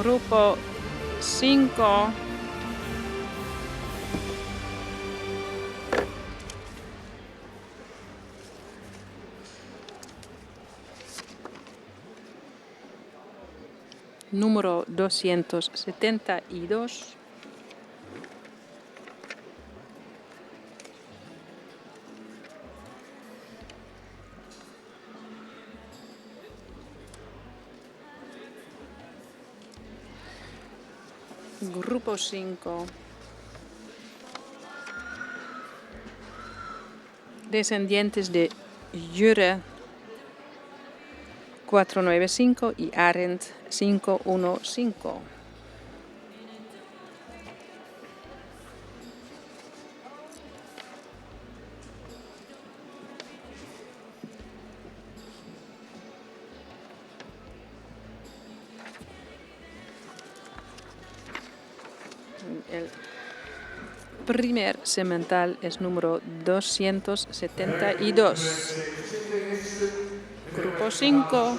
Grupo 5. Número 272. Grupo 5. Descendientes de Jure 495 y Arendt 515. El primer semental es número 272. Grupo 5.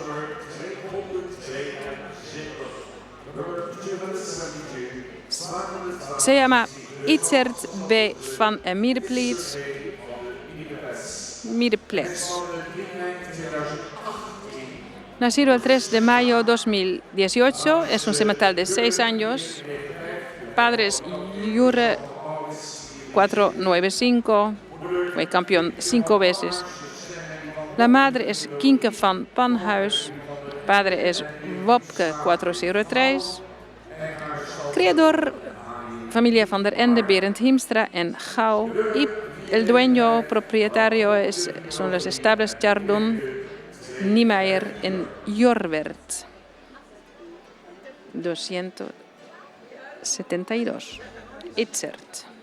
Se llama Itzert B. van Mierenpleets. Nacido el 3 de mayo 2018, es un semental de 6 años. Padres Jure 495, fue campeón 5 veces. La madre es Kienke van Panhuis. Padre es Wopke 403. Criador, familia van der Ende, Berend Hiemstra en Gauw. Y el dueño propietario son los estables Chardon Niemeyer en Jorwert. 272. Itzert.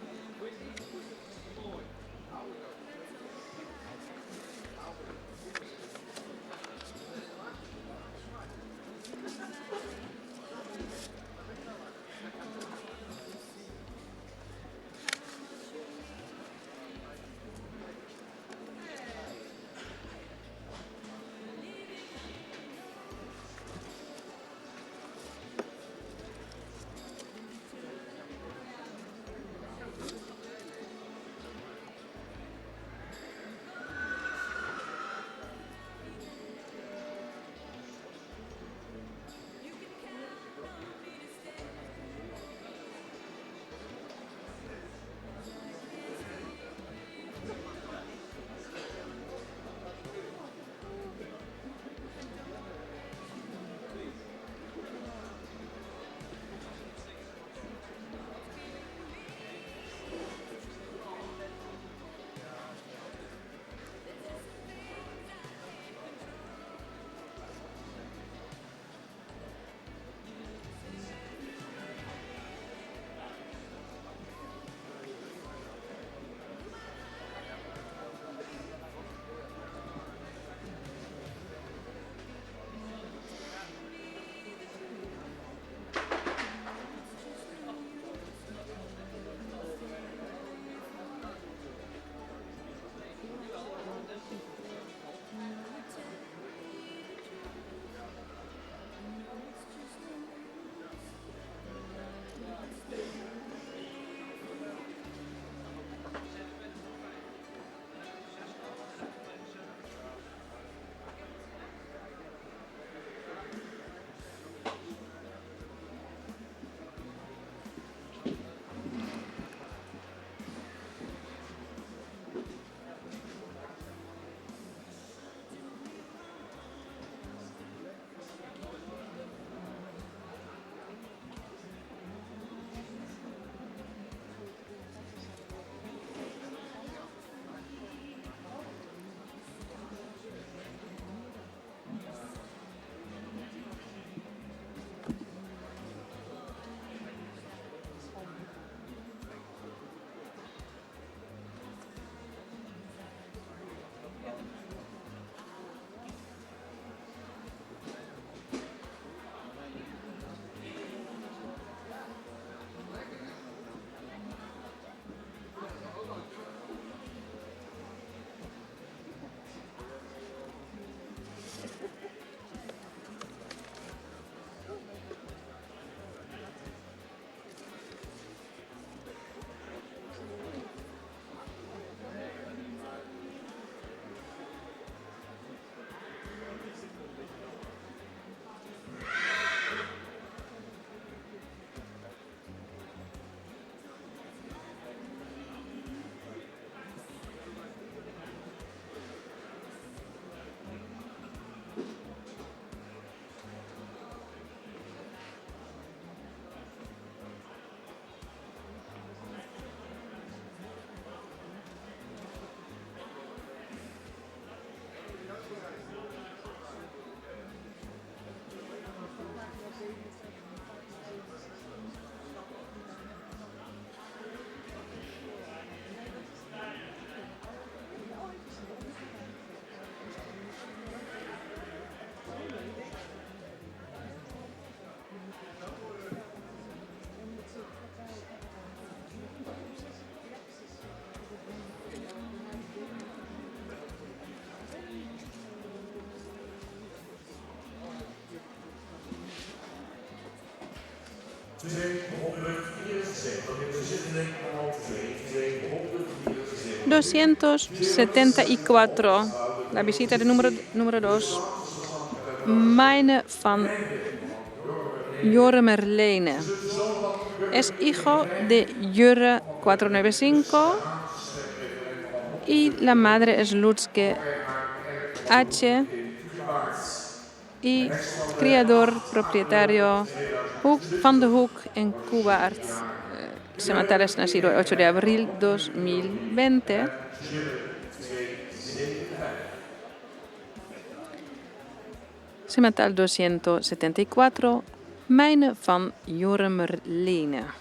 274. La visita de número 2. Meine van Joremerlene. Es hijo de Jure 495 y la madre es Lutske H. y criador propietario Van de Hoek en Cuba. Semental es nacido el 8 de abril 2020. Semental 274. Meine van Joremerlene.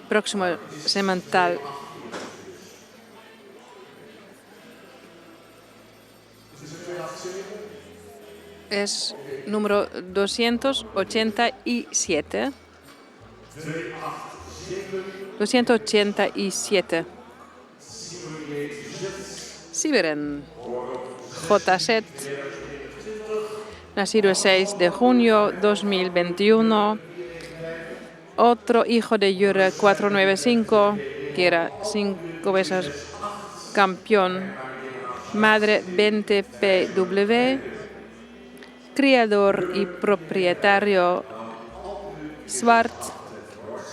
próximo semantal es número 287. 287. Siberen JZ, nacido el 6 de junio 2021. Otro hijo de Jure 495, que era 5 veces campeón. Madre 20PW. Criador y propietario Zwart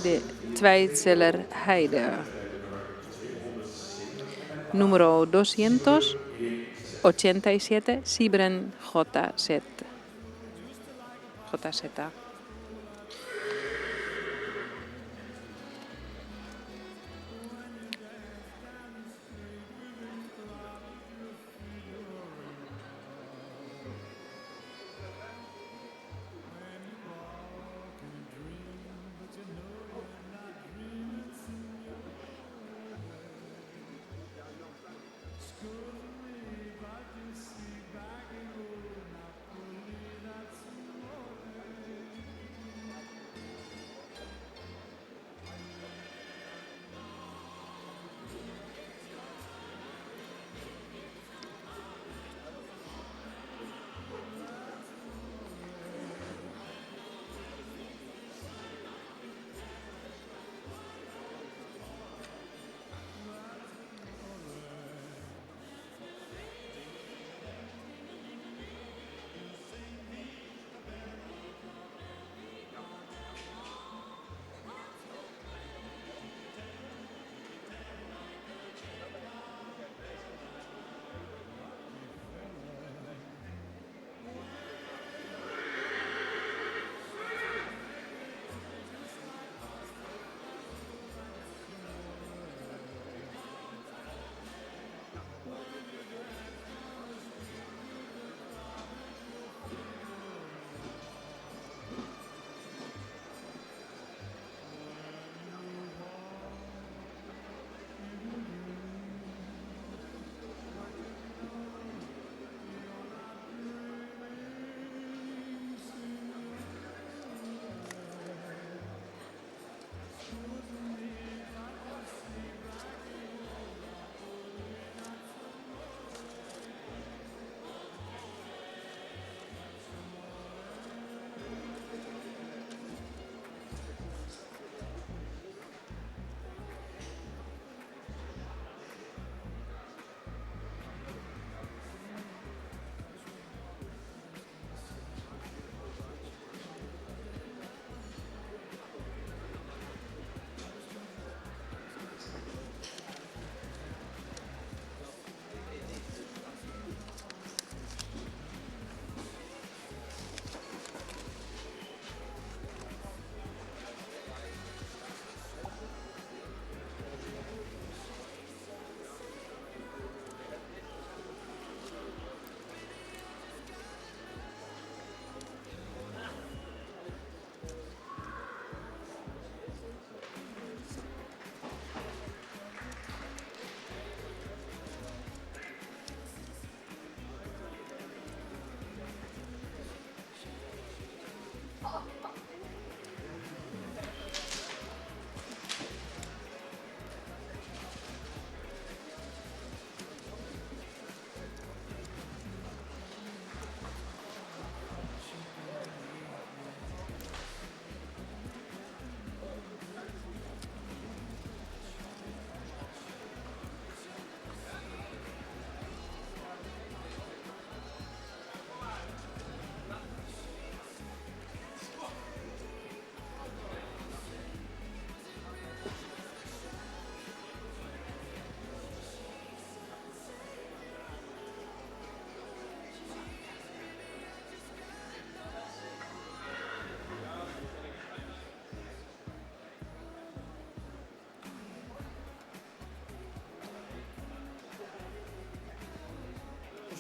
de Twijzeler Heide. Número 287, Sibren JZ.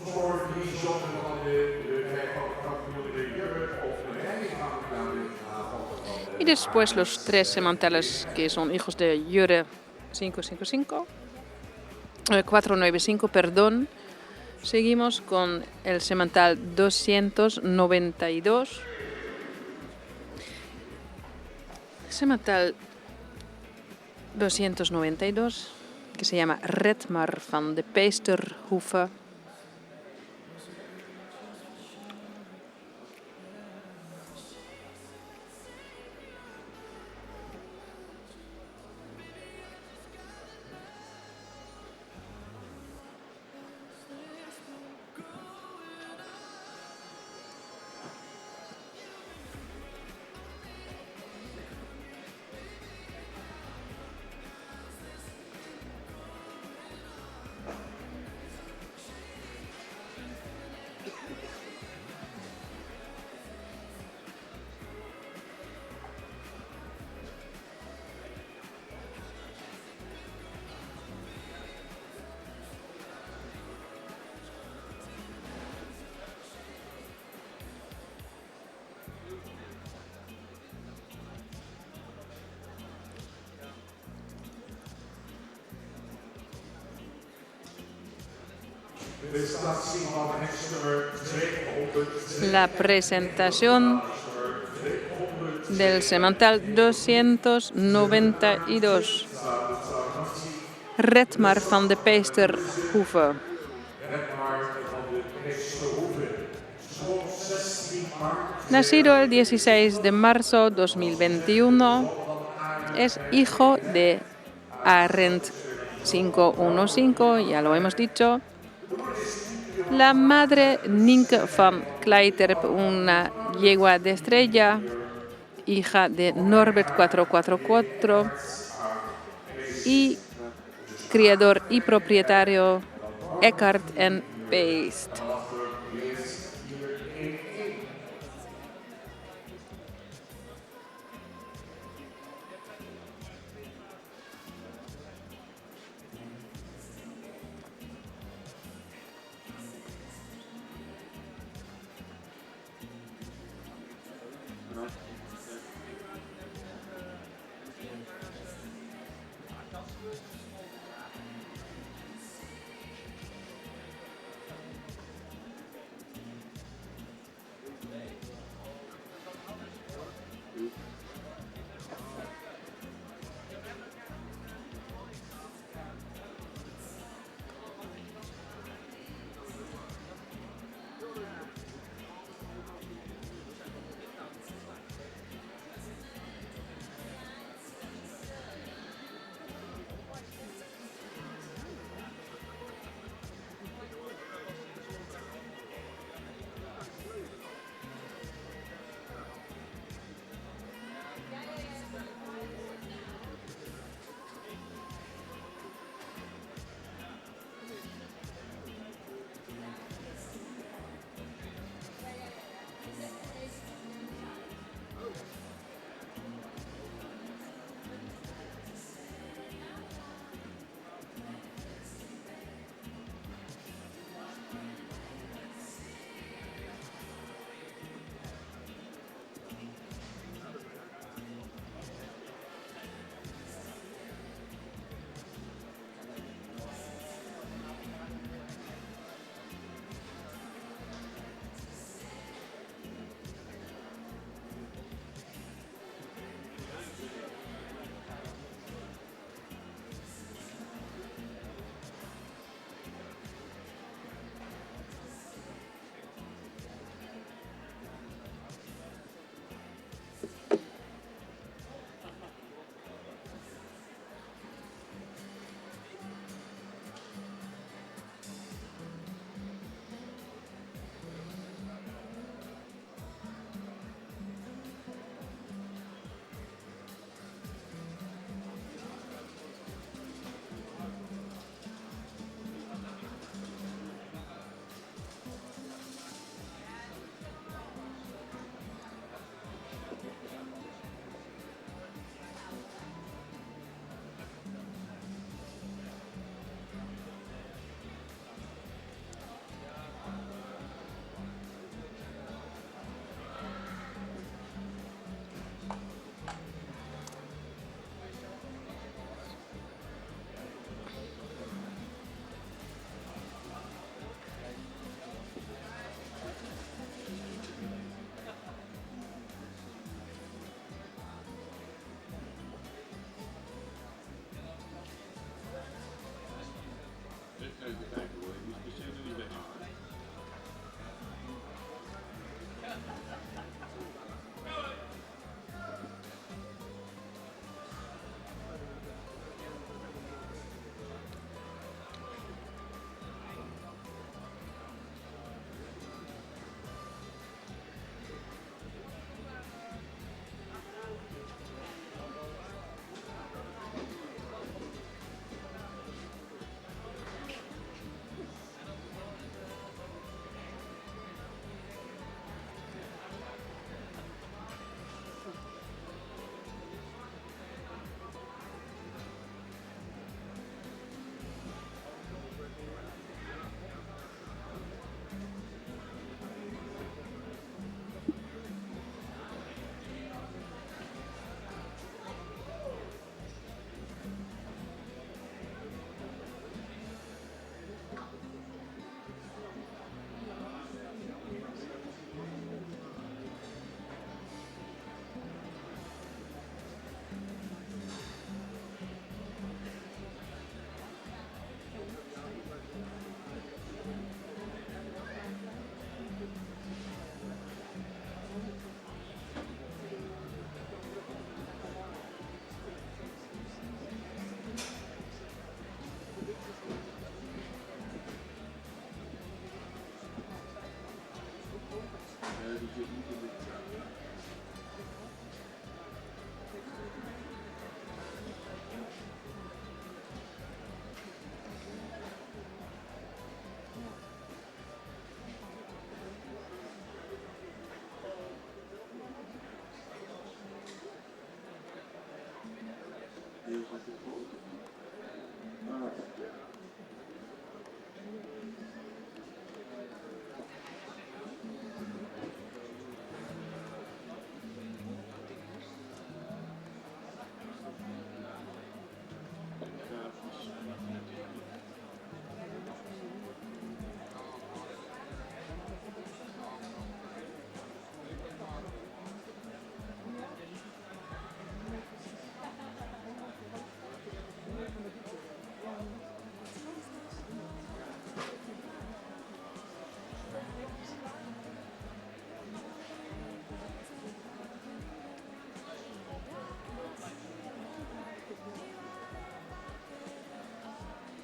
Voor die zonde van de 5 kampioenen de Jurk of de Rijngaard aan de avond. Y después los 3 semantales que son hijos de Jure 495, perdón. Seguimos con el semantal 292. Semantal 292, que se llama Redmar van de Peesterhoeve. La presentación del semantal 292. Redmar van de Peesterhoeve. Nacido el 16 de marzo de 2021, es hijo de Arendt 515, ya lo hemos dicho. La madre Nienke van Kleiterp, una yegua de estrella, hija de Norbert 444 y criador y propietario Eckhart en Peest.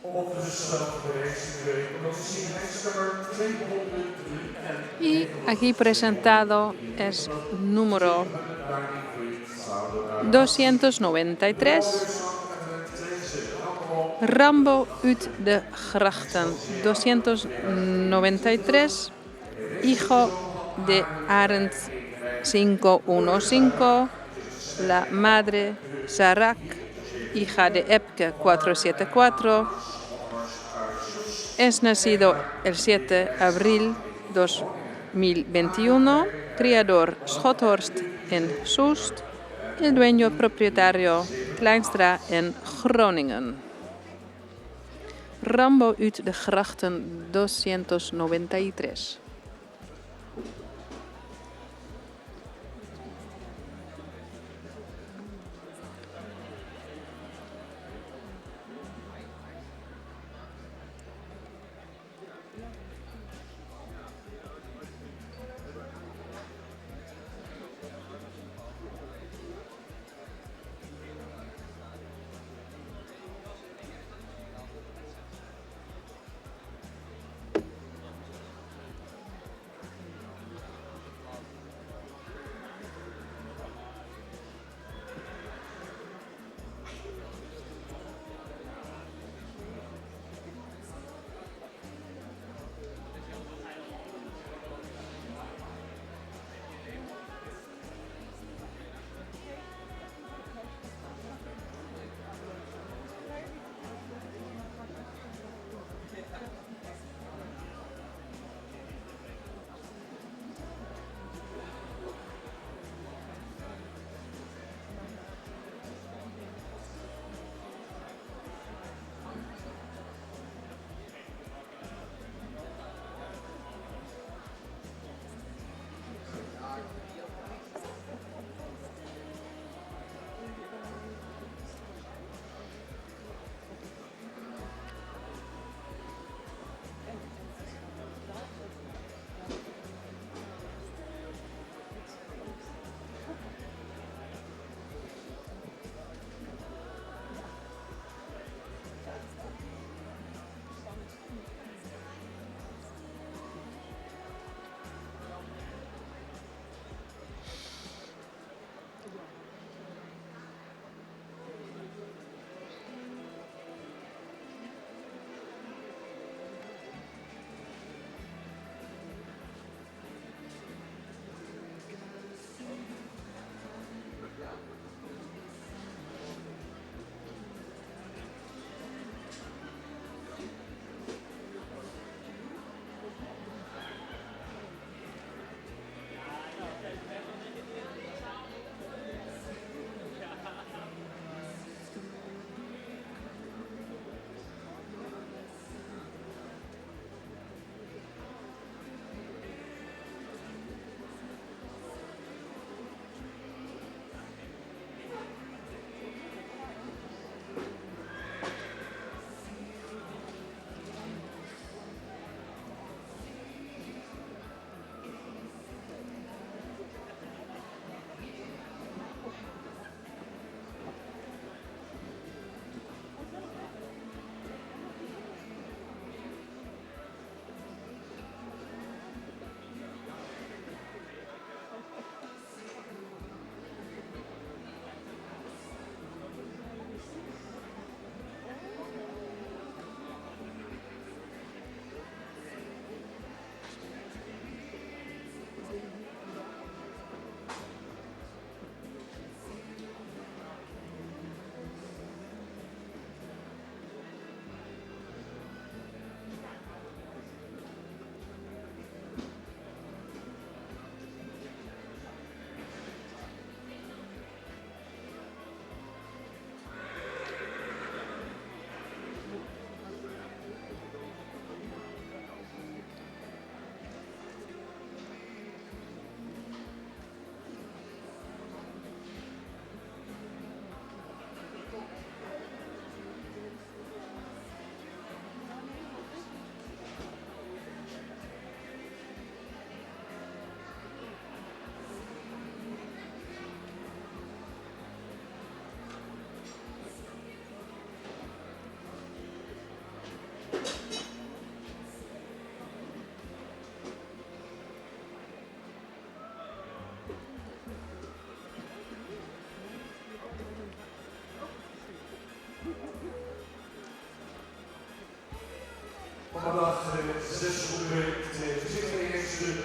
Opgesteld de reeks omdat we zien reksnummer 203 Y aquí presentado es número 293, Rambo uit de Grachten. 293, hijo de Arendt 515, la madre Sarak, hija de Epke 474, es nacido el 7 de abril 2021, criador Schothorst en Soest, el dueño propietario Kleinstra en Groningen. Rambo uit de Grachten 293.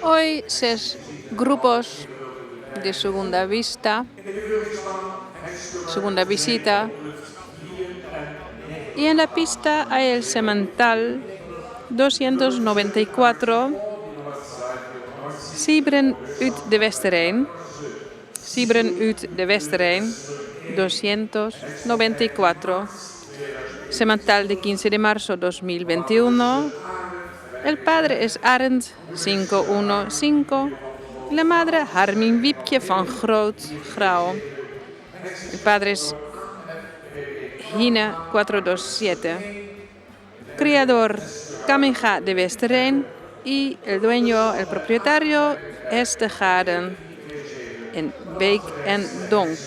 Hoy 6 grupos de segunda visita. Y en la pista hay el semental 294, Sibren uit de Westerijn. Sibren uit de Westerijn 294. Semental de 15 de marzo 2021. El padre es Arend 515. La madre Harmin Wiepje van Grauw. El padre es Hine 427. Criador Caminga de Westerijn. Y el dueño, el propietario, es de Gaarden en Beek en Donk.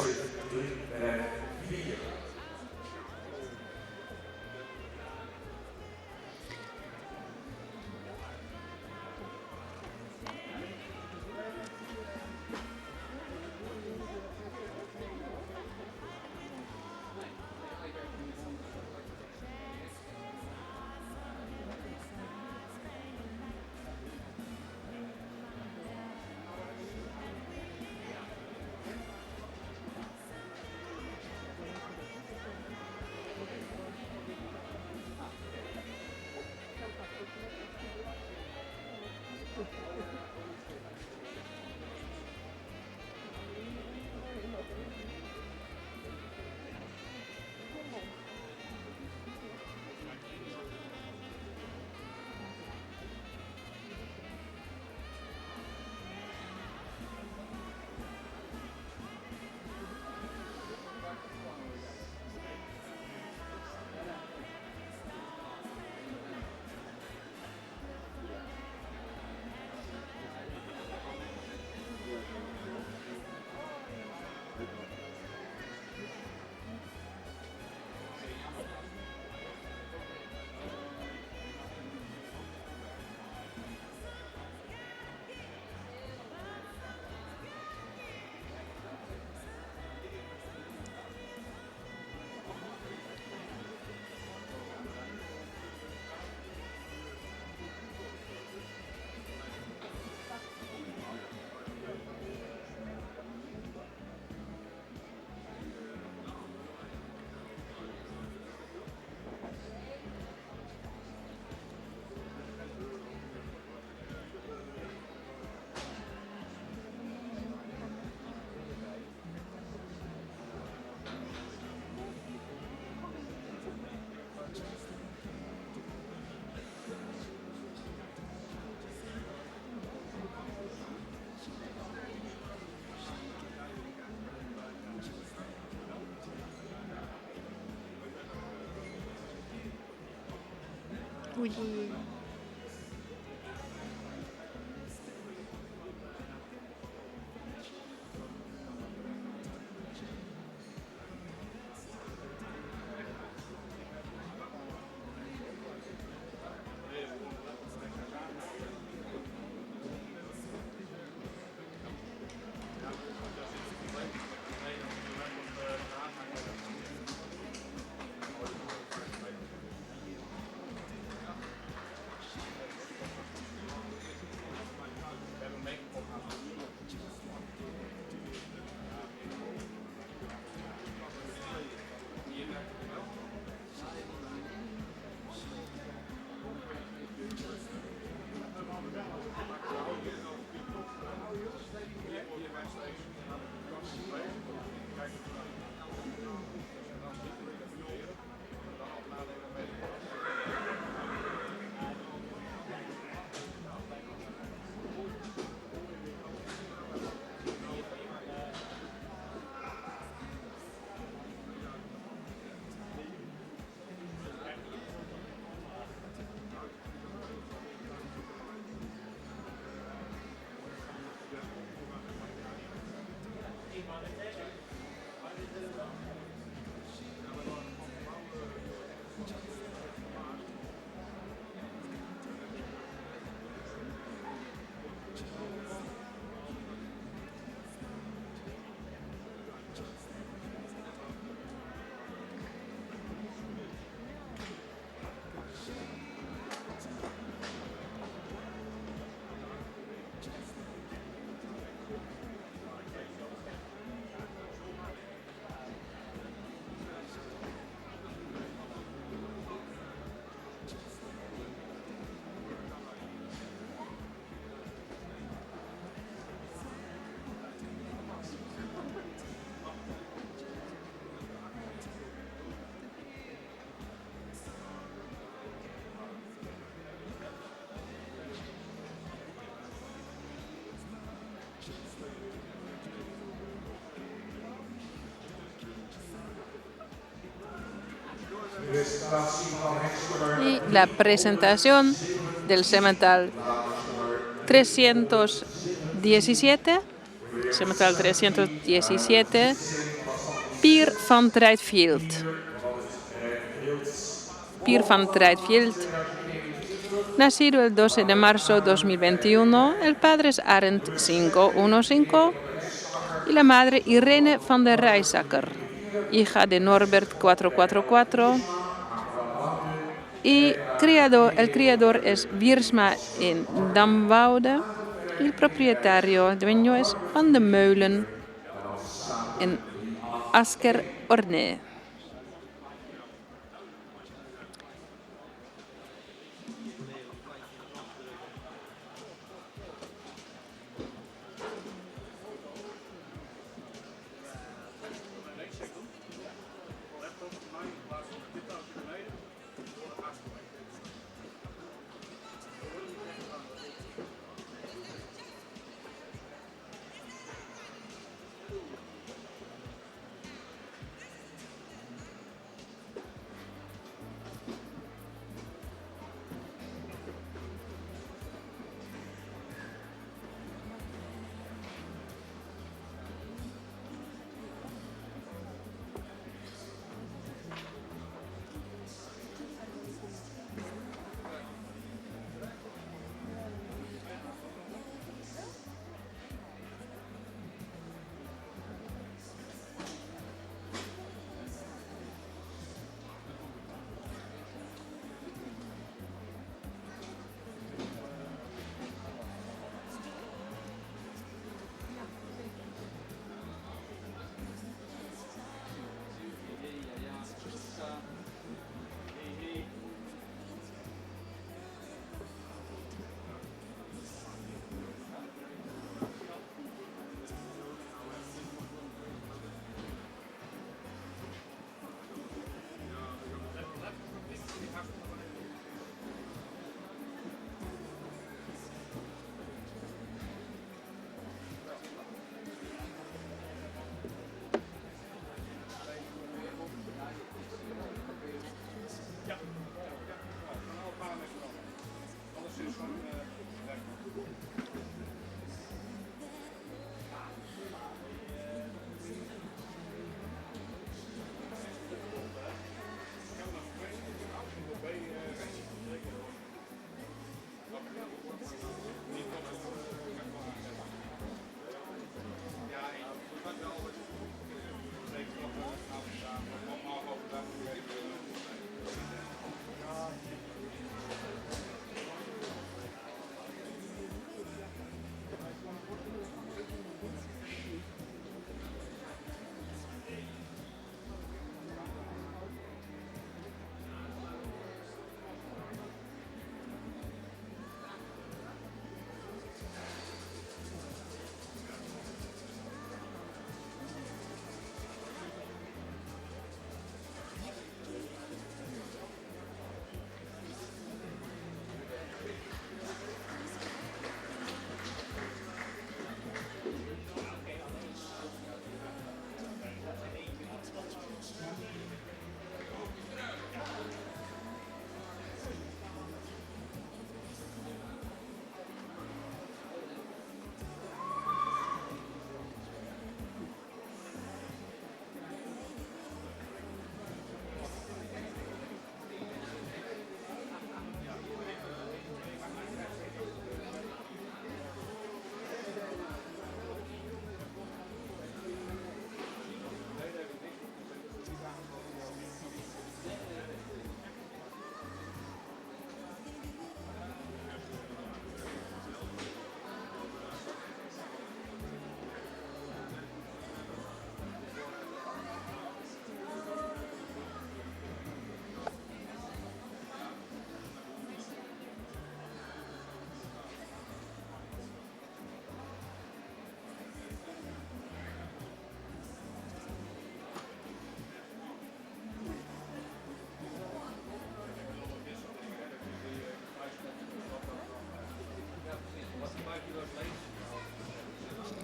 Oei. Y la presentación del semental 317, Pier van Rietveld. Pier van Rietveld, nacido el 12 de marzo de 2021, el padre es Arend 515 y la madre Irene van der Rijsacker, hija de Norbert 444. Y el criador es Wiersma in Damwoude y el propietario, dueño es Van de Meulen en Asker Orne.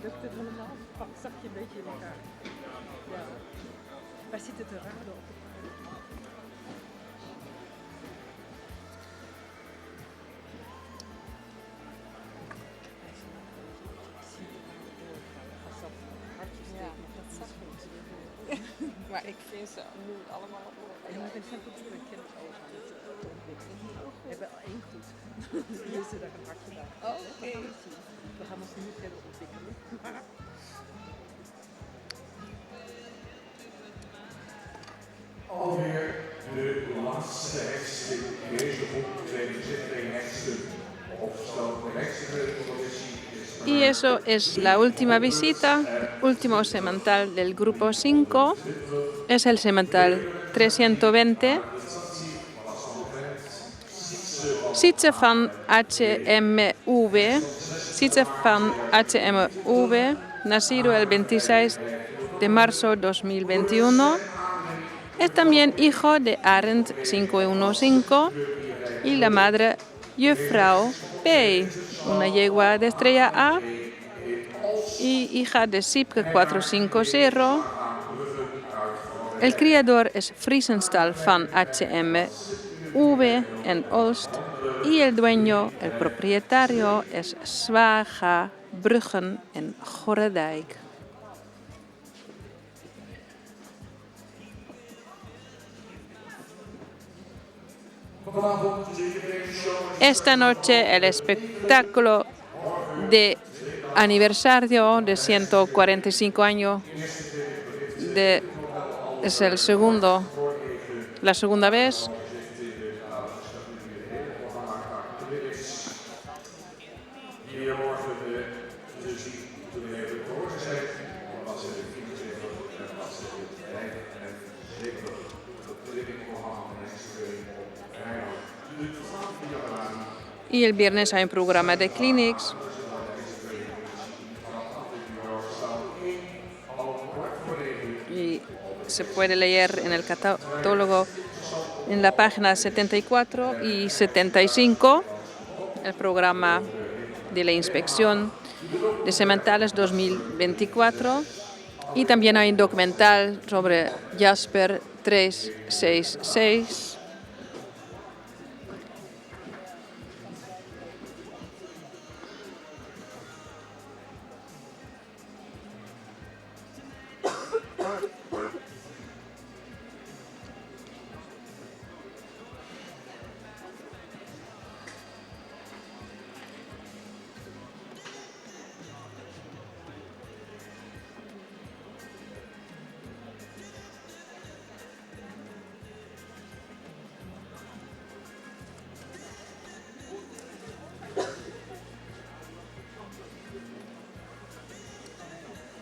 lukt het helemaal. Zak je een beetje in elkaar. Ja. Waar zit het te raden op? Maar ik vind ze nu allemaal... En ik ben goed voor kennis over aan het ontwikkelen. We hebben al één goed. Die is er een hart gedaan. Oké. We gaan ons nu verder ontwikkelen. Alweer de laatste heksen in deze groep, de heksen opgesteld. De heksenpositie. Y eso es la última visita, último semental del grupo 5, es el semental 320, Sietse van HMV, nacido el 26 de marzo 2021, es también hijo de Arend 515 y la madre Juffrouw P, una yegua de estrella A y hija de Sipke 450. El criador es Friesenstal van HMV en Olst y el dueño, el propietario, es Swaga Bruggen en Gorredijk. Esta noche el espectáculo de aniversario de 145 años es la segunda vez. Y el viernes hay un programa de clinics. Y se puede leer en el catálogo en la página 74 y 75 el programa de la inspección de sementales 2024. Y también hay un documental sobre Jasper 366. Nummer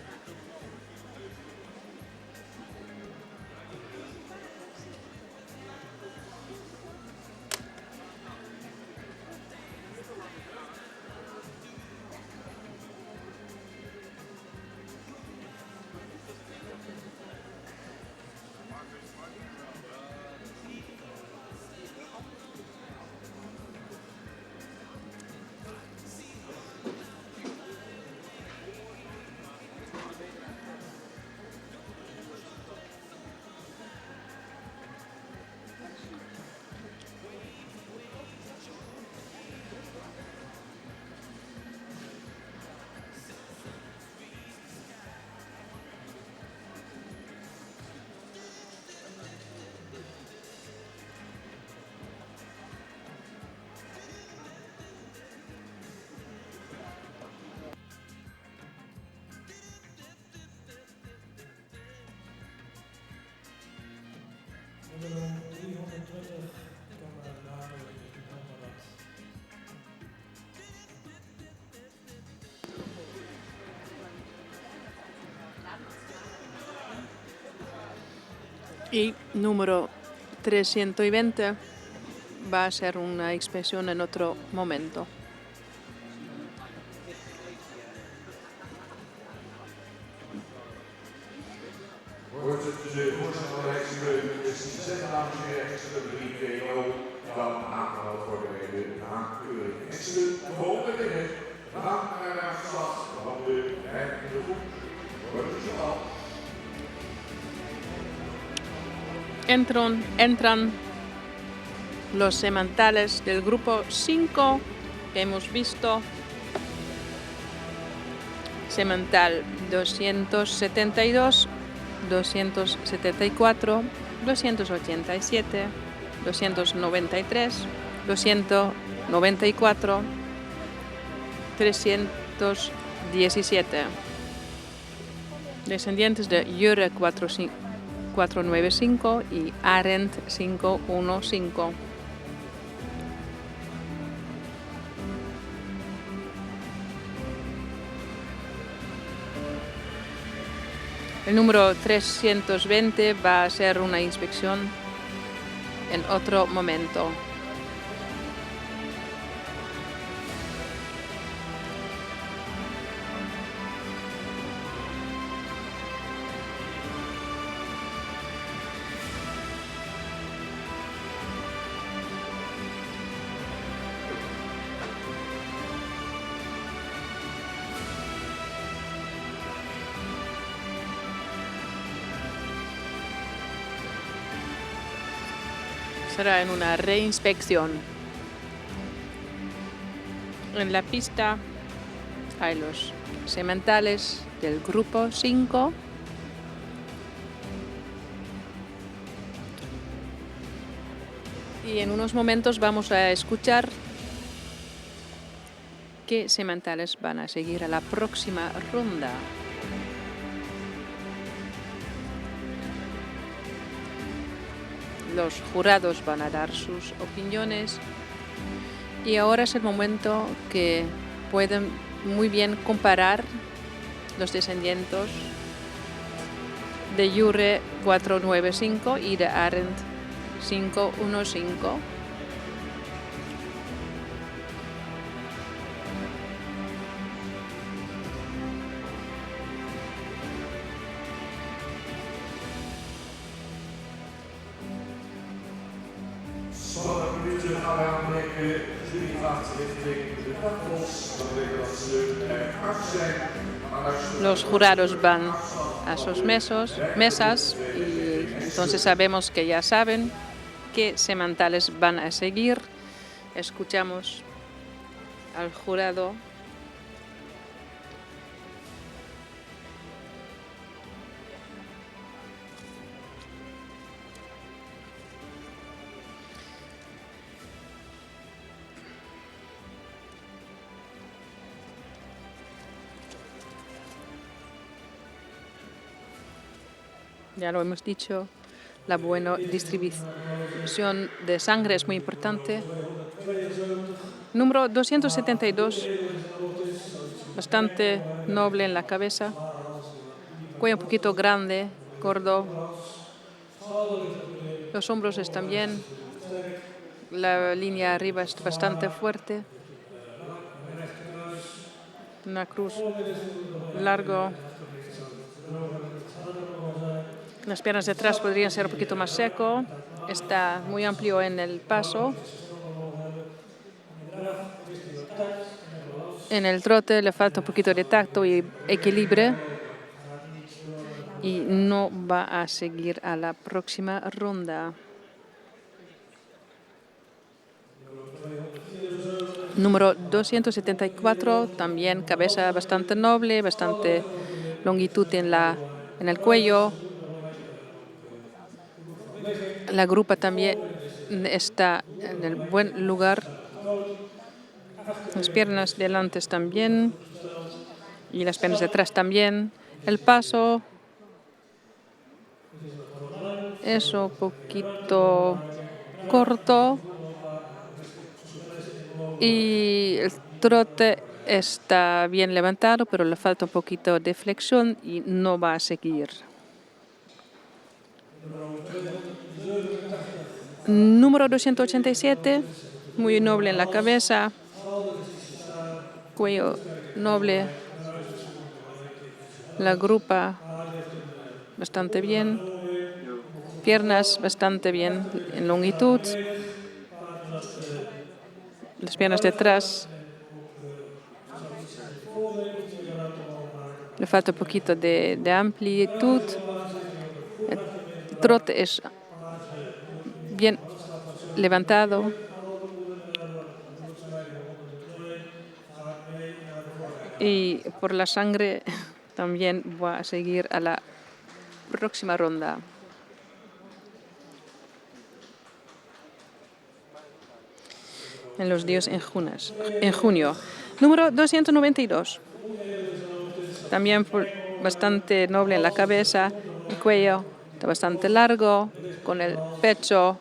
320 kan maar later in Ambarat. Y número 320 va a ser una inspección en otro momento. Entran los sementales del grupo 5 que hemos visto. Semental 272 274, 287, 293, 294, 317. Descendientes de Jure 495 y Arendt 515. El número 320 va a ser una inspección en otro momento. Será en una reinspección. En la pista hay los sementales del grupo 5. Y en unos momentos vamos a escuchar qué sementales van a seguir a la próxima ronda. Los jurados van a dar sus opiniones y ahora es el momento que pueden muy bien comparar los descendientes de Jure 495 y de Arendt 515. Sommige minuten gaan we aanmerken, jullie gaat richting de tafels. Dat betekent dat ze eraf zijn. Los jurados van a sus mesas y entonces sabemos que ya saben qué sementales van a seguir. Escuchamos al jurado. Ya lo hemos dicho, la buena distribución de sangre es muy importante. Número 272, bastante noble en la cabeza, cuello un poquito grande, gordo. Los hombros están bien, la línea arriba es bastante fuerte. Una cruz largo. Las piernas de atrás podrían ser un poquito más seco. Está muy amplio en el paso. En el trote le falta un poquito de tacto y equilibrio. Y no va a seguir a la próxima ronda. Número 274, también cabeza bastante noble, bastante longitud en el cuello. La grupa también está en el buen lugar. Las piernas delante están bien y las piernas de atrás también. El paso es un poquito corto y el trote está bien levantado, pero le falta un poquito de flexión y no va a seguir. Número 287, muy noble en la cabeza, cuello noble, la grupa bastante bien, piernas bastante bien en longitud, las piernas de atrás le falta un poquito de amplitud, el trote es bien levantado. Y por la sangre también va a seguir a la próxima ronda. En los días en junio. Número 292. También bastante noble en la cabeza, el cuello está bastante largo, con el pecho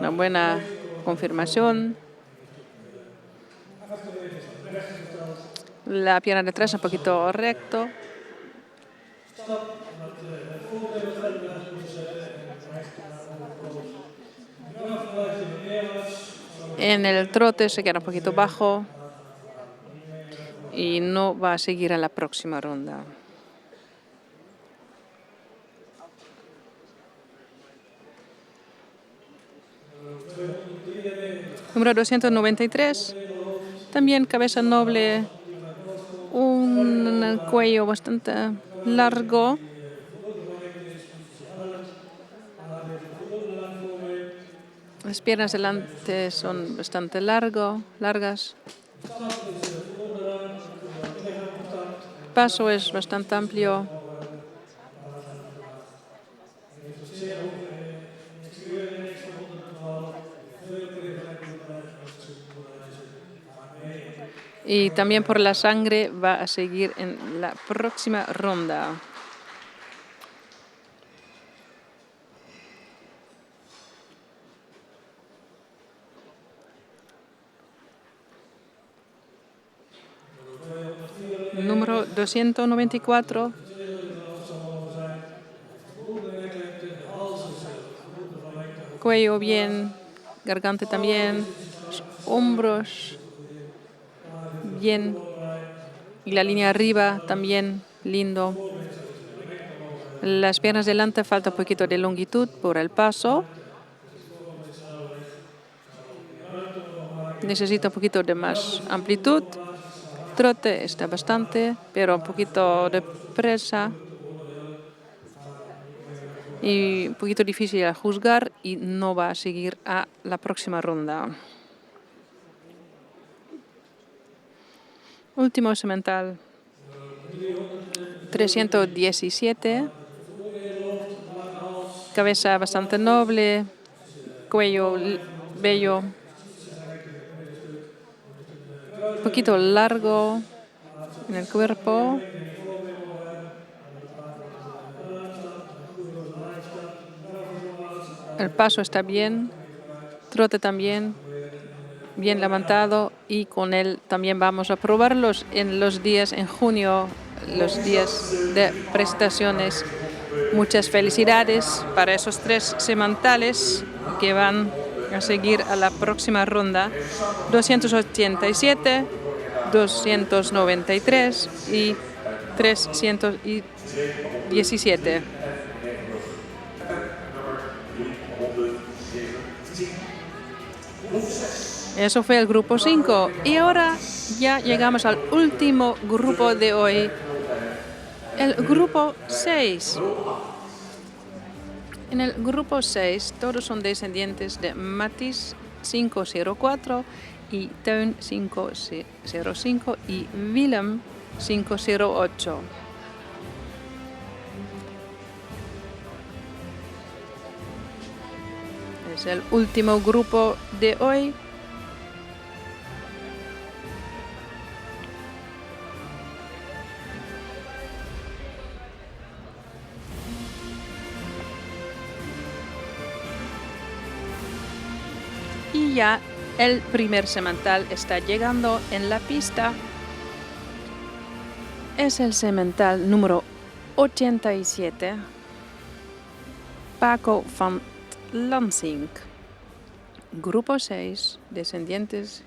una buena confirmación. La pierna de atrás un poquito recto. En el trote se queda un poquito bajo y no va a seguir a la próxima ronda. Número 293. También cabeza noble, un cuello bastante largo. Las piernas delante son bastante largas. El paso es bastante amplio. Y también por la sangre va a seguir en la próxima ronda. Número 294. Cuello bien, garganta también, hombros bien y la línea arriba también lindo. Las piernas delante falta un poquito de longitud por el paso. Necesita un poquito de más amplitud. Trote está bastante, pero un poquito de presa. Y un poquito difícil a juzgar y no va a seguir a la próxima ronda. Último semental. 317. Cabeza bastante noble. Cuello bello. Un poquito largo en el cuerpo. El paso está bien. Trote también. Bien levantado y con él también vamos a probarlos en los días en junio, los días de presentaciones. Muchas felicidades para esos 3 sementales que van a seguir a la próxima ronda. 287, 293 y 317. Eso fue el grupo 5. Y ahora ya llegamos al último grupo de hoy, el grupo 6. En el grupo 6 todos son descendientes de Mathis 504 y Teun 505 y Willem 508. Es el último grupo de hoy. Y ya el primer semental está llegando en la pista. Es el semental número 87. Paco van Lansing. Grupo 6, descendientes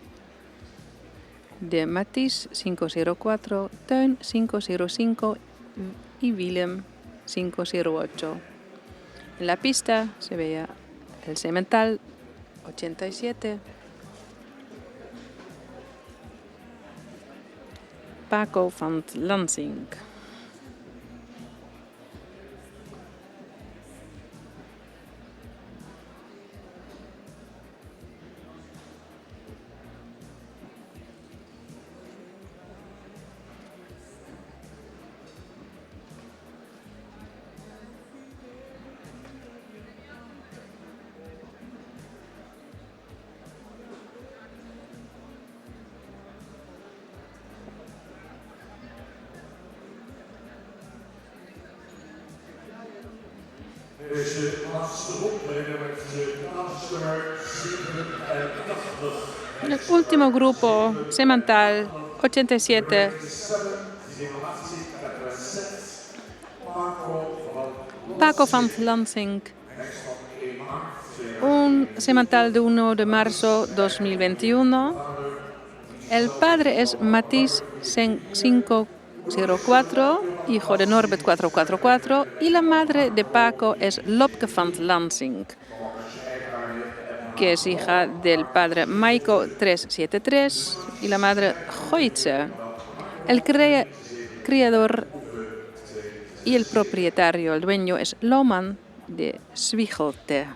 de Mathis 504, Teun 505 y Willem 508. En la pista se veía el semental 87. Paco van Lansing. El último grupo, semental 87, Paco van Lansing, un semental de 1 de marzo 2021. El padre es Matthijs 504, hijo de Norbert 444, y la madre de Paco es Lopke van Lansing, que es hija del padre Maiko 373 y la madre Joitse. El criador y el propietario, el dueño, es Lohman de Zwigelte.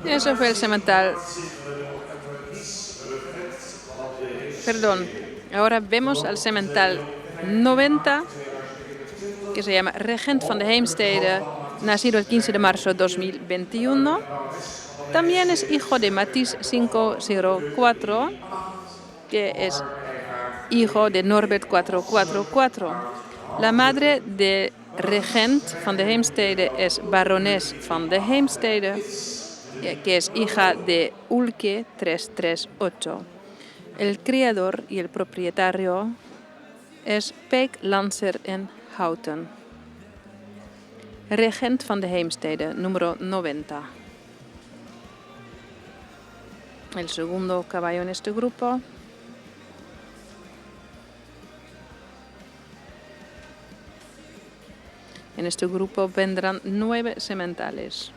Eso fue el semental. Perdón, ahora vemos al semental 90, que se llama Regent van de Heemstede, nacido el 15 de marzo de 2021. También es hijo de Matthijs 504, que es hijo de Norbert 444. La madre de Regent van de Heemstede es barones van de Heemstede, que es hija de Ulke 338. El criador y el propietario es Peek Lancer en Houten. Regent van de Heemstede, número 90. El segundo caballo en este grupo. En este grupo vendrán 9 sementales.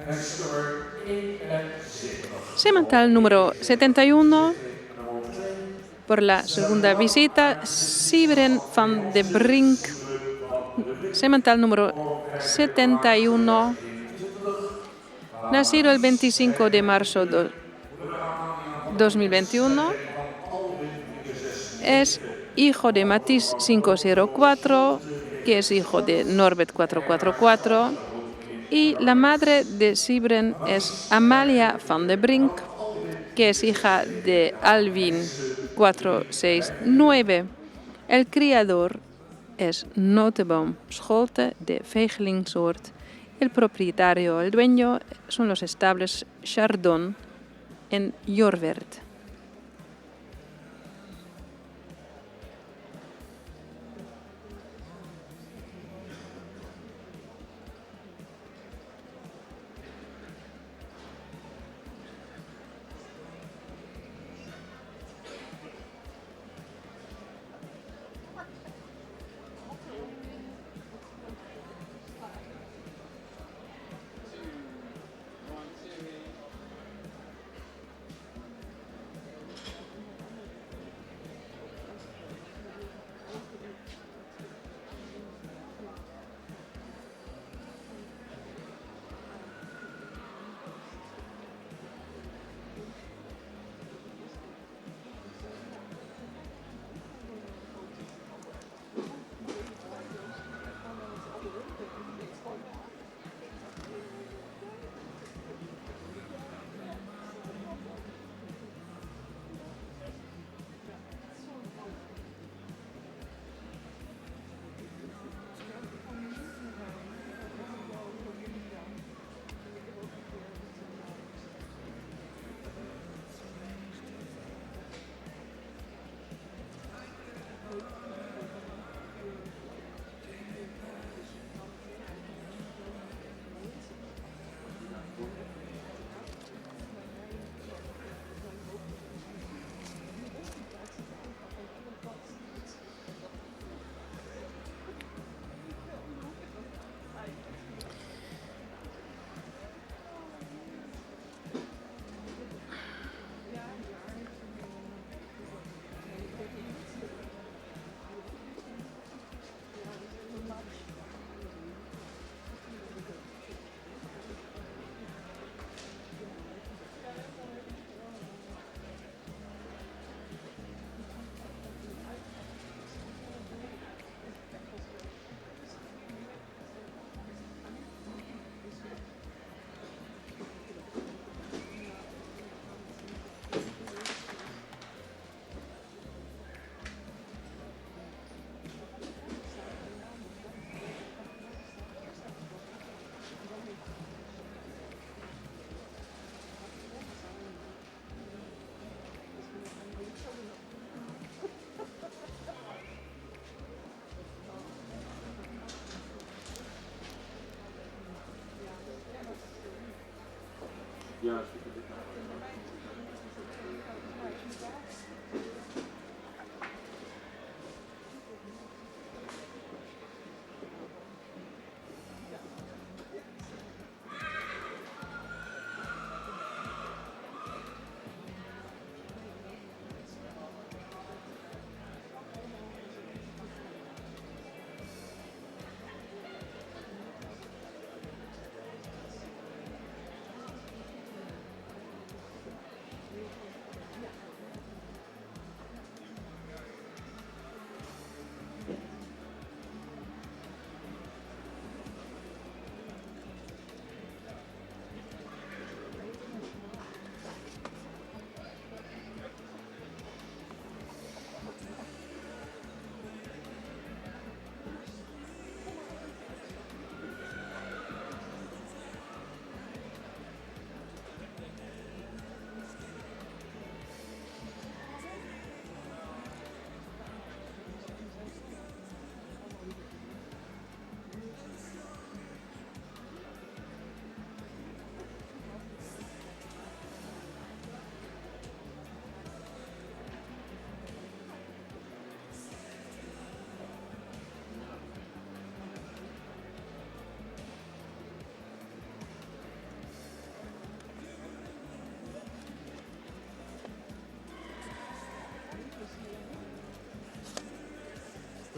En nummer 71. Semental número 71. Por la segunda visita, Sybren van de Brink. Semental número 71. Nacido el 25 de marzo de 2021. Es hijo de Matisse 504, que es hijo de Norbert 444. Y la madre de Sybren es Amalia van de Brink, que es hija de Alvin 469. El criador es Noteboom Scholte de Vegelingsoord. El propietario, el dueño, son los estables Chardon en Jorwert.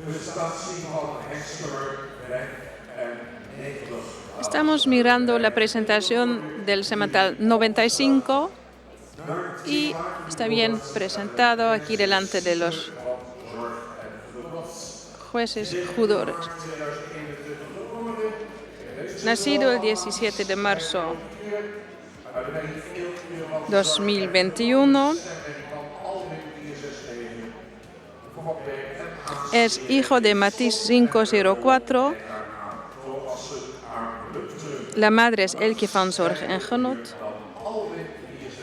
presentatie van Hexter en 90. Estamos mirando la presentación del semental 95 y está bien presentado aquí delante de los jueces judores. Nacido el 17 de marzo 2021, es hijo de Matisse 504. La madre es Elke van Zorg en Genot.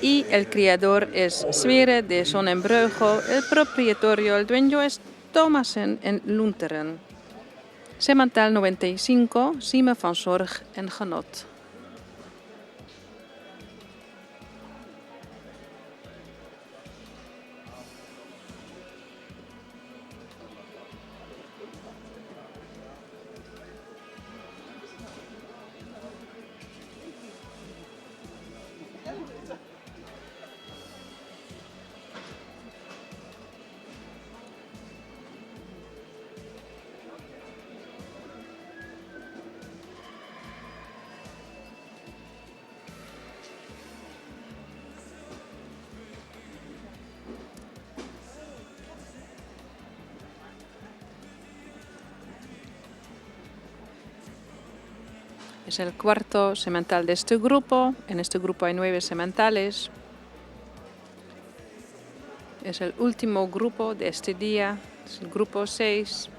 Y el criador es Sverre de Sonnenbreugo. El propietario, el dueño es Thomassen en Lunteren. Semental 95, Sime van Zorg en Genot. Es el cuarto semental de este grupo. En este grupo hay 9 sementales. Es el último grupo de este día, es el grupo 6.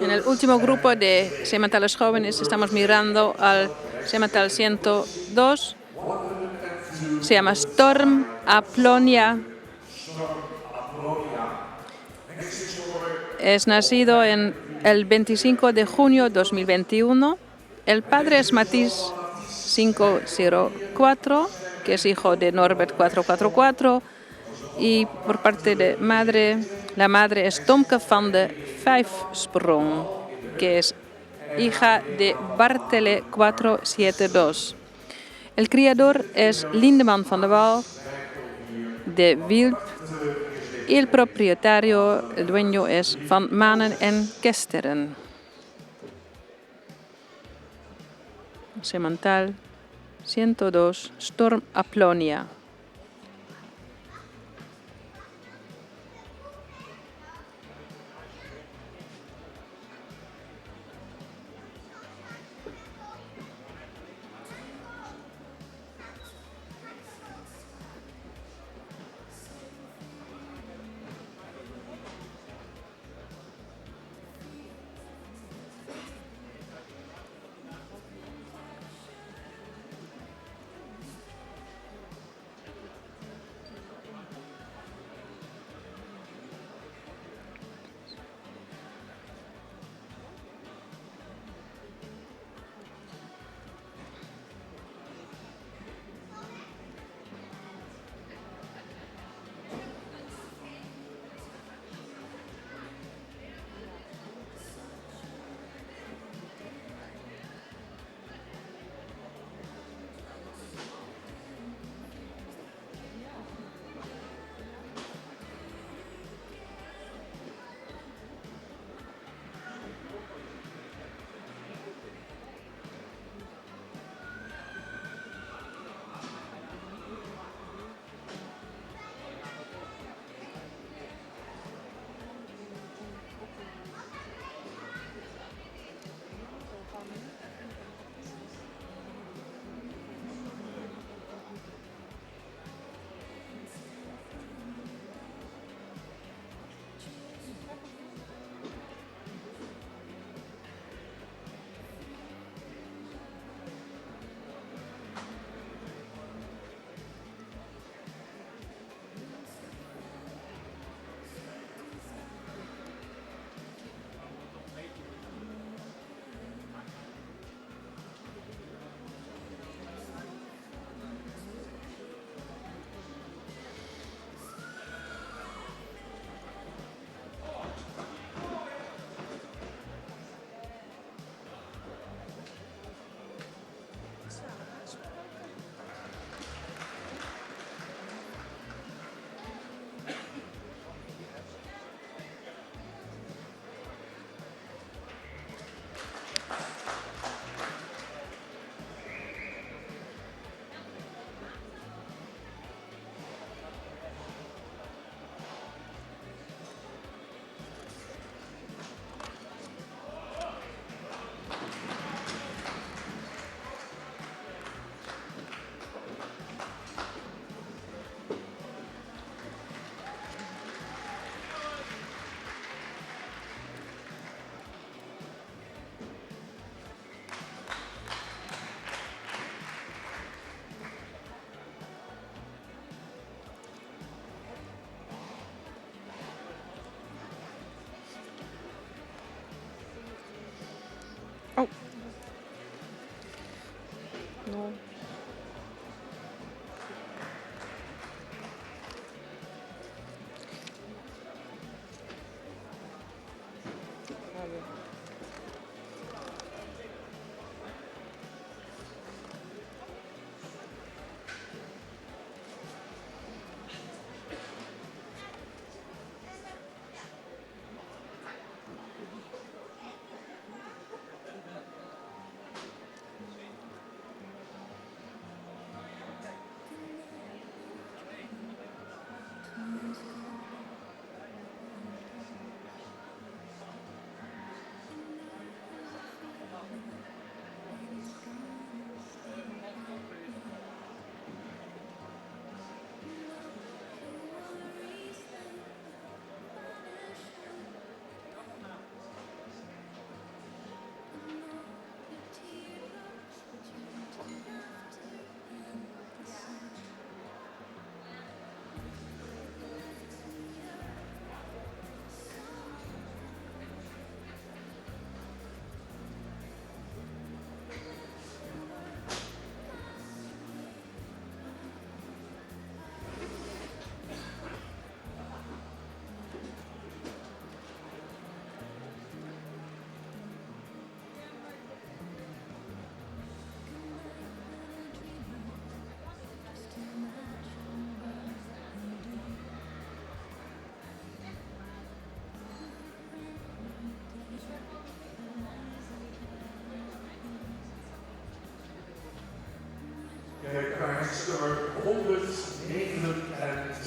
En el último grupo de semantales jóvenes estamos mirando al semantal 102. Se llama Storm Aplonia. Es nacido en el 25 de junio de 2021. El padre es Matisse 504, que es hijo de Norbert 444. Y por parte de madre, la madre es Tomke van de Vijfsprong, que es hija de Bartele 472. El criador es Lindeman van der Waal de Wilp y el propietario, el dueño, es Van Manen en Kesteren. Semantal 102, Storm Aplonia.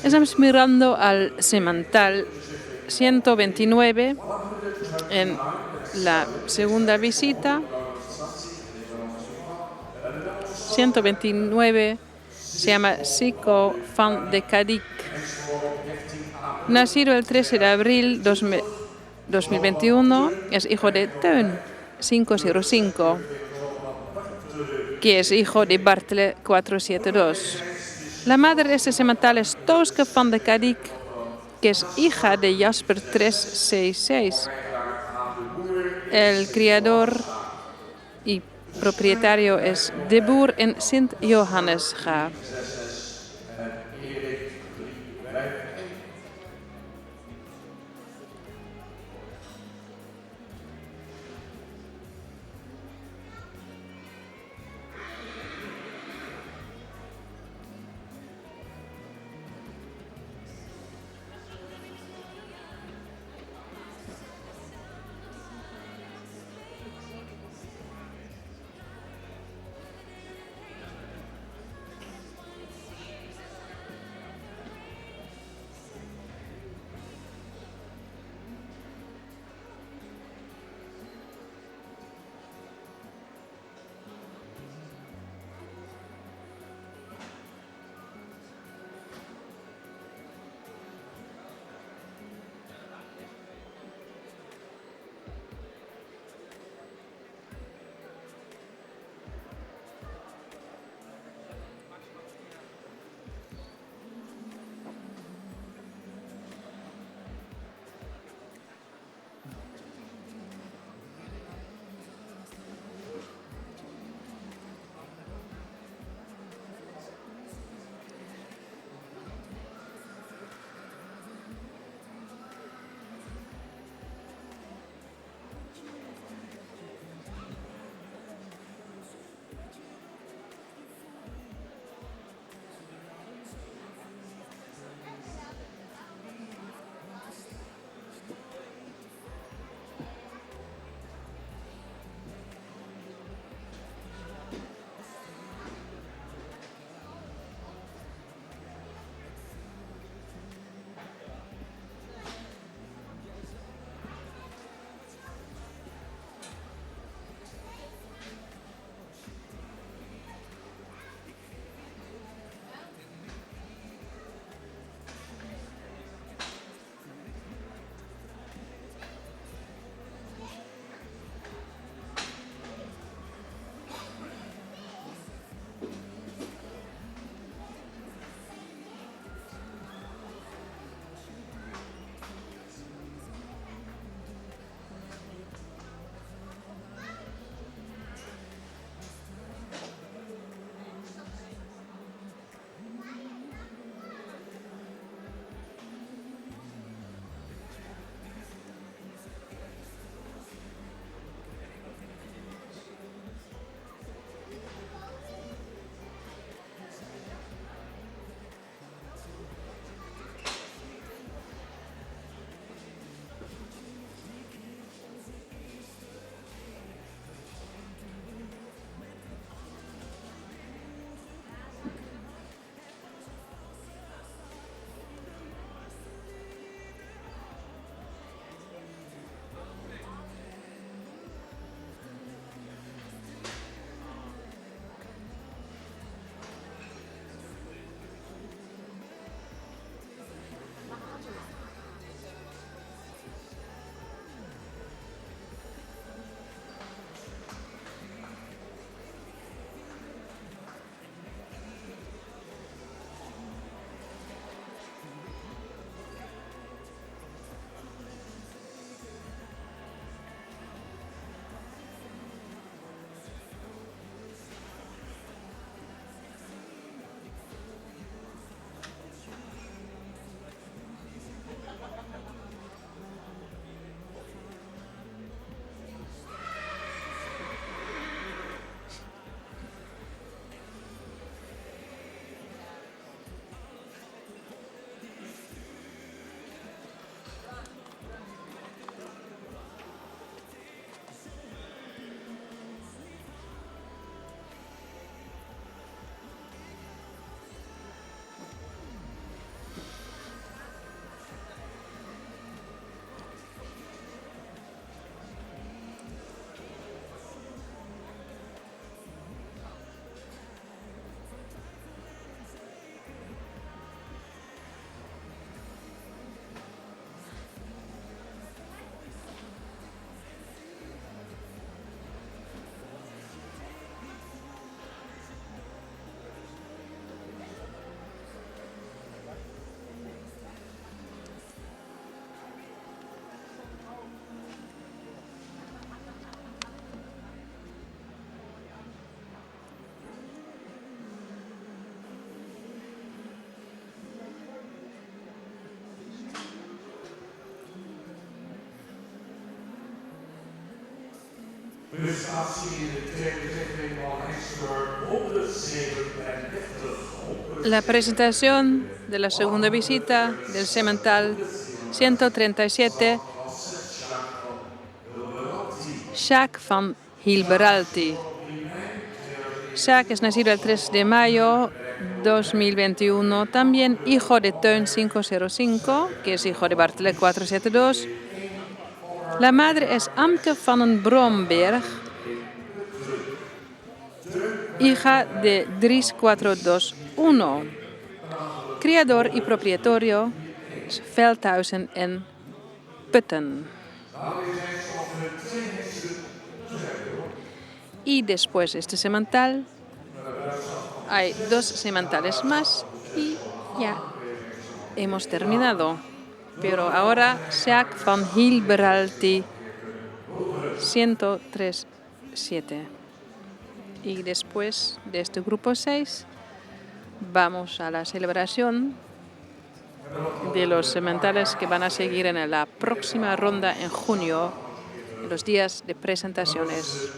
Estamos mirando al semental 129 en la segunda visita. 129 se llama Sico van de Cadix. Nacido el 13 de abril 2021, es hijo de Teun 505, que es hijo de Bartle 472. La madre de este semental es Tooske van de Cadix, que es hija de Jasper 366. El criador y propietario es De Boer en Sint-Johannesga. Dus dat zie je in de tweede zitting van Hexter 137. La presentación de la segunda visita del semental 137, Jacques van Hilberalti. Jacques es nacido el 3 de mayo 2021, también hijo de Teun 505, que es hijo de Bartelet 472. La madre es Amke van den Bromberg, hija de Dries 421. Criador y propietario es Veldhuizen en Putten. Y después de este semental hay 2 sementales más y ya hemos terminado. Pero ahora Jacques van Hilberalti 137. Y después de este grupo 6 vamos a la celebración de los sementales que van a seguir en la próxima ronda en junio, en los días de presentaciones.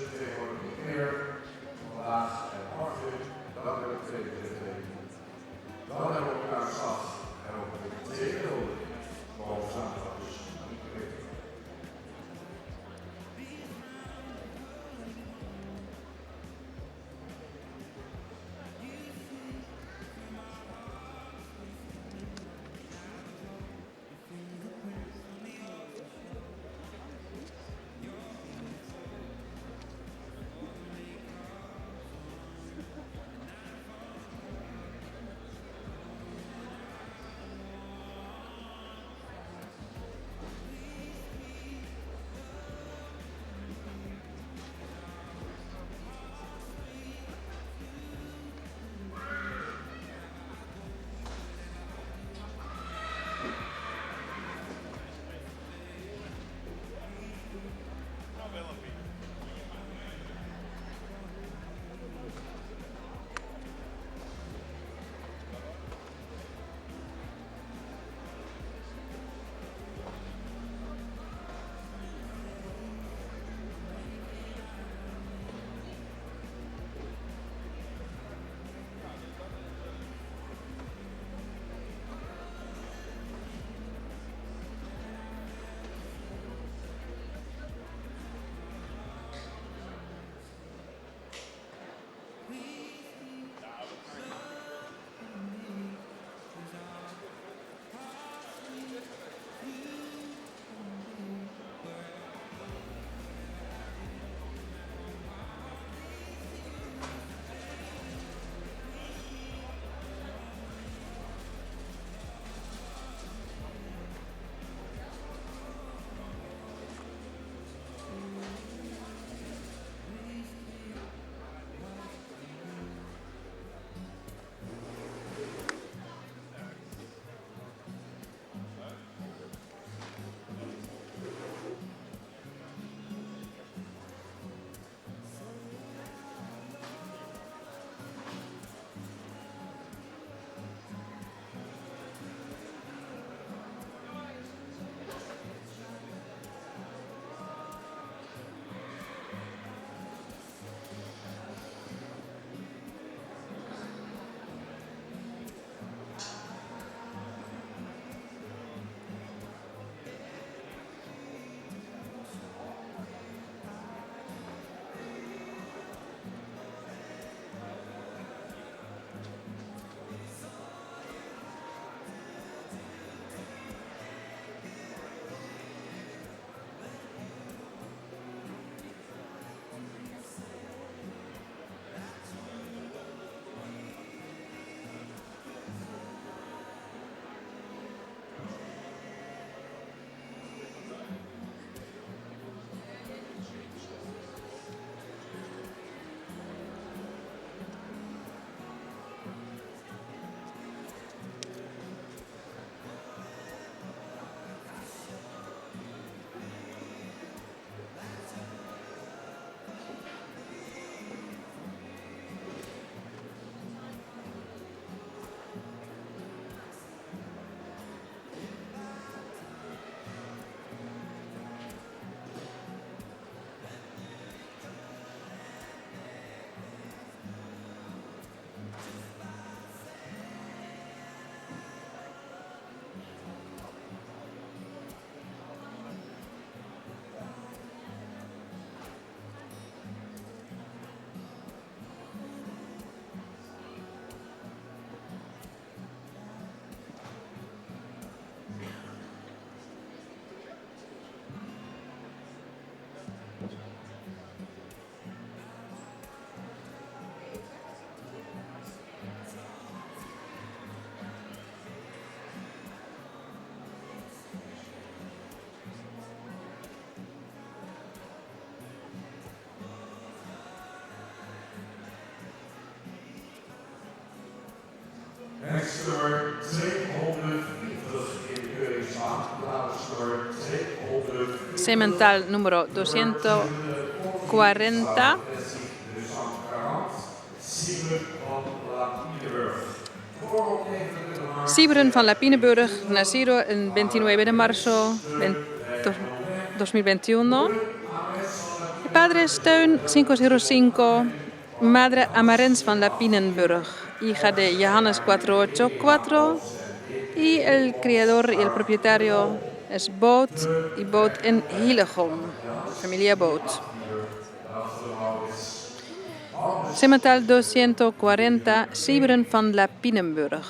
En ik stuur 240 in de keuringsstaan. Laten we stuur 200. Semental número 240. Sibren van Lapinenburg, nacido el 29 de marzo 2021. Padre Steun 505, madre Amarens van Lapinenburg, hija de Johannes 484. Y el criador y el propietario es Boot y Boot en Hillegom, familia Boot. Semental 240, Sibren van Lapinenburg.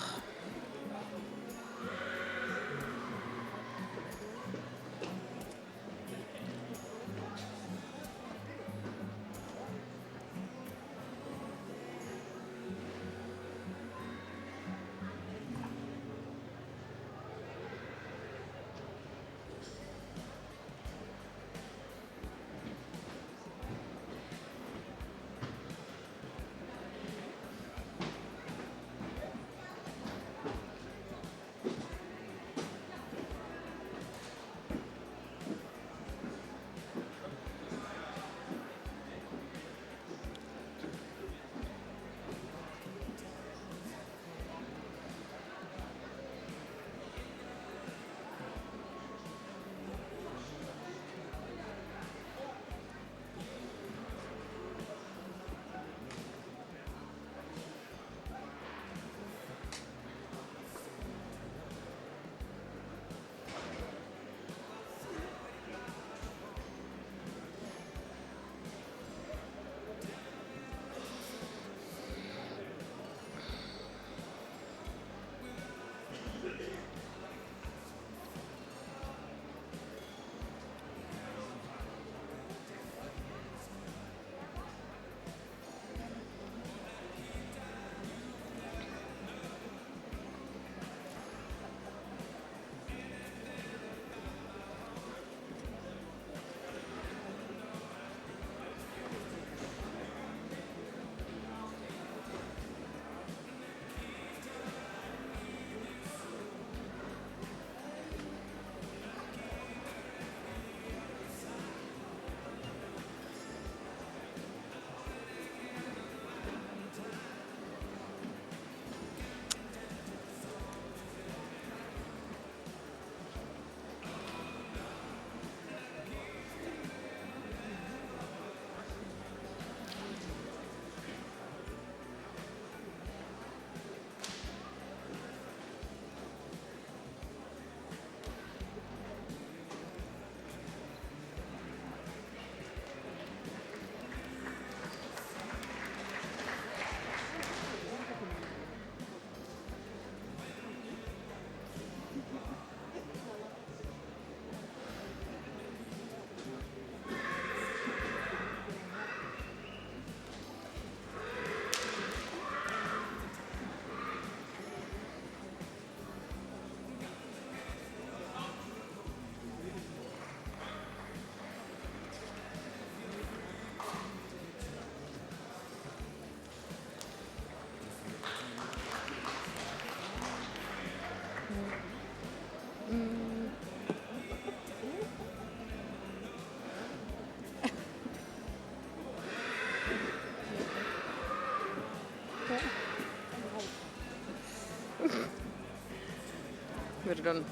Perdón.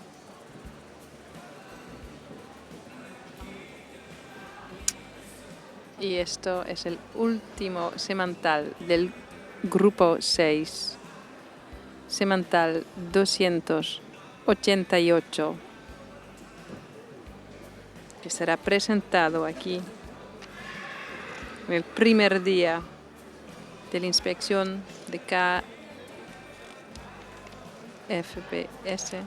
Y esto es el último semental del grupo 6. Semental 288. Que será presentado aquí en el primer día de la inspección de KFPS.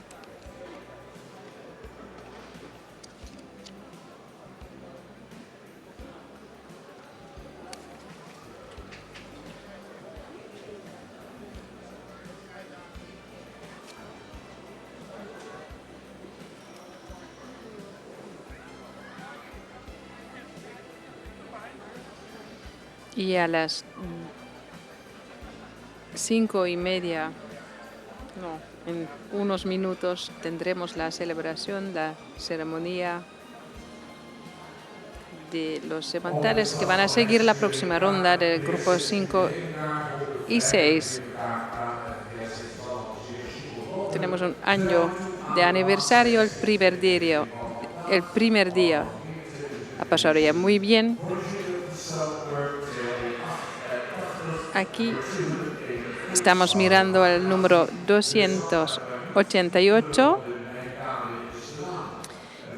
Y a las 5:30 No, en unos minutos tendremos la celebración, la ceremonia de los semantales que van a seguir la próxima ronda del grupo 5 y 6. Tenemos un año de aniversario el primer día. El primer día ha pasado ya muy bien. Aquí estamos mirando el número 288.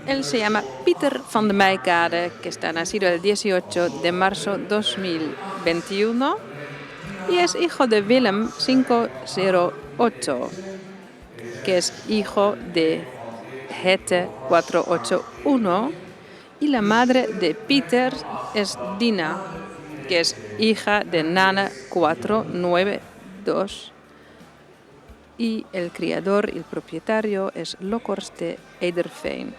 Él se llama Pieter van de Meijkade, que está nacido el 18 de marzo 2021 y es hijo de Willem 508, que es hijo de Hette 481, y la madre de Pieter es Dina, que es hija de Nana 492. Y el criador y el propietario es Lokhorst Ederveen.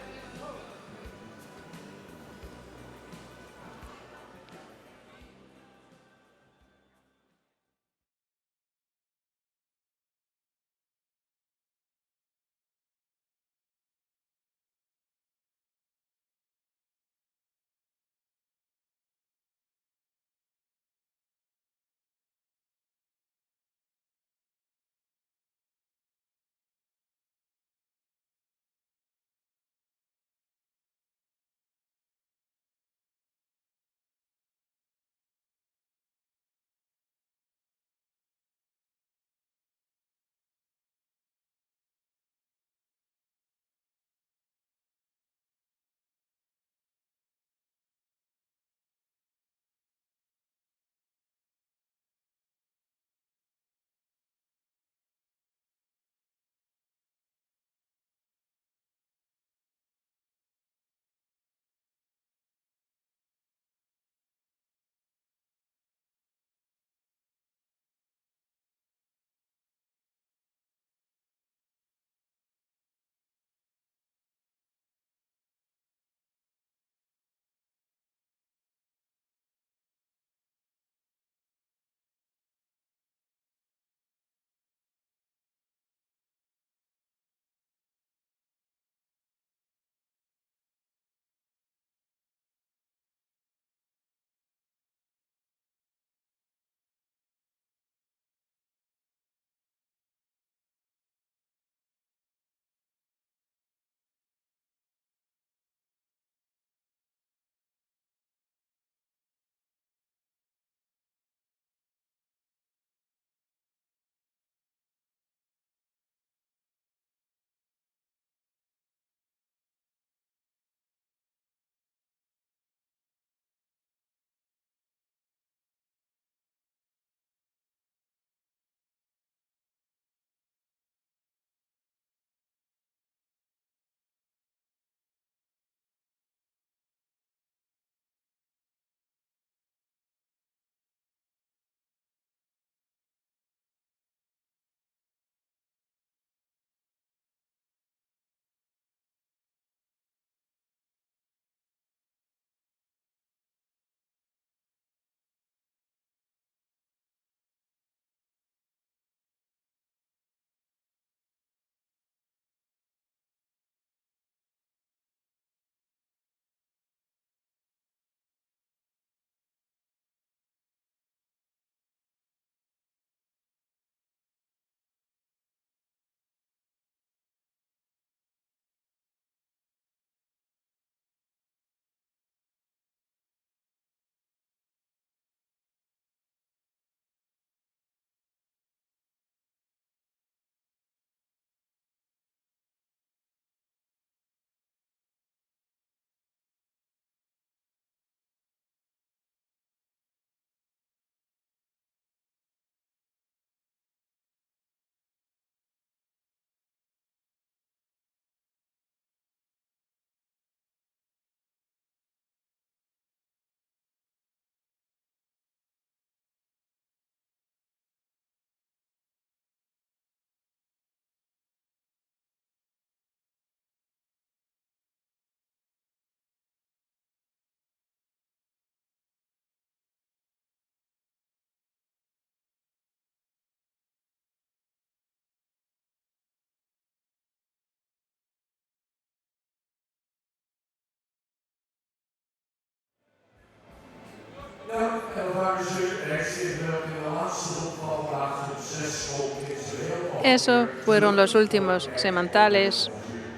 Eso fueron los últimos semanales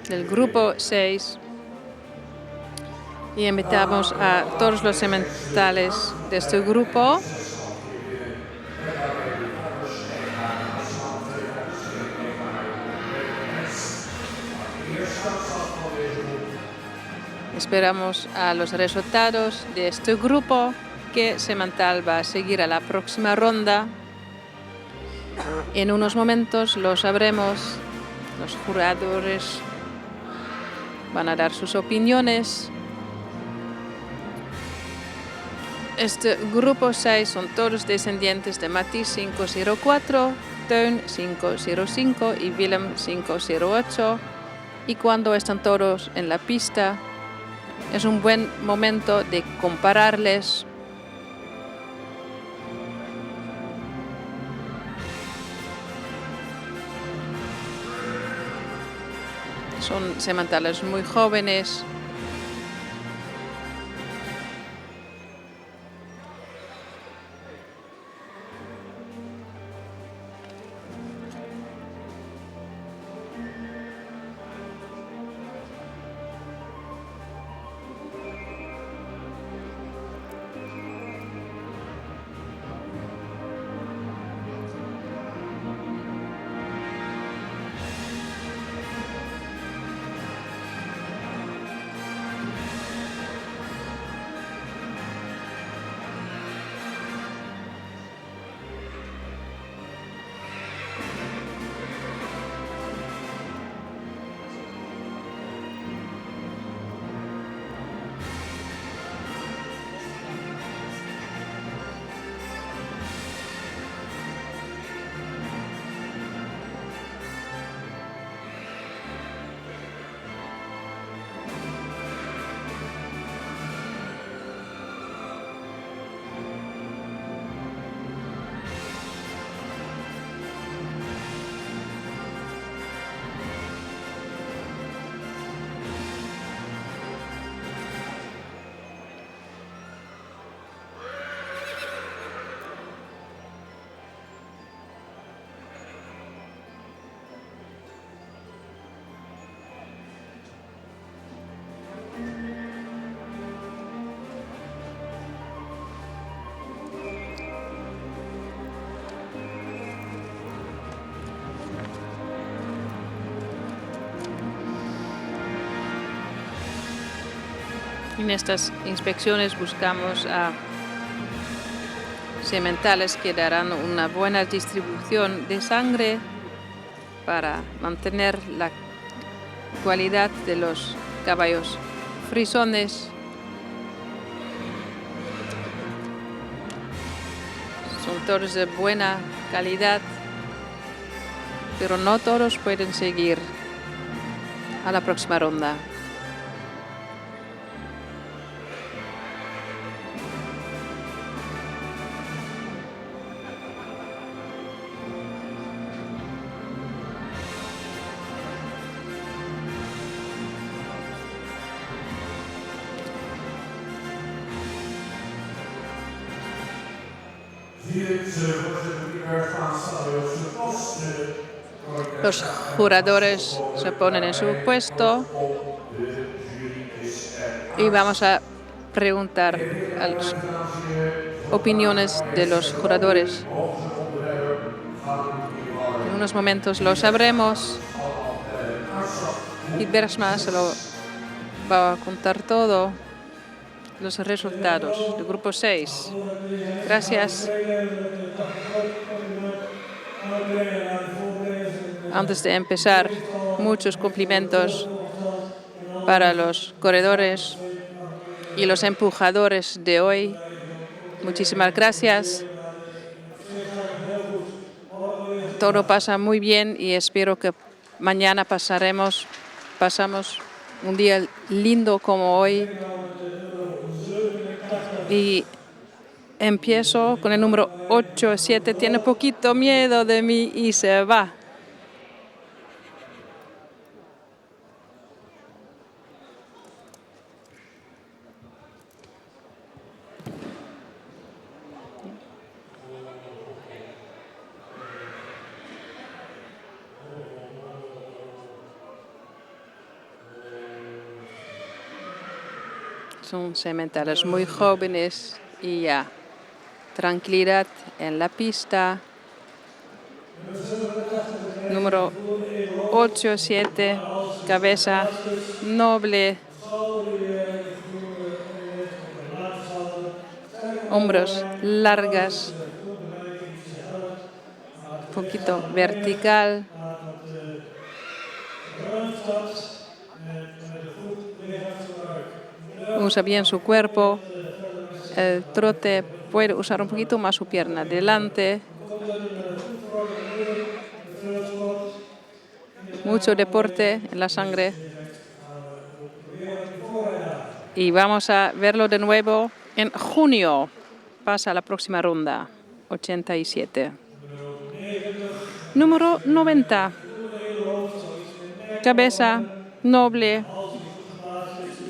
del grupo 6. Y invitamos a todos los sementales de este grupo Esperamos a los resultados de este grupo, que semantal va a seguir a la próxima ronda. En unos momentos lo sabremos. Los jugadores van a dar sus opiniones. Este grupo 6 son todos descendientes de Matthijs 504, Teun 505 y Willem 508. Y cuando están todos en la pista, es un buen momento de compararles. Son sementales muy jóvenes. En estas inspecciones buscamos a sementales que darán una buena distribución de sangre para mantener la cualidad de los caballos frisones. Son toros de buena calidad, pero no todos pueden seguir a la próxima ronda. Los jugadores se ponen en su puesto y vamos a preguntar a las opiniones de los jugadores. En unos momentos lo sabremos y Bergsma se lo va a contar todo, los resultados del grupo 6. Gracias. Antes de empezar, muchos cumplimentos para los corredores y los empujadores de hoy. Muchísimas gracias. Todo pasa muy bien y espero que mañana pasamos un día lindo como hoy. Y empiezo con el número 8-7. Tiene poquito miedo de mí y se va. Son sementales muy jóvenes y ya. Tranquilidad en la pista. Número 8, 7, cabeza noble. Hombros largas. Poquito vertical. Usa bien su cuerpo. El trote puede usar un poquito más su pierna delante. Mucho deporte en la sangre. Y vamos a verlo de nuevo en junio. Pasa a la próxima ronda. 87. Número 90. Cabeza noble.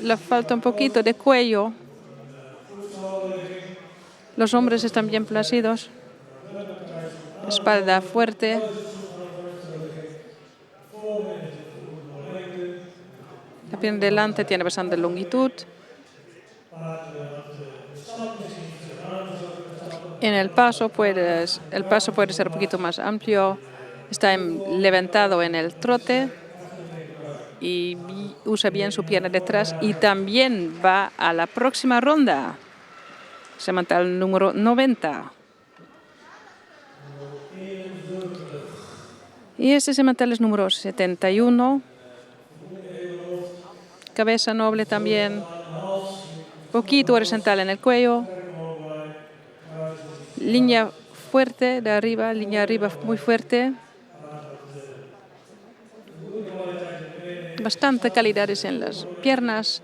Le falta un poquito de cuello. Los hombros están bien plácidos. Espalda fuerte. La pierna delante tiene bastante longitud. En el paso puede ser un poquito más amplio. Está levantado en el trote y usa bien su pierna detrás y también va a la próxima ronda. Semental número 90. Y este semental es número 71. Cabeza noble también. Poquito horizontal en el cuello. Línea fuerte de arriba, línea arriba muy fuerte. Bastante calidades en las piernas.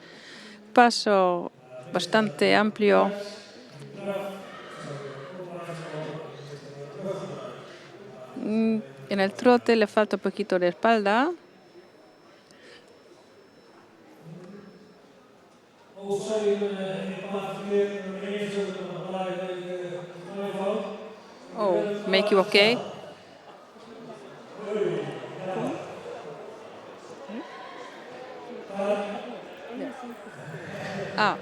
Paso bastante amplio. En el trote le falta un poquito de espalda. Oh, me equivoqué. Ah,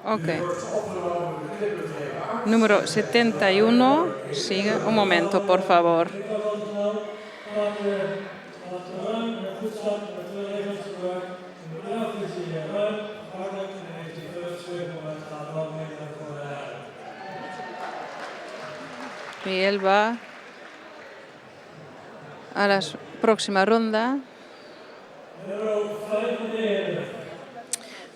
ok. Número 71. Sigue. Un momento, por favor. Y él va a la próxima ronda.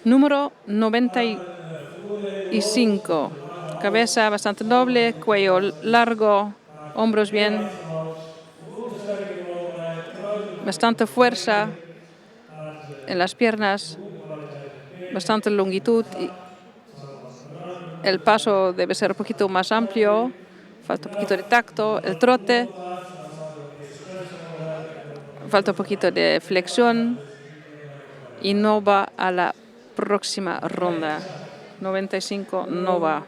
Número 95. Cabeza bastante noble, cuello largo, hombros bien. Bastante fuerza en las piernas, bastante longitud. El paso debe ser un poquito más amplio. Falta un poquito de tacto. El trote. Falta un poquito de flexión. Y no va a la próxima ronda. 95 no va.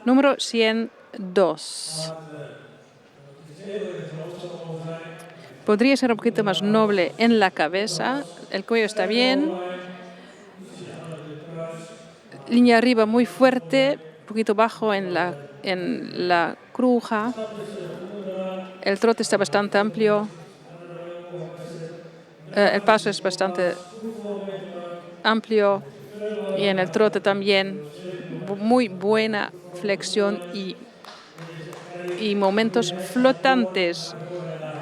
Número 102. Podría ser un poquito más noble en la cabeza. El cuello está bien. Línea arriba muy fuerte. Un poquito bajo en la cruja. El trote está bastante amplio. El paso es bastante amplio. Y en el trote también. Muy buena flexión y momentos flotantes.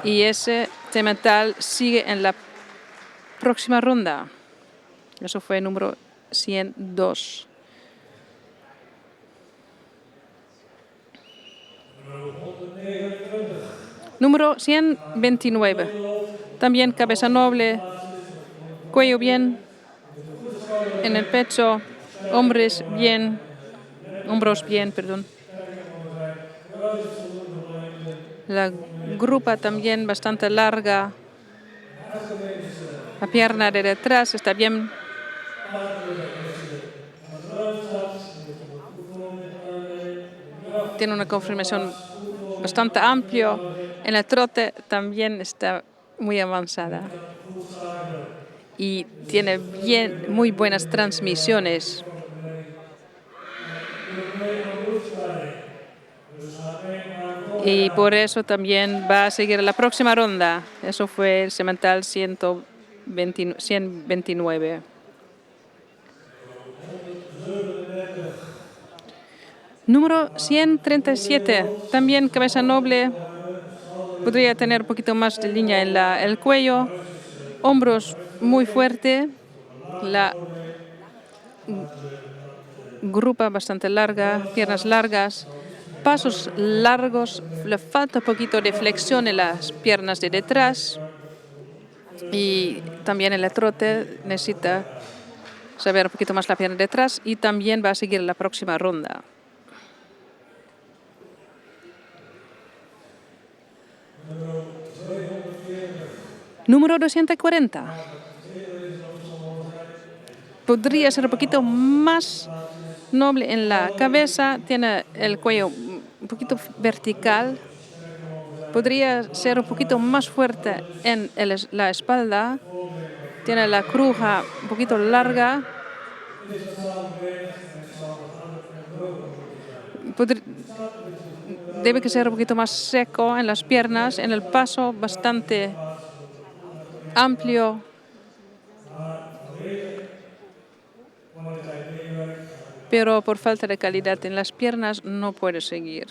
Y ese semental sigue en la próxima ronda. Eso fue el número 102. Número 129. También cabeza noble, cuello bien, en el pecho, hombros bien, perdón. La grupa también bastante larga. La pierna de detrás está bien. Tiene una conformación bastante amplia. En el trote también está muy avanzada. y tiene muy buenas transmisiones. Y por eso también va a seguir la próxima ronda. Eso fue el semental 129. Número 137, también cabeza noble. Podría tener un poquito más de línea en el cuello. Hombros muy fuerte. La grupa bastante larga, piernas largas. Pasos largos, le falta un poquito de flexión en las piernas de detrás y también en el trote necesita saber un poquito más la pierna de detrás y también va a seguir la próxima ronda. Número 240. Podría ser un poquito más noble en la cabeza, tiene el cuello un poquito vertical, podría ser un poquito más fuerte en la espalda, tiene la cruja un poquito larga, debe que ser un poquito más seco en las piernas, en el paso bastante amplio. Pero por falta de calidad en las piernas no puede seguir.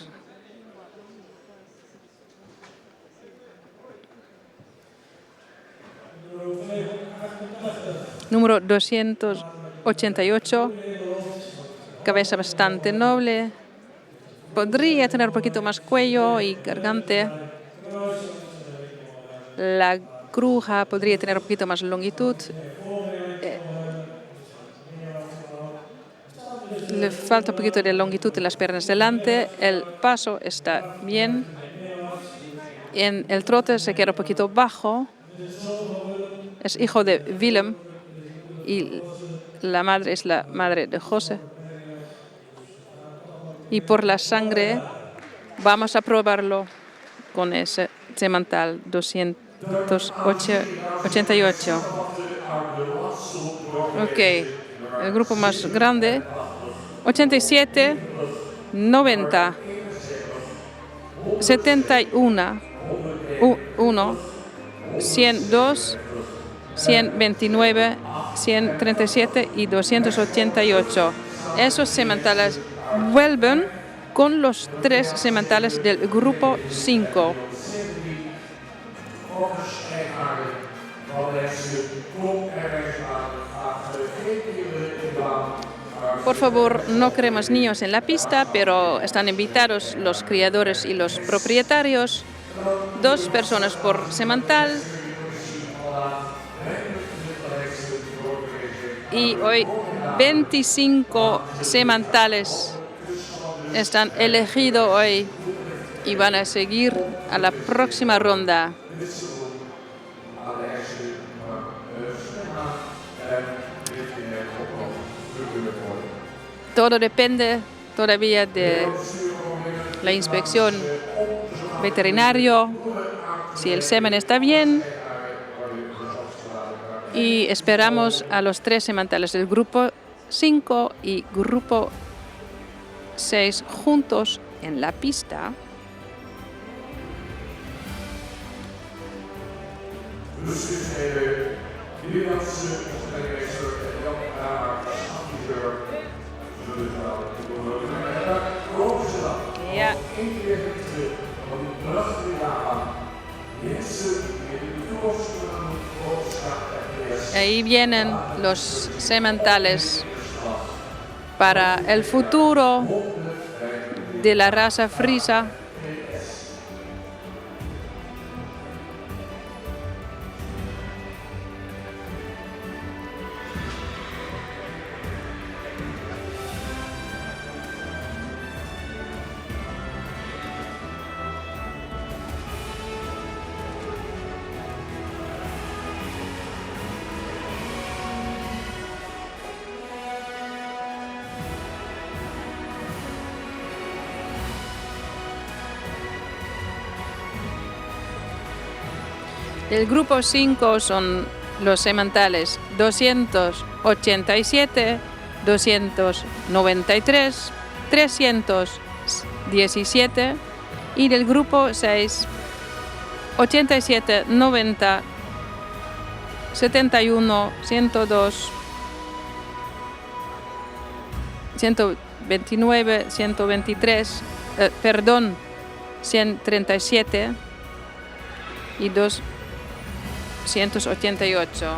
Número 288, cabeza bastante noble. Podría tener un poquito más cuello y garganta. La cruja podría tener un poquito más longitud. Le falta un poquito de longitud en las piernas delante. El paso está bien. En el trote se queda un poquito bajo. Es hijo de Willem y la madre es la madre de José. Y por la sangre vamos a probarlo con ese semental 288. Ok, el grupo más grande. 87, 90, 71, 102, 129, 137 y 288. Esos sementales vuelven con los 3 sementales del grupo 5. Por favor, no queremos niños en la pista, pero están invitados los criadores y los propietarios. 2 personas por semental. Y hoy 25 sementales están elegidos hoy y van a seguir a la próxima ronda. Todo depende todavía de la inspección veterinaria, si el semen está bien. Y esperamos a los 3 sementales del grupo 5 y grupo 6 juntos en la pista. Ja. Ahí vienen los sementales para el futuro de la raza frisa. El grupo 5 son los semantales 287, 293, 317 y del grupo 6, 87, 90, 71, 102, 129, 123, 137 y 288.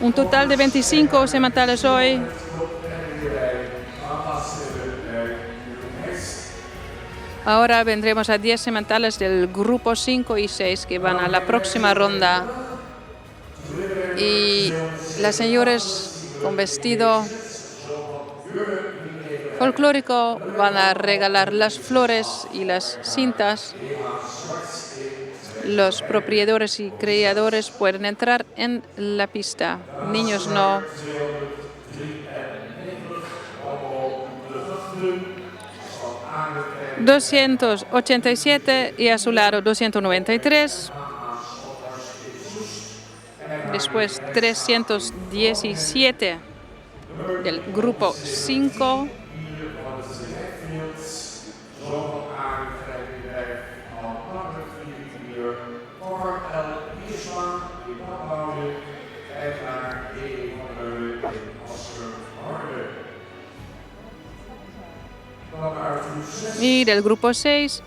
Un total de 25 semantales hoy. Ahora vendremos a 10 semantales del grupo 5 y 6 que van a la próxima ronda. Y las señoras con vestido folclórico van a regalar las flores y las cintas. Los propietarios y criadores pueden entrar en la pista. Niños no. $287 y a su lado 293. Después 317 del grupo 5. Y del grupo 6,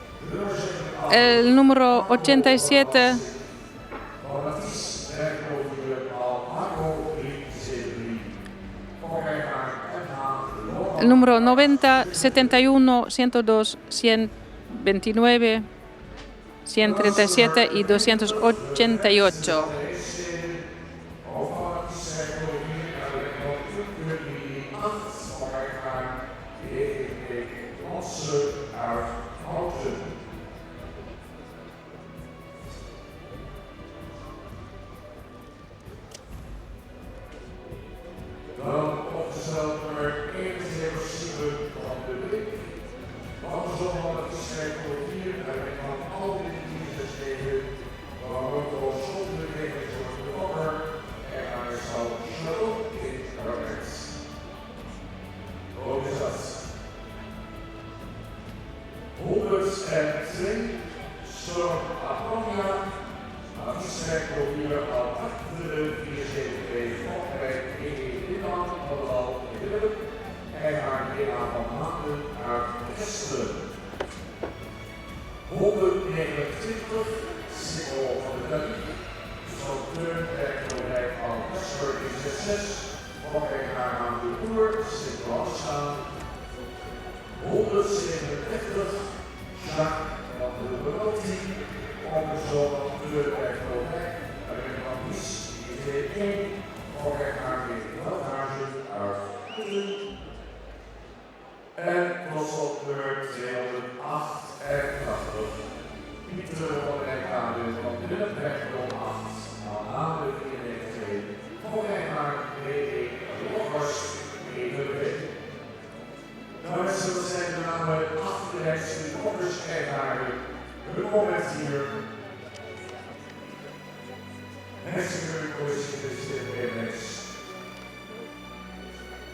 el número 87, el número 90, 71, 102, 129, 137 y 288.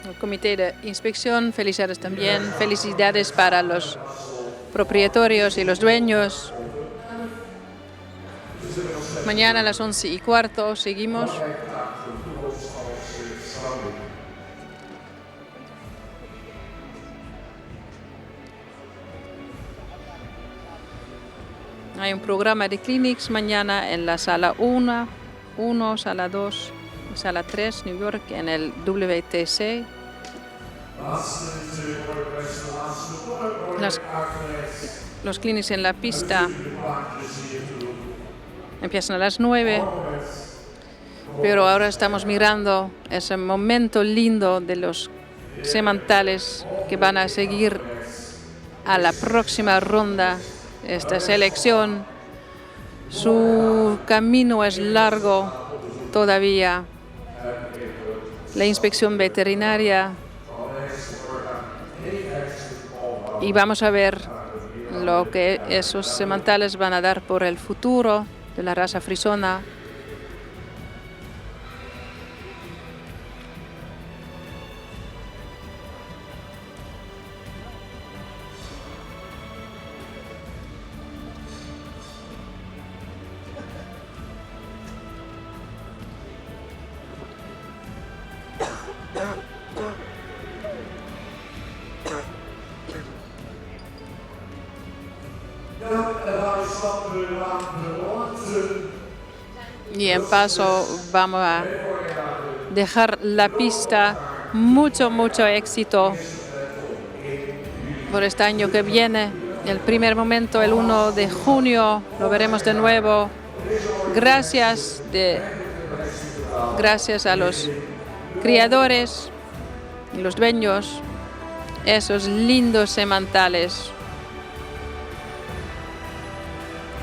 El comité de inspección, felicidades también. Felicidades para los propietarios y los dueños. Mañana a las 11:15 seguimos. Hay un programa de clinics mañana en la sala 1, sala 2, sala 3, New York, en el WTC. Los clinics en la pista empiezan a las 9, pero ahora estamos mirando ese momento lindo de los semantales que van a seguir a la próxima ronda. Esta selección, su camino es largo todavía. La inspección veterinaria. Y vamos a ver lo que esos semantales van a dar por el futuro de la raza frisona Y en paso vamos a dejar la pista. Mucho éxito por este año que viene. El primer momento, el 1 de junio, lo veremos de nuevo. Gracias a los criadores y los dueños, esos lindos semantales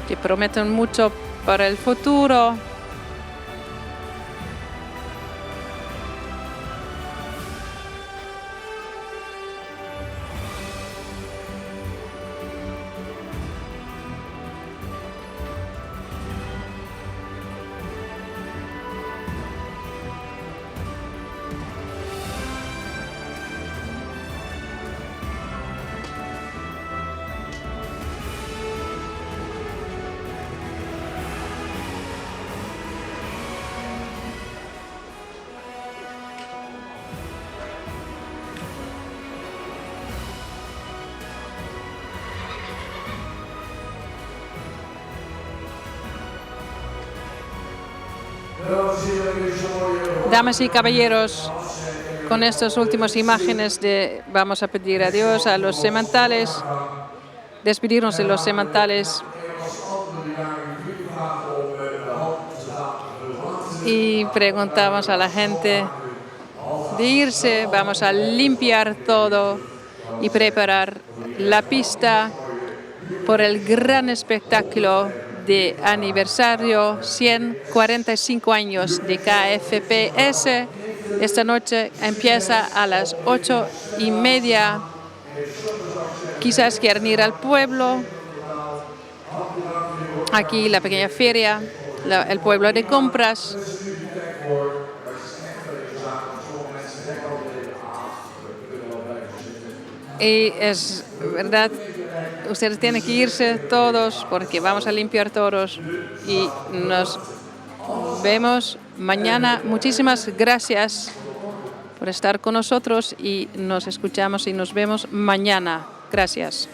que prometen mucho para el futuro. Damas y caballeros, con estas últimas imágenes vamos a pedir adiós a los semantales, despedirnos de los semantales y preguntamos a la gente de irse. Vamos a limpiar todo y preparar la pista por el gran espectáculo de aniversario 145 años de KFPS. Esta noche empieza a las 8:30. Quizás quieran ir al pueblo. Aquí la pequeña feria, el pueblo de compras. Y es verdad, ustedes tienen que irse todos porque vamos a limpiar todos y nos vemos mañana. Muchísimas gracias por estar con nosotros y nos escuchamos y nos vemos mañana. Gracias.